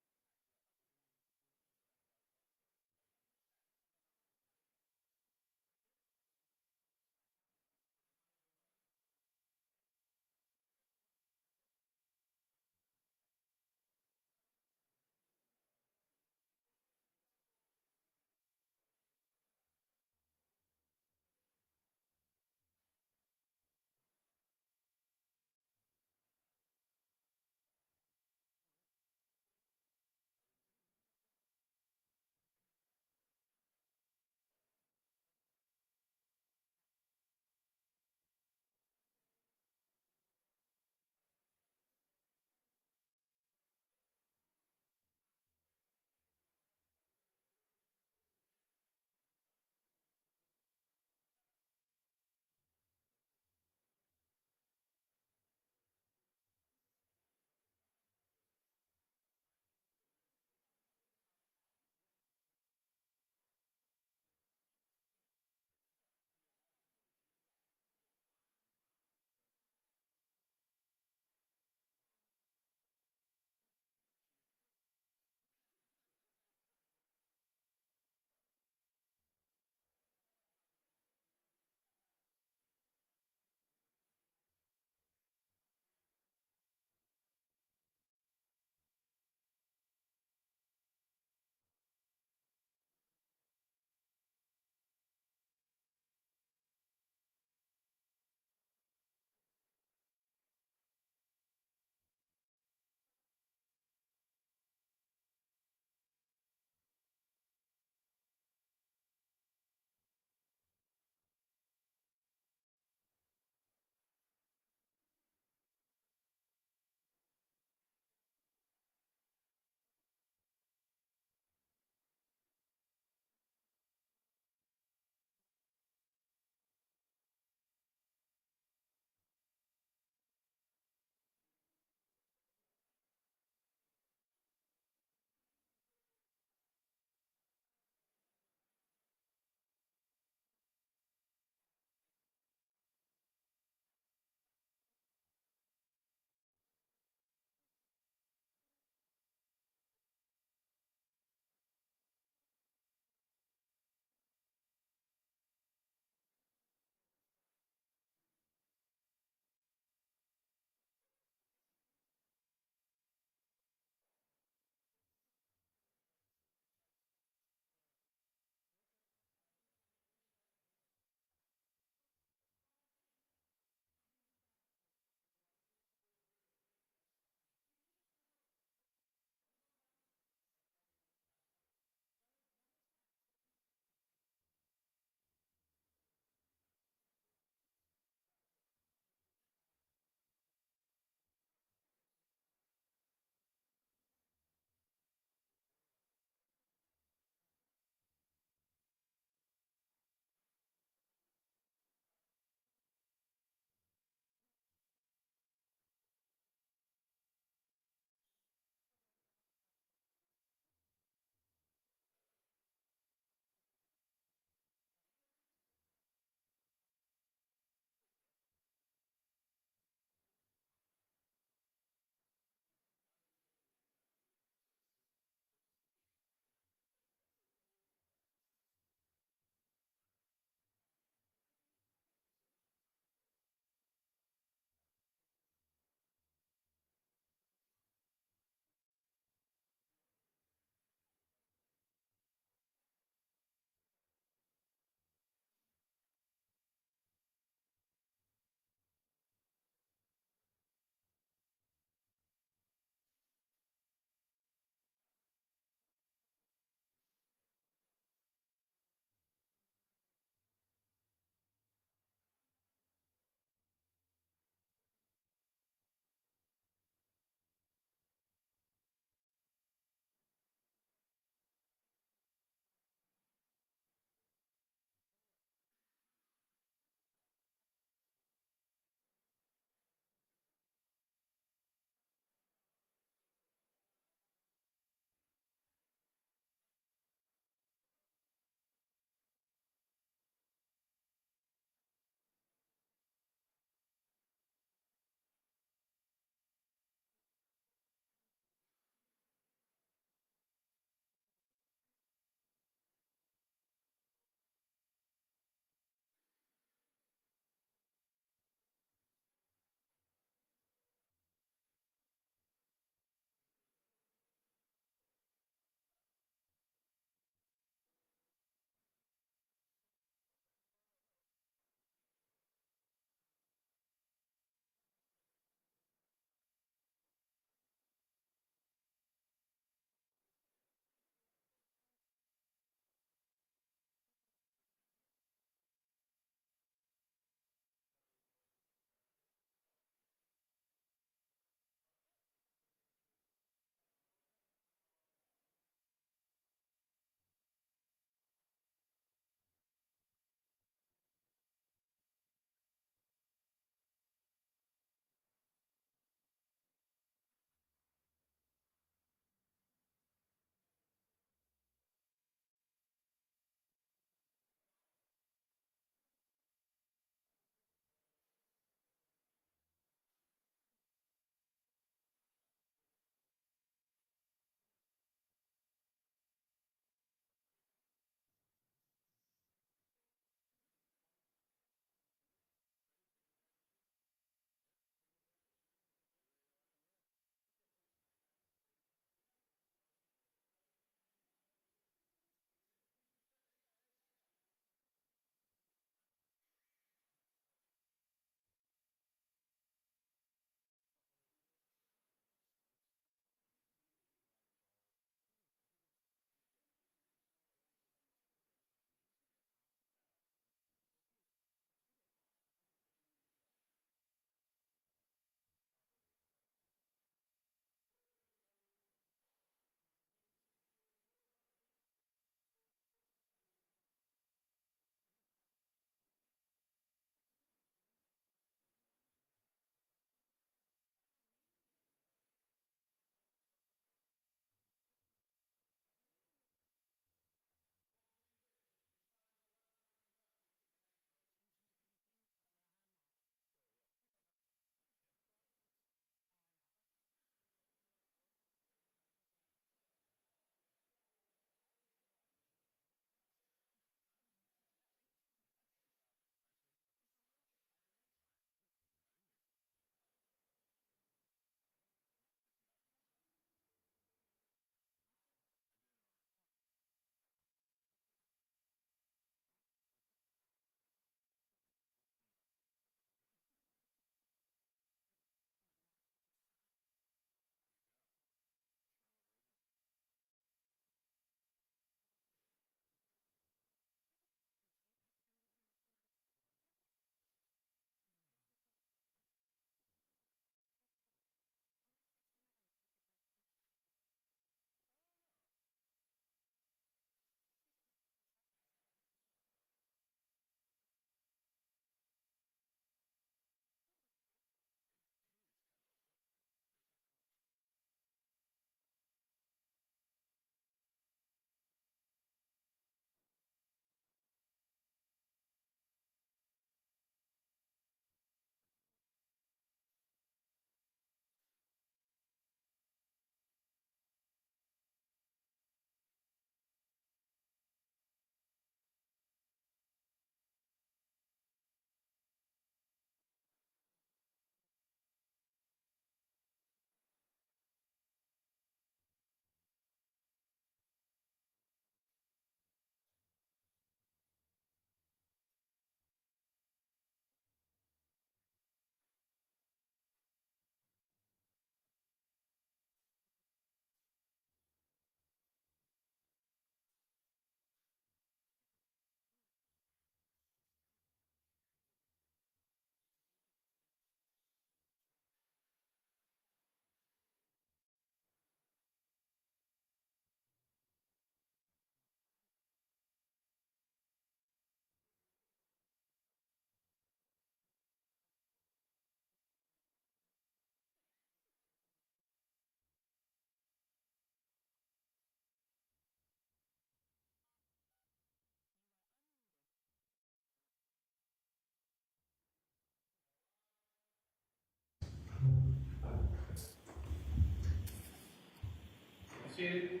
Seated.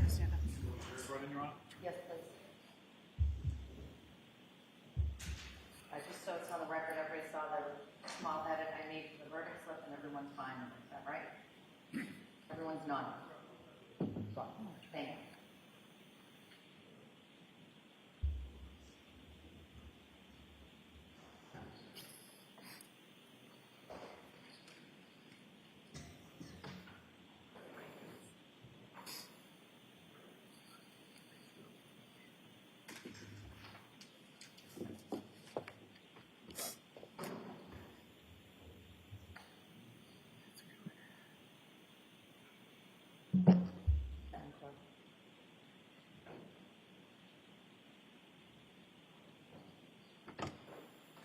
Stand up. Yes, please. Just so it's on the record, everybody saw the small edit I made to the verdict slip, and everyone's fine with it. Is that right? Everyone's nodding. Thank you.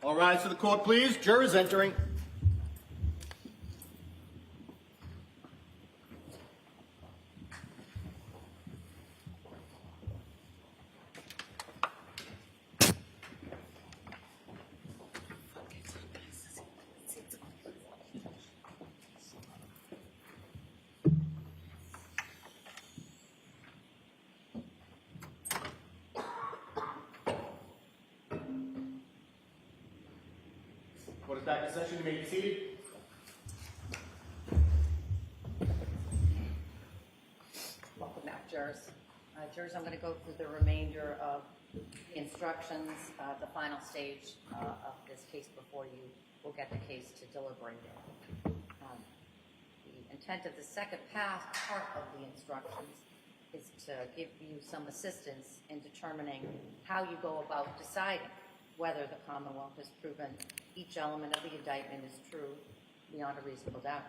All rise to the court, please. Jurors entering. Court is back in session. You may be seated. Welcome back, jurors. Jurors, I'm going to go through the remainder of the instructions, the final stage of this case before you will get the case to deliberate. The intent of the second part of the instructions is to give you some assistance in determining how you go about deciding whether the Commonwealth has proven each element of the indictment is true beyond a reasonable doubt.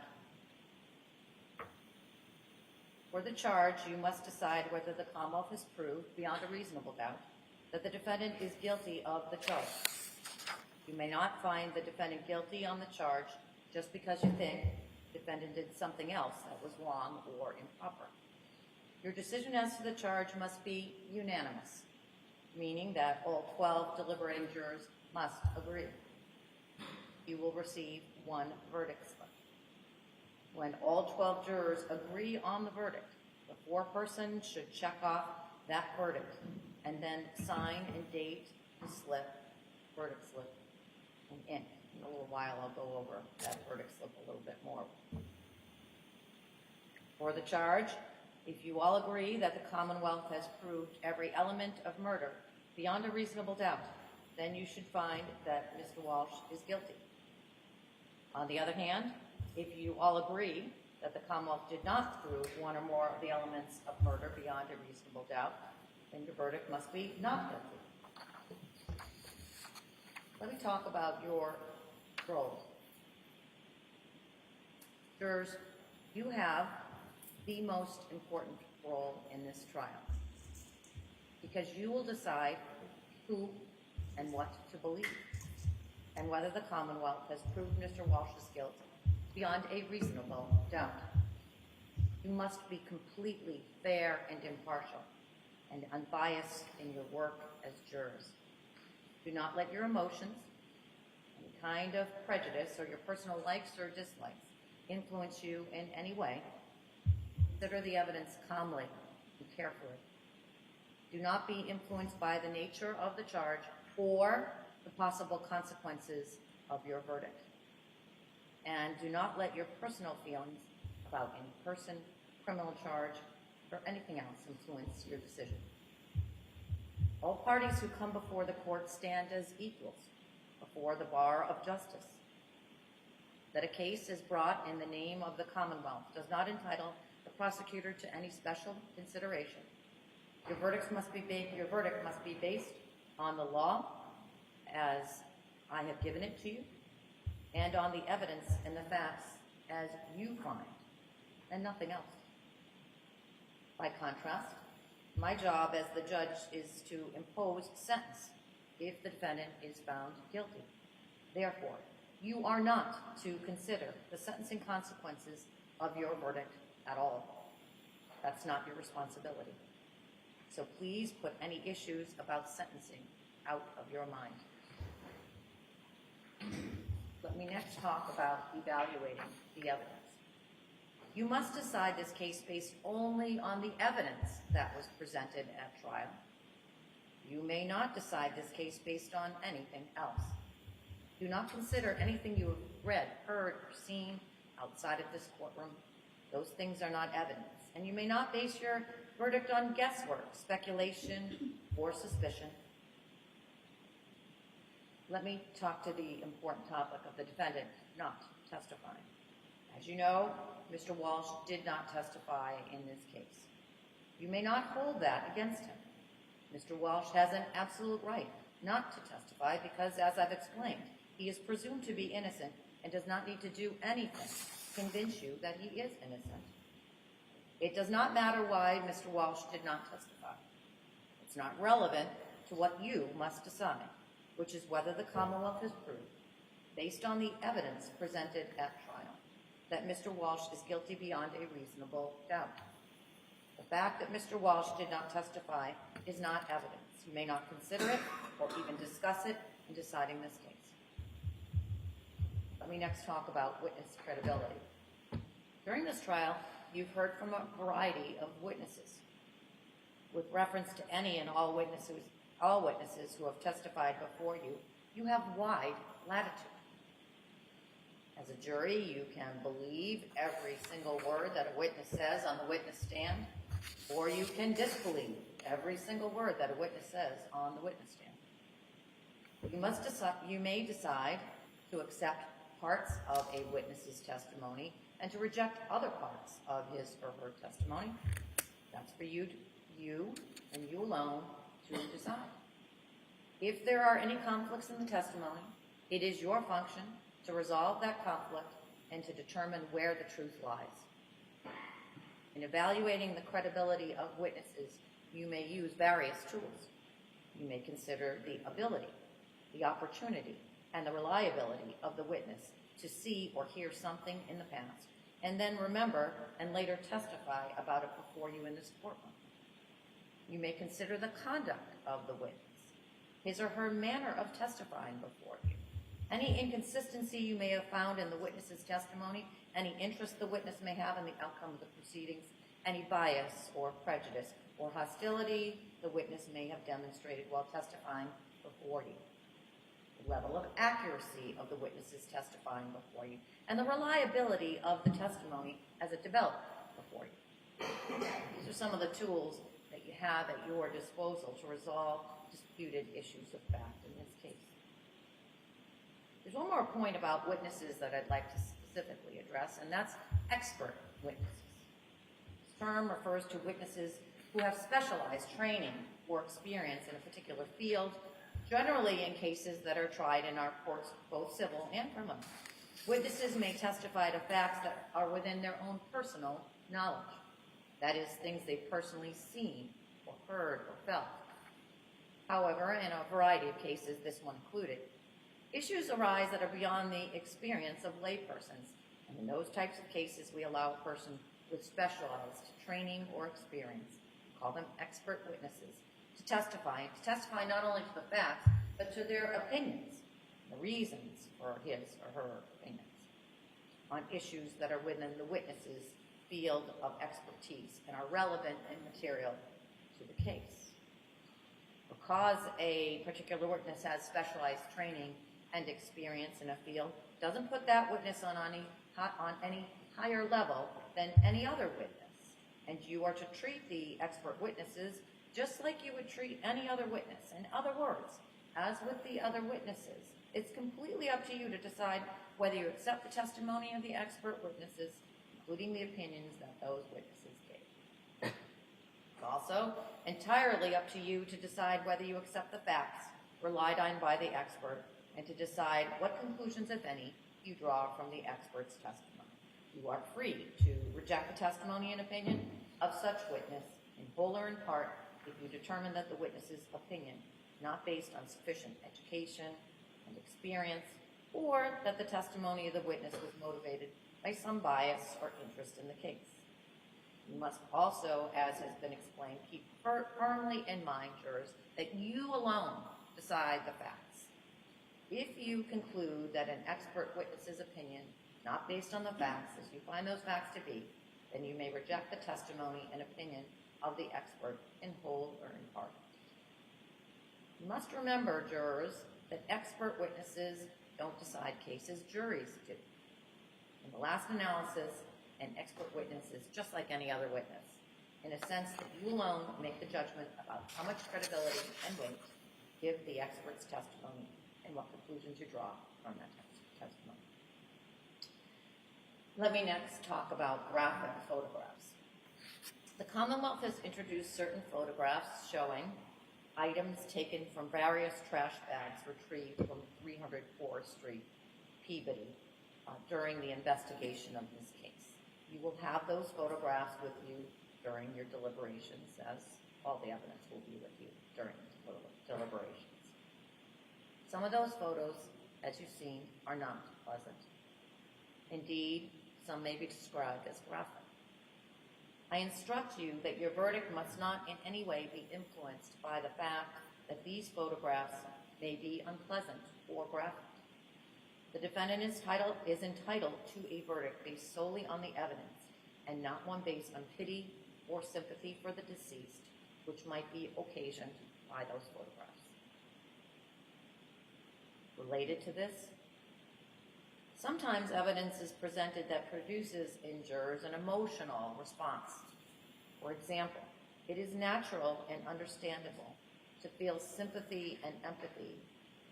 For the charge, you must decide whether the Commonwealth has proved beyond a reasonable doubt that the defendant is guilty of the charge. You may not find the defendant guilty on the charge just because you think the defendant did something else that was wrong or improper. Your decision as to the charge must be unanimous, meaning that all 12 deliberating jurors must agree. You will receive one verdict slip. When all 12 jurors agree on the verdict, the foreperson should check off that verdict and then sign and date the verdict slip in ink. In a little while, I'll go over that verdict slip a little bit more. For the charge, if you all agree that the Commonwealth has proved every element of murder beyond a reasonable doubt, then you should find that Mr. Walsh is guilty. On the other hand, if you all agree that the Commonwealth did not prove one or more of the elements of murder beyond a reasonable doubt, then your verdict must be not guilty. Let me talk about your role. Jurors, you have the most important role in this trial because you will decide who and what to believe and whether the Commonwealth has proved Mr. Walsh's guilt beyond a reasonable doubt. You must be completely fair and impartial and unbiased in your work as jurors. Do not let your emotions, any kind of prejudice, or your personal likes or dislikes influence you in any way. Consider the evidence calmly and carefully. Do not be influenced by the nature of the charge or the possible consequences of your verdict. And do not let your personal feelings about any person, criminal charge, or anything else influence your decision. All parties who come before the court stand as equals before the bar of justice. That a case is brought in the name of the Commonwealth does not entitle the prosecutor to any special consideration. Your verdict must be based on the law as I have given it to you, and on the evidence and the facts as you find, and nothing else. By contrast, my job as the judge is to impose sentence if the defendant is found guilty. Therefore, you are not to consider the sentencing consequences of your verdict at all. That's not your responsibility. So please put any issues about sentencing out of your mind. Let me next talk about evaluating the evidence. you must decide this case based only on the evidence that was presented at trial. You may not decide this case based on anything else. Do not consider anything you have read, heard, or seen outside of this courtroom. Those things are not evidence, and you may not base your verdict on guesswork, speculation, or suspicion. Let me talk to the important topic of the defendant not testifying. As you know, Mr. Walshe did not testify in this case. You may not hold that against him. Mr. Walshe has an absolute right not to testify because, as I've explained, he is presumed to be innocent and does not need to do anything to convince you that he is innocent. It does not matter why Mr. Walshe did not testify. It's not relevant to what you must decide, which is whether the Commonwealth has proved, based on the evidence presented at trial, that Mr. Walshe is guilty beyond a reasonable doubt. The fact that Mr. Walshe did not testify is not evidence. You may not consider it or even discuss it in deciding this case. Let me next talk about witness credibility. During this trial, you've heard from a variety of witnesses. With reference to any and all witnesses who have testified before you, you have wide latitude. As a jury, you can believe every single word that a witness says on the witness stand, or you can disbelieve every single word that a witness says on the witness stand. You may decide to accept parts of a witness's testimony and to reject other parts of his or her testimony. That's for you and you alone to decide. If there are any conflicts in the testimony, it is your function to resolve that conflict and to determine where the truth lies. In evaluating the credibility of witnesses, you may use various tools. You may consider the ability, the opportunity, and the reliability of the witness to see or hear something in the past, and then remember and later testify about it before you in this courtroom. You may consider the conduct of the witness, his or her manner of testifying before you, any inconsistency you may have found in the witness's testimony, any interest the witness may have in the outcome of the proceedings, any bias or prejudice or hostility the witness may have demonstrated while testifying before you, the level of accuracy of the witnesses testifying before you, and the reliability of the testimony as it developed before you. These are some of the tools that you have at your disposal to resolve disputed issues of fact in this case. There's one more point about witnesses that I'd like to specifically address, and that's expert witnesses. This term refers to witnesses who have specialized training or experience in a particular field, generally in cases that are tried in our courts, both civil and criminal. Witnesses may testify to facts that are within their own personal knowledge. That is, things they've personally seen or heard or felt. However, in a variety of cases, this one included, issues arise that are beyond the experience of laypersons. And in those types of cases, we allow a person with specialized training or experience, we call them expert witnesses, to testify not only to the facts, but to their opinions, the reasons for his or her opinions on issues that are within the witness's field of expertise and are relevant and material to the case. Because a particular witness has specialized training and experience in a field, doesn't put that witness on any higher level than any other witness. And you are to treat the expert witnesses just like you would treat any other witness. In other words, as with the other witnesses, it's completely up to you to decide whether you accept the testimony of the expert witnesses, including the opinions that those witnesses gave. It's also entirely up to you to decide whether you accept the facts relied on by the expert and to decide what conclusions, if any, you draw from the expert's testimony. You are free to reject the testimony and opinion of such witness in whole or in part if you determine that the witness's opinion is not based on sufficient education and experience, or that the testimony of the witness was motivated by some bias or interest in the case. You must also, as has been explained, keep firmly in mind, jurors, that you alone decide the facts. If you conclude that an expert witness's opinion, not based on the facts as you find those facts to be, then you may reject the testimony and opinion of the expert in whole or in part. You must remember, jurors, that expert witnesses don't decide cases, juries do. In the last analysis, an expert witness is just like any other witness, in a sense that you alone make the judgment about how much credibility and weight give the expert's testimony and what conclusions you draw from that testimony. Let me next talk about graphic photographs. The Commonwealth has introduced certain photographs showing items taken from various trash bags retrieved from 300 Forest Street, Peabody, during the investigation of this case. You will have those photographs with you during your deliberations, as all the evidence will be with you during the deliberations. Some of those photos, as you've seen, are not pleasant. Indeed, some may be described as graphic. I instruct you that your verdict must not in any way be influenced by the fact that these photographs may be unpleasant or graphic. The defendant is entitled to a verdict based solely on the evidence and not one based on pity or sympathy for the deceased, which might be occasioned by those photographs. Related to this, sometimes evidence is presented that produces in jurors an emotional response. For example, it is natural and understandable to feel sympathy and empathy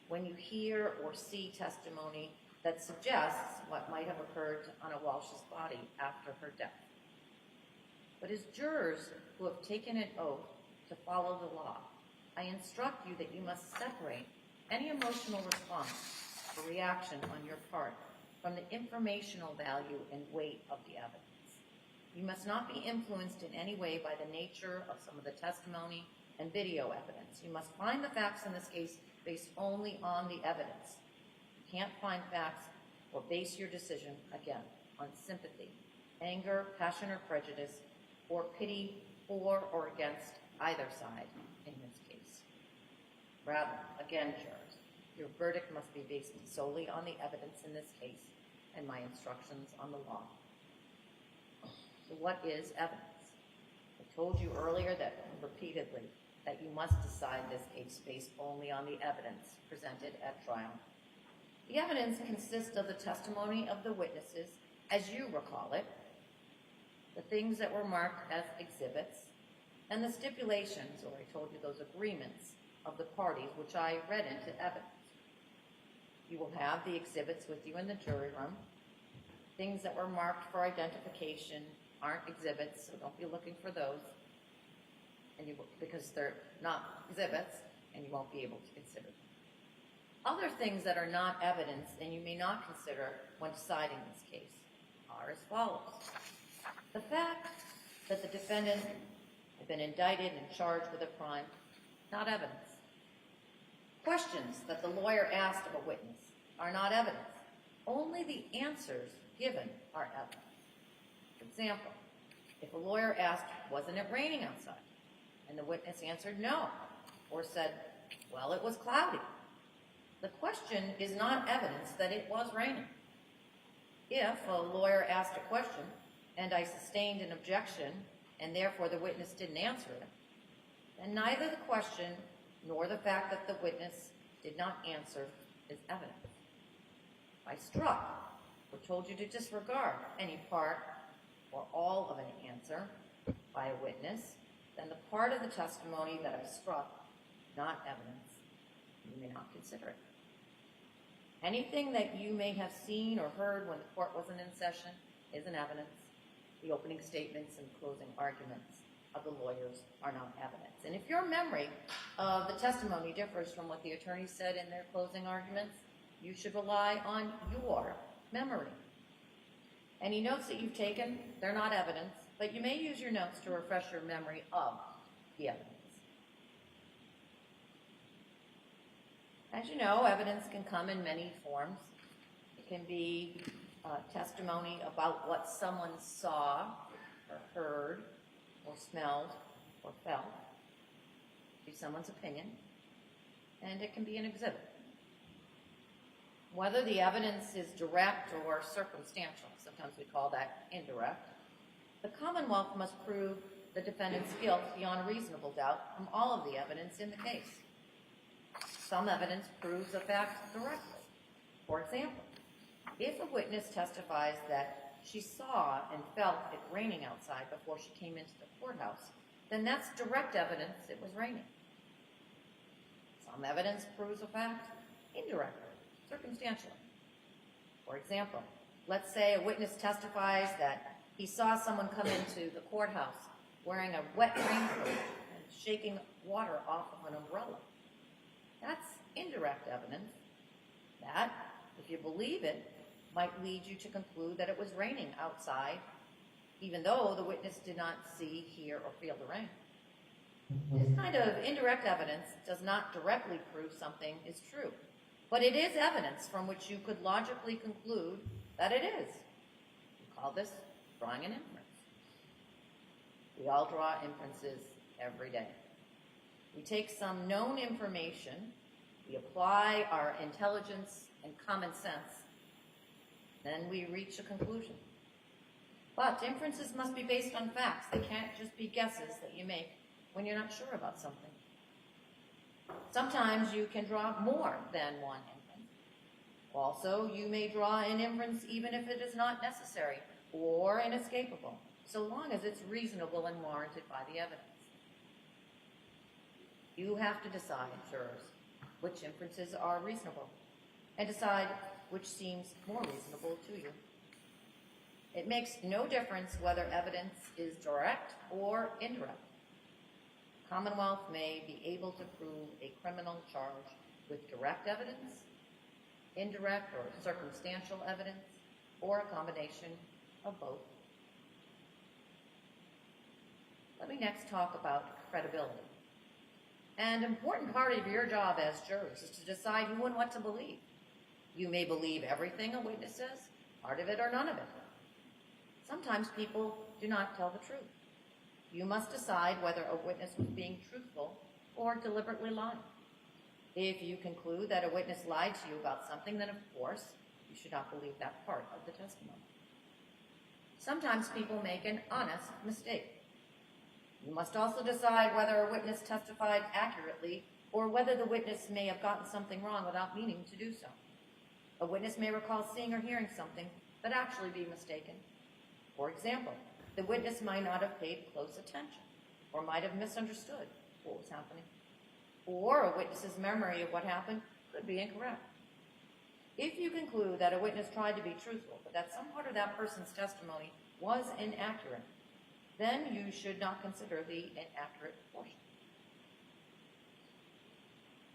when you hear or see testimony that suggests what might have occurred to Anna Walsh's body after her death. But as jurors who have taken an oath to follow the law, I instruct you that you must separate any emotional response or reaction on your part from the informational value and weight of the evidence. You must not be influenced in any way by the nature of some of the testimony and video evidence. You must find the facts in this case based only on the evidence. You can't find facts or base your decision, again, on sympathy, anger, passion or prejudice, or pity for or against either side in this case. Rather, again, jurors, your verdict must be based solely on the evidence in this case and my instructions on the law. So what is evidence? I told you earlier that repeatedly that you must decide this case based only on the evidence presented at trial. The evidence consists of the testimony of the witnesses, as you recall it, the things that were marked as exhibits, and the stipulations, or I told you those agreements, of the parties, which I read into evidence. You will have the exhibits with you in the jury room. Things that were marked for identification aren't exhibits, so don't be looking for those, and because they're not exhibits, and you won't be able to consider them. Other things that are not evidence and you may not consider when deciding this case are as follows. The fact that the defendant had been indicted and charged with a crime, not evidence. Questions that the lawyer asked of a witness are not evidence. Only the answers given are evidence. For example, if a lawyer asked, wasn't it raining outside? And the witness answered no, or said, well, it was cloudy. The question is not evidence that it was raining. If a lawyer asked a question and I sustained an objection and therefore the witness didn't answer it, then neither the question nor the fact that the witness did not answer is evidence. If I struck or told you to disregard any part or all of an answer by a witness, then the part of the testimony that I struck, not evidence, you may not consider it. Anything that you may have seen or heard when the court wasn't in session isn't evidence. The opening statements and closing arguments of the lawyers are not evidence. And if your memory of the testimony differs from what the attorneys said in their closing arguments, you should rely on your memory. Any notes that you've taken, they're not evidence, but you may use your notes to refresh your memory of the evidence. As you know, evidence can come in many forms. It can be testimony about what someone saw or heard or smelled or felt. It can be someone's opinion, and it can be an exhibit. Whether the evidence is direct or circumstantial, sometimes we call that indirect, The Commonwealth must prove the defendant's guilt beyond a reasonable doubt from all of the evidence in the case. Some evidence proves a fact directly. For example, if a witness testifies that she saw and felt it raining outside before she came into the courthouse, then that's direct evidence it was raining. Some evidence proves a fact indirectly, circumstantially. For example, let's say a witness testifies that he saw someone come into the courthouse wearing a wet raincoat and shaking water off of an umbrella. That's indirect evidence that, if you believe it, might lead you to conclude that it was raining outside, even though the witness did not see, hear, or feel the rain. This kind of indirect evidence does not directly prove something is true, but it is evidence from which you could logically conclude that it is. We call this drawing an inference. We all draw inferences every day. We take some known information, we apply our intelligence and common sense, then we reach a conclusion. But inferences must be based on facts. They can't just be guesses that you make when you're not sure about something. Sometimes you can draw more than one inference. Also, you may draw an inference even if it is not necessary or inescapable, so long as it's reasonable and warranted by the evidence. You have to decide, jurors, which inferences are reasonable, and decide which seems more reasonable to you. It makes no difference whether evidence is direct or indirect. The Commonwealth may be able to prove a criminal charge with direct evidence, indirect or circumstantial evidence, or a combination of both. Let me next talk about credibility. An important part of your job as jurors is to decide who and what to believe. You may believe everything a witness says, part of it or none of it. Sometimes people do not tell the truth. You must decide whether a witness was being truthful or deliberately lying. If you conclude that a witness lied to you about something, then of course you should not believe that part of the testimony. Sometimes people make an honest mistake. You must also decide whether a witness testified accurately or whether the witness may have gotten something wrong without meaning to do so. A witness may recall seeing or hearing something, but actually be mistaken. For example, the witness might not have paid close attention or might have misunderstood what was happening. Or a witness's memory of what happened could be incorrect. If you conclude that a witness tried to be truthful, but that some part of that person's testimony was inaccurate, then you should not consider the inaccurate portion.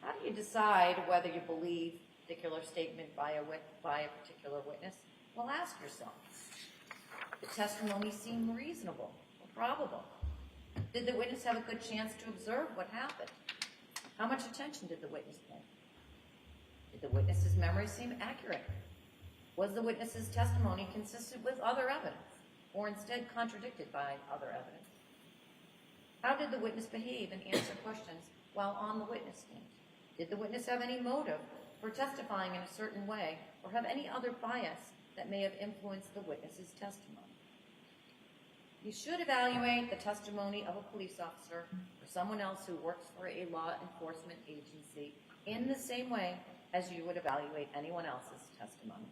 How do you decide whether you believe a particular statement by a particular witness? Well, ask yourself, did the testimony seem reasonable or probable? Did the witness have a good chance to observe what happened? How much attention did the witness pay? Did the witness's memory seem accurate? Was the witness's testimony consistent with other evidence, or instead contradicted by other evidence? How did the witness behave and answer questions while on the witness stand? Did the witness have any motive for testifying in a certain way, or have any other bias that may have influenced the witness's testimony? You should evaluate the testimony of a police officer or someone else who works for a law enforcement agency in the same way as you would evaluate anyone else's testimony.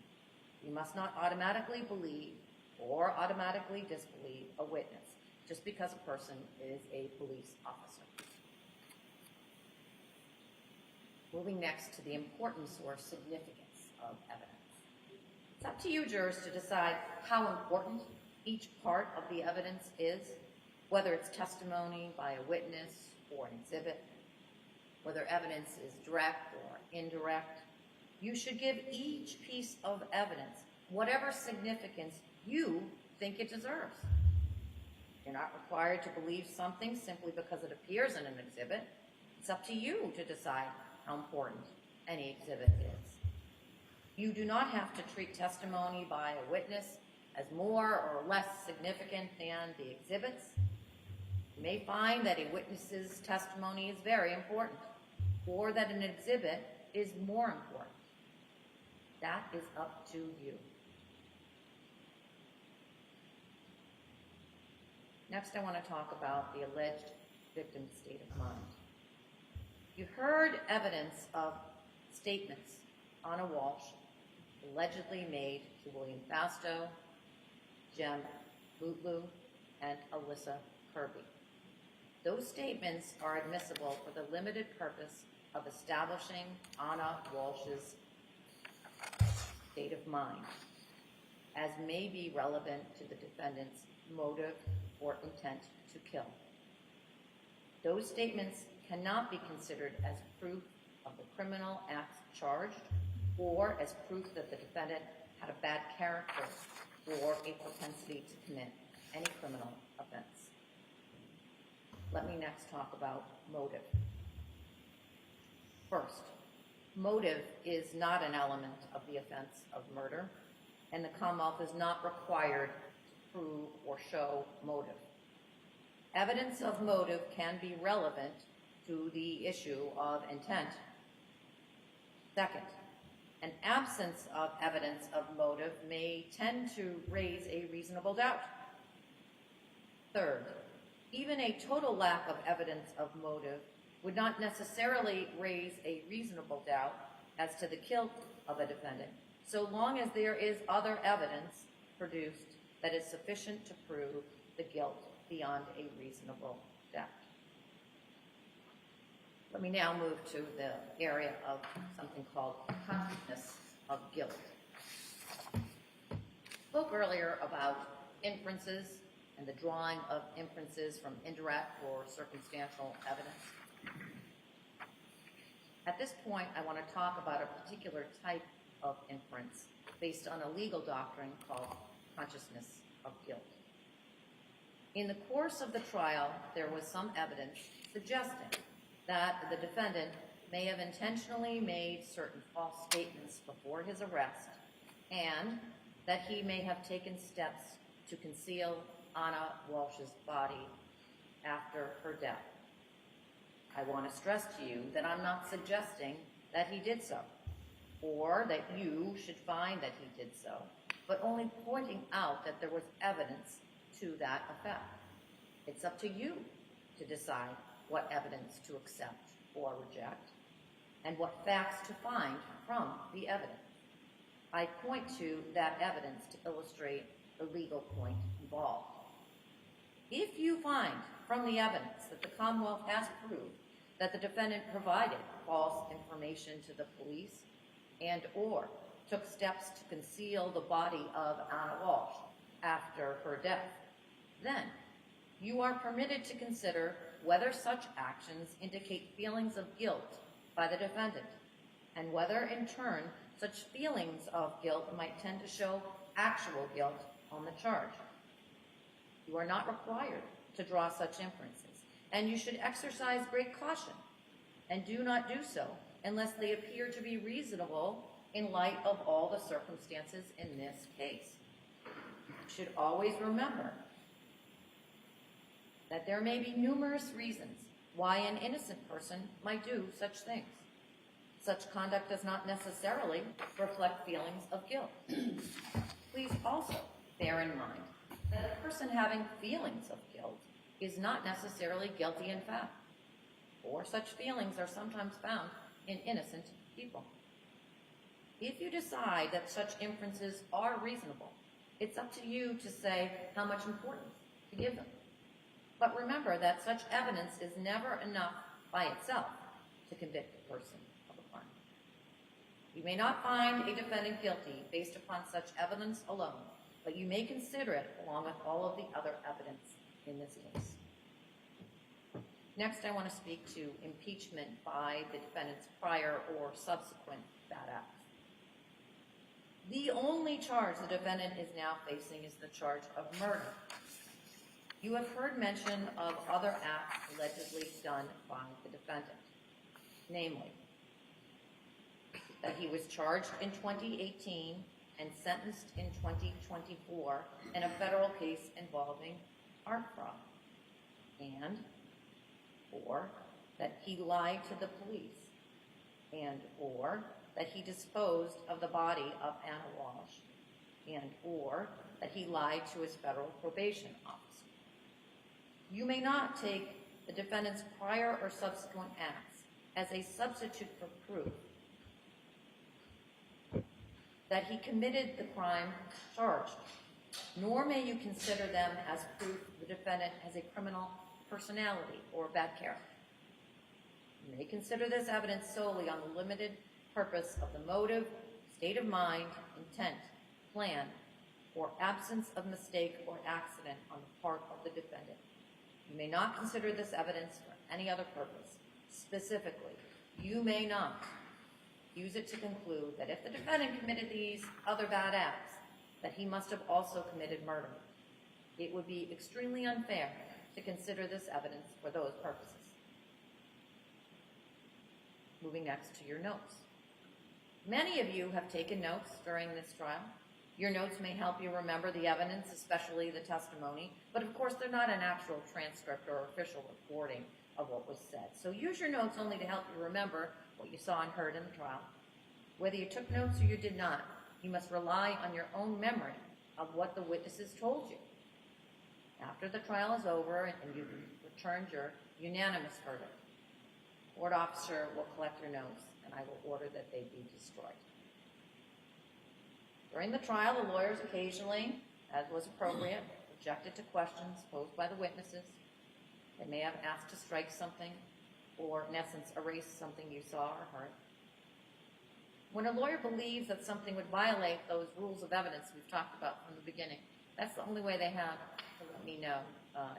You must not automatically believe or automatically disbelieve a witness just because a person is a police officer. Moving next to the importance or significance of evidence. It's up to you, jurors, to decide how important each part of the evidence is, whether it's testimony by a witness or an exhibit, whether evidence is direct or indirect. You should give each piece of evidence whatever significance you think it deserves. You're not required to believe something simply because it appears in an exhibit. It's up to you to decide how important any exhibit is. You do not have to treat testimony by a witness as more or less significant than the exhibits. You may find that a witness's testimony is very important, or that an exhibit is more important. That is up to you. Next, I want to talk about the alleged victim's state of mind. You heard evidence of statements Anna Walshe allegedly made to William Fasto, Jem Lutlu, and Alyssa Kirby. Those statements are admissible for the limited purpose of establishing Anna Walshe's state of mind, as may be relevant to the defendant's motive or intent to kill. Those statements cannot be considered as proof of the criminal acts charged or as proof that the defendant had a bad character or a propensity to commit any criminal offense. Let me next talk about motive. First, motive is not an element of the offense of murder, and the Commonwealth is not required to prove or show motive. Evidence of motive can be relevant to the issue of intent. Second, an absence of evidence of motive may tend to raise a reasonable doubt. Third, even a total lack of evidence of motive would not necessarily raise a reasonable doubt as to the guilt of a defendant, so long as there is other evidence produced that is sufficient to prove the guilt beyond a reasonable doubt. Let me now move to the area of something called consciousness of guilt. I spoke earlier about inferences and the drawing of inferences from indirect or circumstantial evidence. At this point, I want to talk about a particular type of inference based on a legal doctrine called consciousness of guilt. In the course of the trial, there was some evidence suggesting that the defendant may have intentionally made certain false statements before his arrest and that he may have taken steps to conceal Anna Walshe's body after her death. I want to stress to you that I'm not suggesting that he did so, or that you should find that he did so, but only pointing out that there was evidence to that effect. It's up to you to decide what evidence to accept or reject, and what facts to find from the evidence. I point to that evidence to illustrate the legal point involved. If you find from the evidence that the Commonwealth has proved that the defendant provided false information to the police and or took steps to conceal the body of Anna Walshe after her death, then you are permitted to consider whether such actions indicate feelings of guilt by the defendant, and whether, in turn, such feelings of guilt might tend to show actual guilt on the charge. You are not required to draw such inferences, and you should exercise great caution, and do not do so unless they appear to be reasonable in light of all the circumstances in this case. You should always remember that there may be numerous reasons why an innocent person might do such things. Such conduct does not necessarily reflect feelings of guilt. Please also bear in mind that a person having feelings of guilt is not necessarily guilty in fact, or such feelings are sometimes found in innocent people. If you decide that such inferences are reasonable, it's up to you to say how much importance to give them. But remember that such evidence is never enough by itself to convict a person of a crime. You may not find a defendant guilty based upon such evidence alone, but you may consider it along with all of the other evidence in this case. Next, I want to speak to impeachment by the defendant's prior or subsequent bad acts. The only charge the defendant is now facing is the charge of murder. You have heard mention of other acts allegedly done by the defendant, namely, that he was charged in 2018 and sentenced in 2024 in a federal case involving art fraud, and or that he lied to the police, and or that he disposed of the body of Anna Walshe, and or that he lied to his federal probation officer. You may not take the defendant's prior or subsequent acts as a substitute for proof that he committed the crime charged, nor may you consider them as proof the defendant has a criminal personality or bad character. You may consider this evidence solely on the limited purpose of the motive, state of mind, intent, plan, or absence of mistake or accident on the part of the defendant. You may not consider this evidence for any other purpose. Specifically, you may not use it to conclude that if the defendant committed these other bad acts, that he must have also committed murder. It would be extremely unfair to consider this evidence for those purposes. Moving next to your notes. Many of you have taken notes during this trial. Your notes may help you remember the evidence, especially the testimony, but of course they're not an actual transcript or official recording of what was said. So use your notes only to help you remember what you saw and heard in the trial. Whether you took notes or you did not, you must rely on your own memory of what the witnesses told you. After the trial is over and you've returned your unanimous verdict, the court officer will collect your notes and I will order that they be destroyed. During the trial, the lawyers occasionally, as was appropriate, objected to questions posed by the witnesses. They may have asked to strike something or, in essence, erase something you saw or heard. When a lawyer believes that something would violate those rules of evidence we've talked about from the beginning, that's the only way they have to let me know.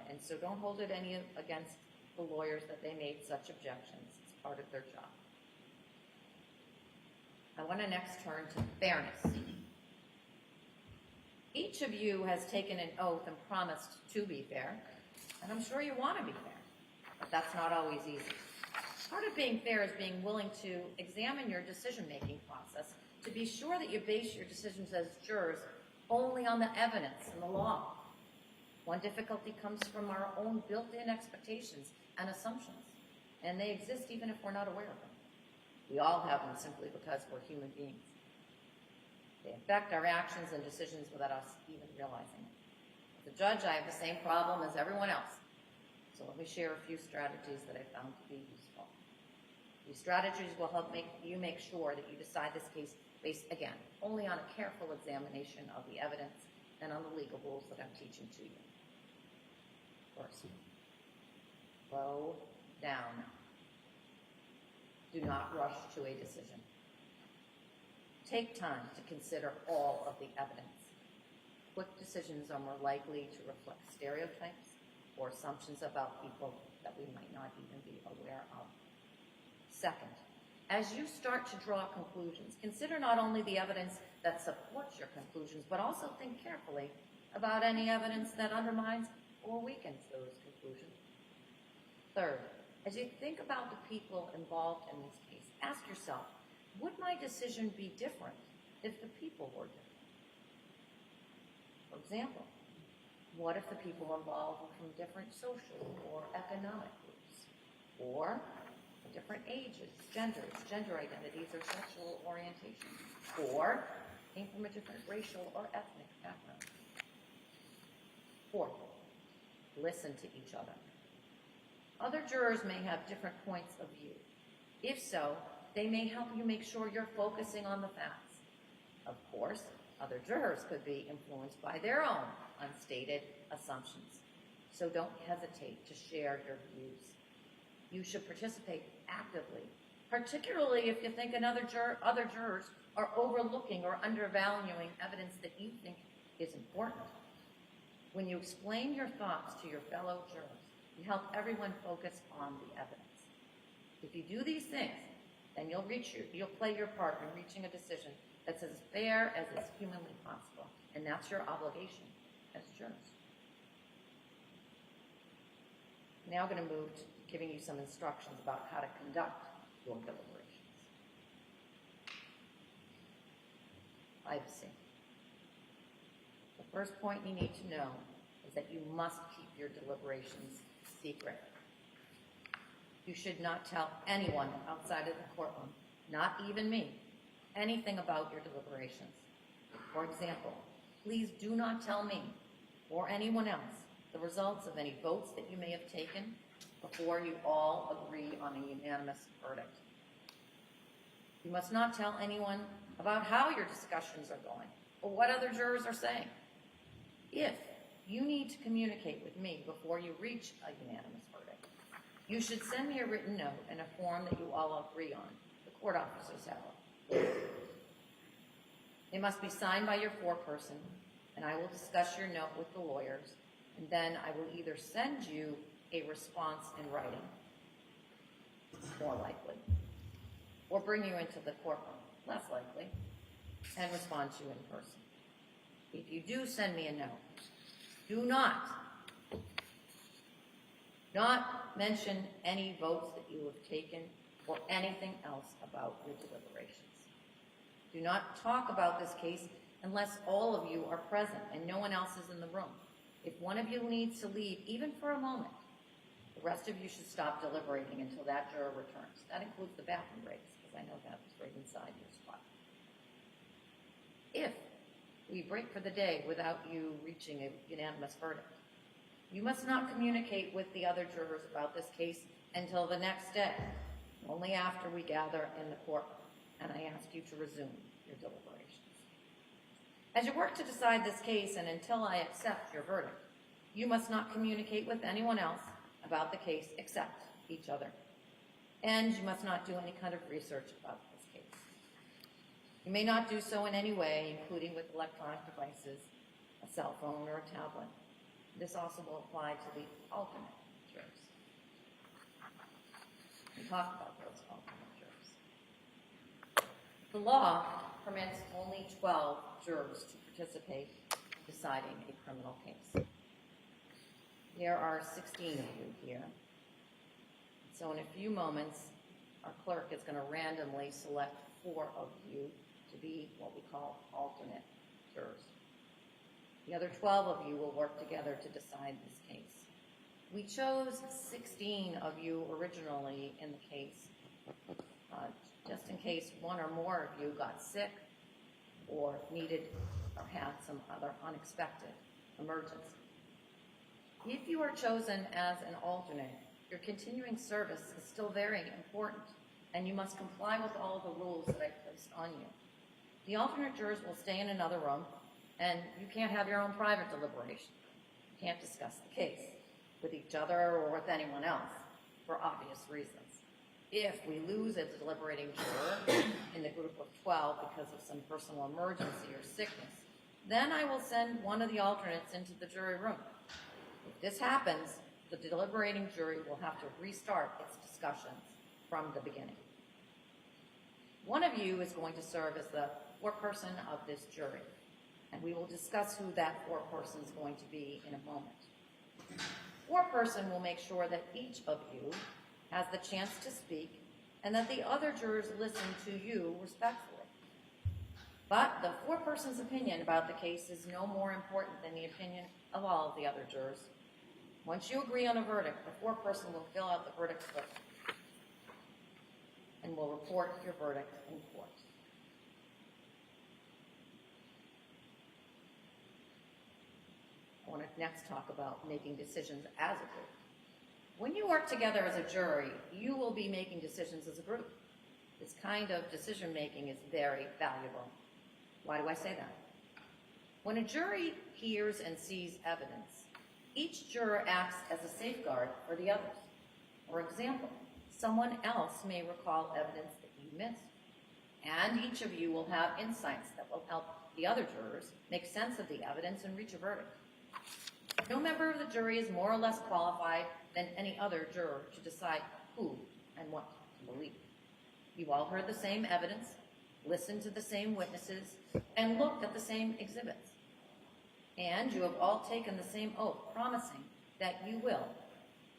And so don't hold it any against the lawyers that they made such objections. It's part of their job. I want to next turn to fairness. Each of you has taken an oath and promised to be fair, and I'm sure you want to be fair, but that's not always easy. Part of being fair is being willing to examine your decision-making process to be sure that you base your decisions as jurors only on the evidence and the law. One difficulty comes from our own built-in expectations and assumptions, and they exist even if we're not aware of them. We all have them simply because we're human beings. They affect our actions and decisions without us even realizing it. As a judge, I have the same problem as everyone else. So let me share a few strategies that I found to be useful. These strategies will help you make sure that you decide this case based, again, only on a careful examination of the evidence and on the legal rules that I'm teaching to you. First, slow down. Do not rush to a decision. Take time to consider all of the evidence. Quick decisions are more likely to reflect stereotypes or assumptions about people that we might not even be aware of. Second, as you start to draw conclusions, consider not only the evidence that supports your conclusions, but also think carefully about any evidence that undermines or weakens those conclusions. Third, as you think about the people involved in this case, ask yourself, would my decision be different if the people were different? For example, what if the people involved were from different social or economic groups, or different ages, genders, gender identities, or sexual orientations, or came from a different racial or ethnic background? Fourth, listen to each other. Other jurors may have different points of view. If so, they may help you make sure you're focusing on the facts. Of course, other jurors could be influenced by their own unstated assumptions. So don't hesitate to share your views. You should participate actively, particularly if you think other jurors are overlooking or undervaluing evidence that you think is important. When you explain your thoughts to your fellow jurors, you help everyone focus on the evidence. If you do these things, then you'll play your part in reaching a decision that's as fair as is humanly possible, and that's your obligation as jurors. Now I'm going to move to giving you some instructions about how to conduct your deliberations. Privacy. The first point you need to know is that you must keep your deliberations secret. You should not tell anyone outside of the courtroom, not even me, anything about your deliberations. For example, please do not tell me or anyone else the results of any votes that you may have taken before you all agree on a unanimous verdict. You must not tell anyone about how your discussions are going or what other jurors are saying. If you need to communicate with me before you reach a unanimous verdict, you should send me a written note and a form that you all agree on. The court officers have it. It must be signed by your foreperson, and I will discuss your note with the lawyers, and then I will either send you a response in writing, more likely, or bring you into the courtroom, less likely, and respond to you in person. If you do send me a note, do not mention any votes that you have taken or anything else about your deliberations. Do not talk about this case unless all of you are present and no one else is in the room. If one of you needs to leave, even for a moment, the rest of you should stop deliberating until that juror returns. That includes the bathroom breaks, because I know that's right inside your spot. If we break for the day without you reaching a unanimous verdict, you must not communicate with the other jurors about this case until the next day, only after we gather in the courtroom, and I ask you to resume your deliberations. As you work to decide this case and until I accept your verdict, you must not communicate with anyone else about the case except each other. And you must not do any kind of research about this case. You may not do so in any way, including with electronic devices, a cell phone or a tablet. This also will apply to the alternate jurors. We talk about those alternate jurors. The law permits only 12 jurors to participate in deciding a criminal case. There are 16 of you here. So in a few moments, our clerk is going to randomly select 4 of you to be what we call alternate jurors. The other 12 of you will work together to decide this case. We chose 16 of you originally in the case, just in case one or more of you got sick or needed or had some other unexpected emergency. If you are chosen as an alternate, your continuing service is still very important, and you must comply with all of the rules that I placed on you. The alternate jurors will stay in another room, and you can't have your own private deliberation. You can't discuss the case with each other or with anyone else for obvious reasons. If we lose a deliberating juror in the group of 12 because of some personal emergency or sickness, then I will send one of the alternates into the jury room. If this happens, the deliberating jury will have to restart its discussions from the beginning. One of you is going to serve as the foreperson of this jury, and we will discuss who that foreperson is going to be in a moment. Foreperson will make sure that each of you has the chance to speak and that the other jurors listen to you respectfully. But the foreperson's opinion about the case is no more important than the opinion of all of the other jurors. Once you agree on a verdict, the foreperson will fill out the verdict slip and will report your verdict in court. I want to next talk about making decisions as a group. When you work together as a jury, you will be making decisions as a group. This kind of decision-making is very valuable. Why do I say that? When a jury hears and sees evidence, each juror acts as a safeguard for the others. For example, someone else may recall evidence that you missed, and each of you will have insights that will help the other jurors make sense of the evidence and reach a verdict. No member of the jury is more or less qualified than any other juror to decide who and what to believe. You've all heard the same evidence, listened to the same witnesses, and looked at the same exhibits. And you have all taken the same oath, promising that you will,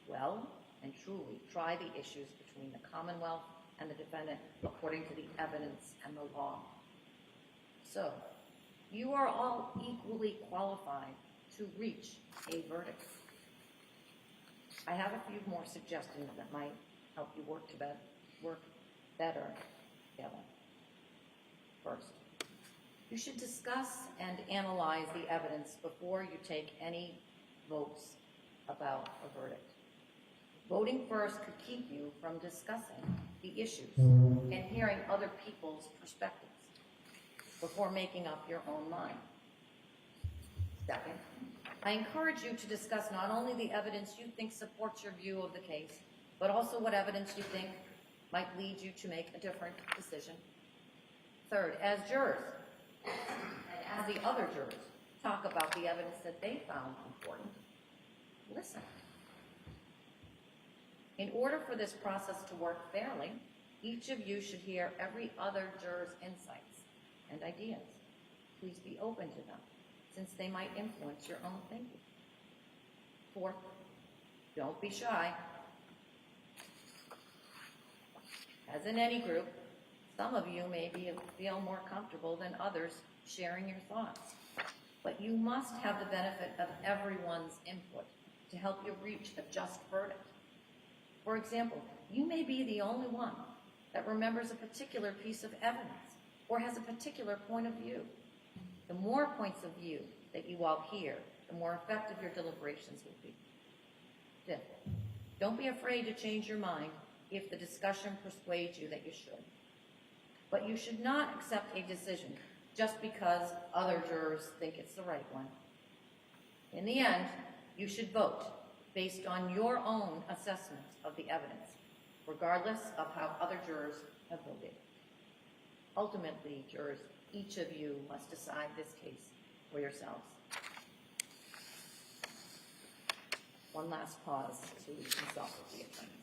well and truly, try the issues between the Commonwealth and the defendant according to the evidence and the law. So, you are all equally qualified to reach a verdict. I have a few more suggestions that might help you work better together. First, you should discuss and analyze the evidence before you take any votes about a verdict. Voting first could keep you from discussing the issues and hearing other people's perspectives before making up your own mind. Second, I encourage you to discuss not only the evidence you think supports your view of the case, but also what evidence you think might lead you to make a different decision. Third, as jurors, and as the other jurors talk about the evidence that they found important, listen. In order for this process to work fairly, each of you should hear every other juror's insights and ideas. Please be open to them, since they might influence your own thinking. Fourth, don't be shy. As in any group, some of you may feel more comfortable than others sharing your thoughts, but you must have the benefit of everyone's input to help you reach a just verdict. For example, you may be the only one that remembers a particular piece of evidence or has a particular point of view. The more points of view that you all hear, the more effective your deliberations will be. Fifth, don't be afraid to change your mind if the discussion persuades you that you should. But you should not accept a decision just because other jurors think it's the right one. In the end, you should vote based on your own assessment of the evidence, regardless of how other jurors have voted. Ultimately, jurors, each of you must decide this case for yourselves. One last pause to consult with the attorneys.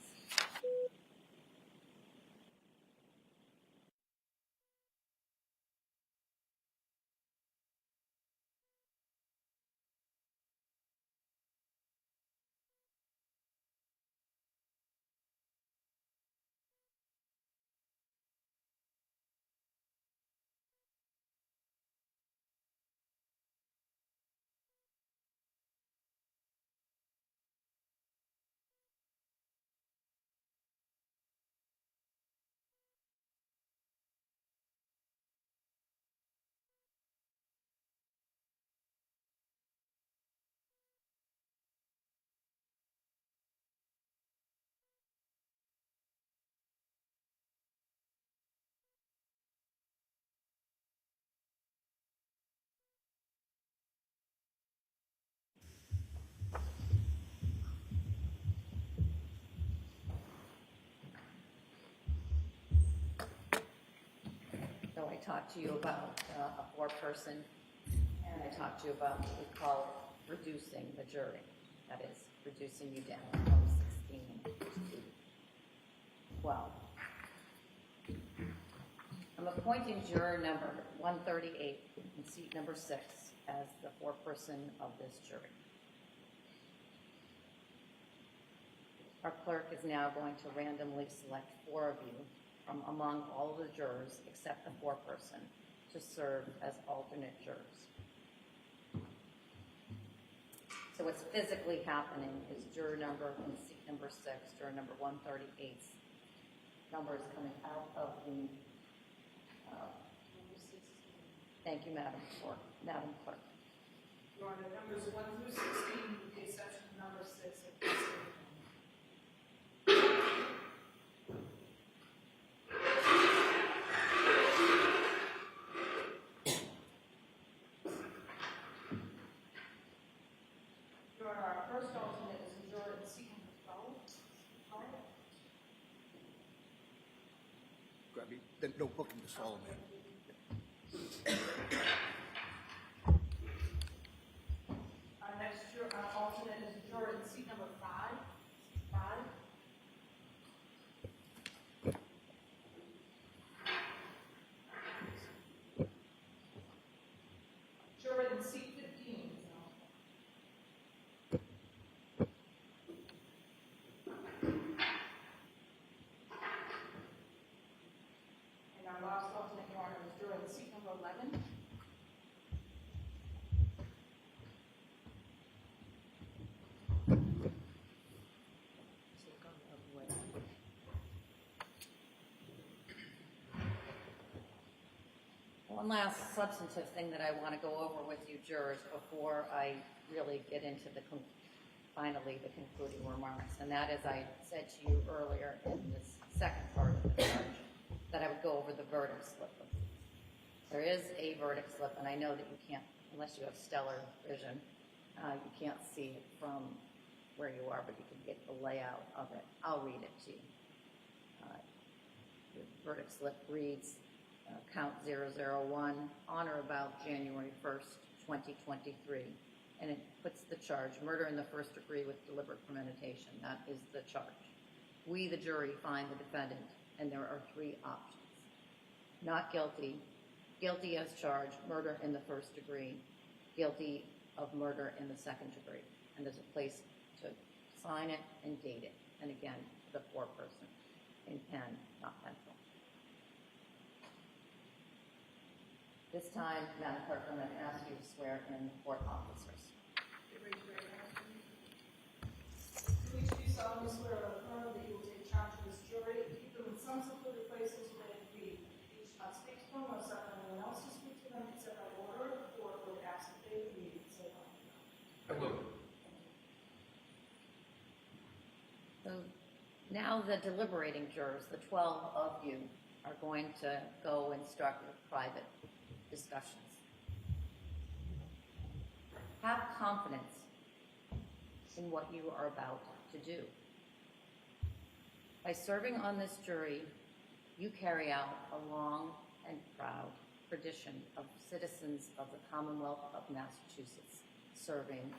So I talked to you about a four-person, and I talked to you about what we call reducing the jury. That is, reducing you down from 16 to 12. I'm appointing juror number 138 in seat number 6 as the foreperson of this jury. Our clerk is now going to randomly select 4 of you from among all the jurors except the foreperson to serve as alternate jurors. So what's physically happening is juror number in seat number 6, juror number 138's number is coming out of the, thank you, Madam Clerk. Your Honor, numbers 1 through 16, with the exception of number 6 at this time. Your Honor, our first alternate is a juror in seat number 12. Grab me, then no book him to swallow, man. Our next alternate is a juror in seat number 5. Juror in seat 15. And our last alternate, Your Honor, is juror in seat number 11. One last substantive thing that I want to go over with you jurors before I really get into the finally, the concluding remarks, and that, as I said to you earlier in this second part of the charge, that I would go over the verdict slip. There is a verdict slip, and I know that you can't, unless you have stellar vision, you can't see it from where you are, but you can get the layout of it. I'll read it to you. The verdict slip reads, count 001, on or about January 1st, 2023. And it puts the charge, murder in the first degree with deliberate premeditation. That is the charge. We, the jury, find the defendant, and there are three options. Not guilty, guilty as charged, murder in the first degree, guilty of murder in the second degree. And there's a place to sign it and date it. And again, the foreperson in pen, not pencil. This time, Madam Clerk, I'm going to ask you to swear in the court officers. Do each of you solemnly swear or affirm that you will take charge of this jury, keep them in some secluded places where they be. Each not speak to them or suffer anyone else to speak to them except by order of the court or ask that they be meeting. Say I will. So now the deliberating jurors, the 12 of you, are going to go and start your private discussions. Have confidence in what you are about to do. By serving on this jury, you carry out a long and proud tradition of citizens of the Commonwealth of Massachusetts serving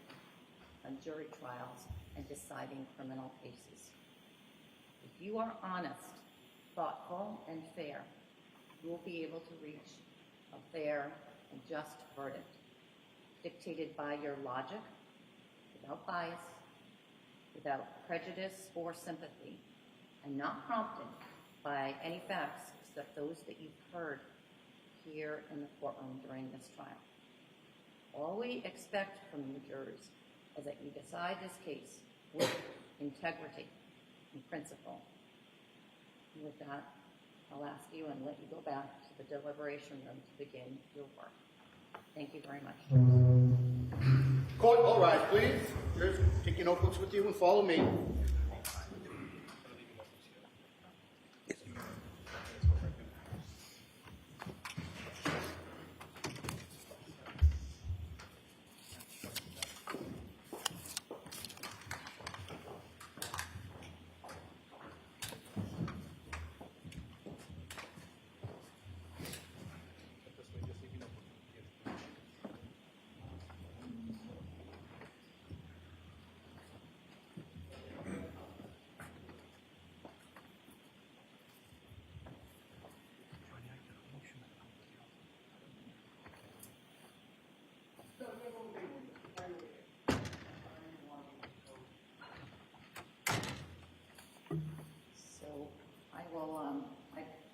on jury trials and deciding criminal cases. If you are honest, thoughtful, and fair, you will be able to reach a fair and just verdict, dictated by your logic, without bias, without prejudice or sympathy, and not prompted by any facts except those that you've heard here in the courtroom during this trial. All we expect from you jurors is that you decide this case with integrity and principle. And with that, I'll ask you and let you go back to the deliberation room to begin your work. Thank you very much. Court, all rise, please. Jurors, take your notebooks with you and follow me.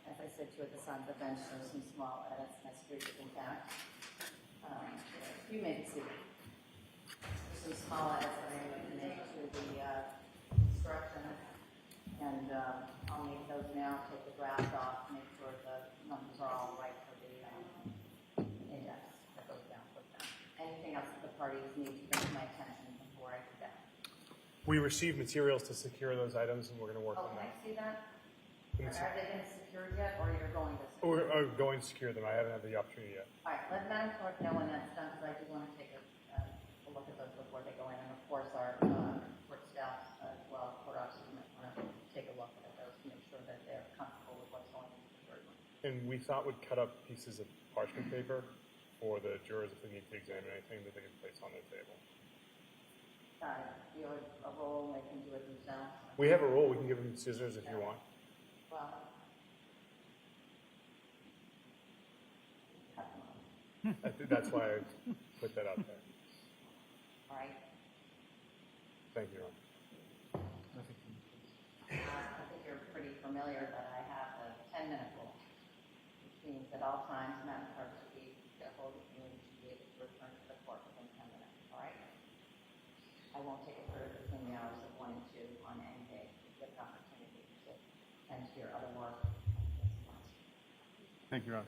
As I said to you at the side of the bench, there's some small edits necessary in fact. You may see some small edits that I need to make to the instruction, and I'll make those now, take the draft off, make sure the numbers are all right for the index that goes down with them. Anything else that the parties need to bring to my attention before I do that? We received materials to secure those items, and we're going to work on Can I that. see that? Are they been secured yet, or you're going to? We're going to secure them. I haven't had the opportunity yet. All right, let Madam Clerk know when that's done, because I do want to take a look at those before they go in. And of course, our court staff as well, court officers might want to take a look at those to make sure that they're comfortable with what's going into the jury room. And we thought we'd cut up pieces of parchment paper for the jurors if they need to examine anything that they can place on their table. Got it. Do you have a roll, they can do it themselves? We have a roll. We can give them scissors if you want. Well, cut them off. That's why I put that out there. All right. Thank you, Ron. I think you're pretty familiar that I have the 10-minute rule, which means at all times, Madam Clerk, to be careful that you should be able to return to the court within 10 minutes. All right? I won't take it further between the hours of 1 and 2 on any day. You get an opportunity to tend to your other work. Thank you, Ron.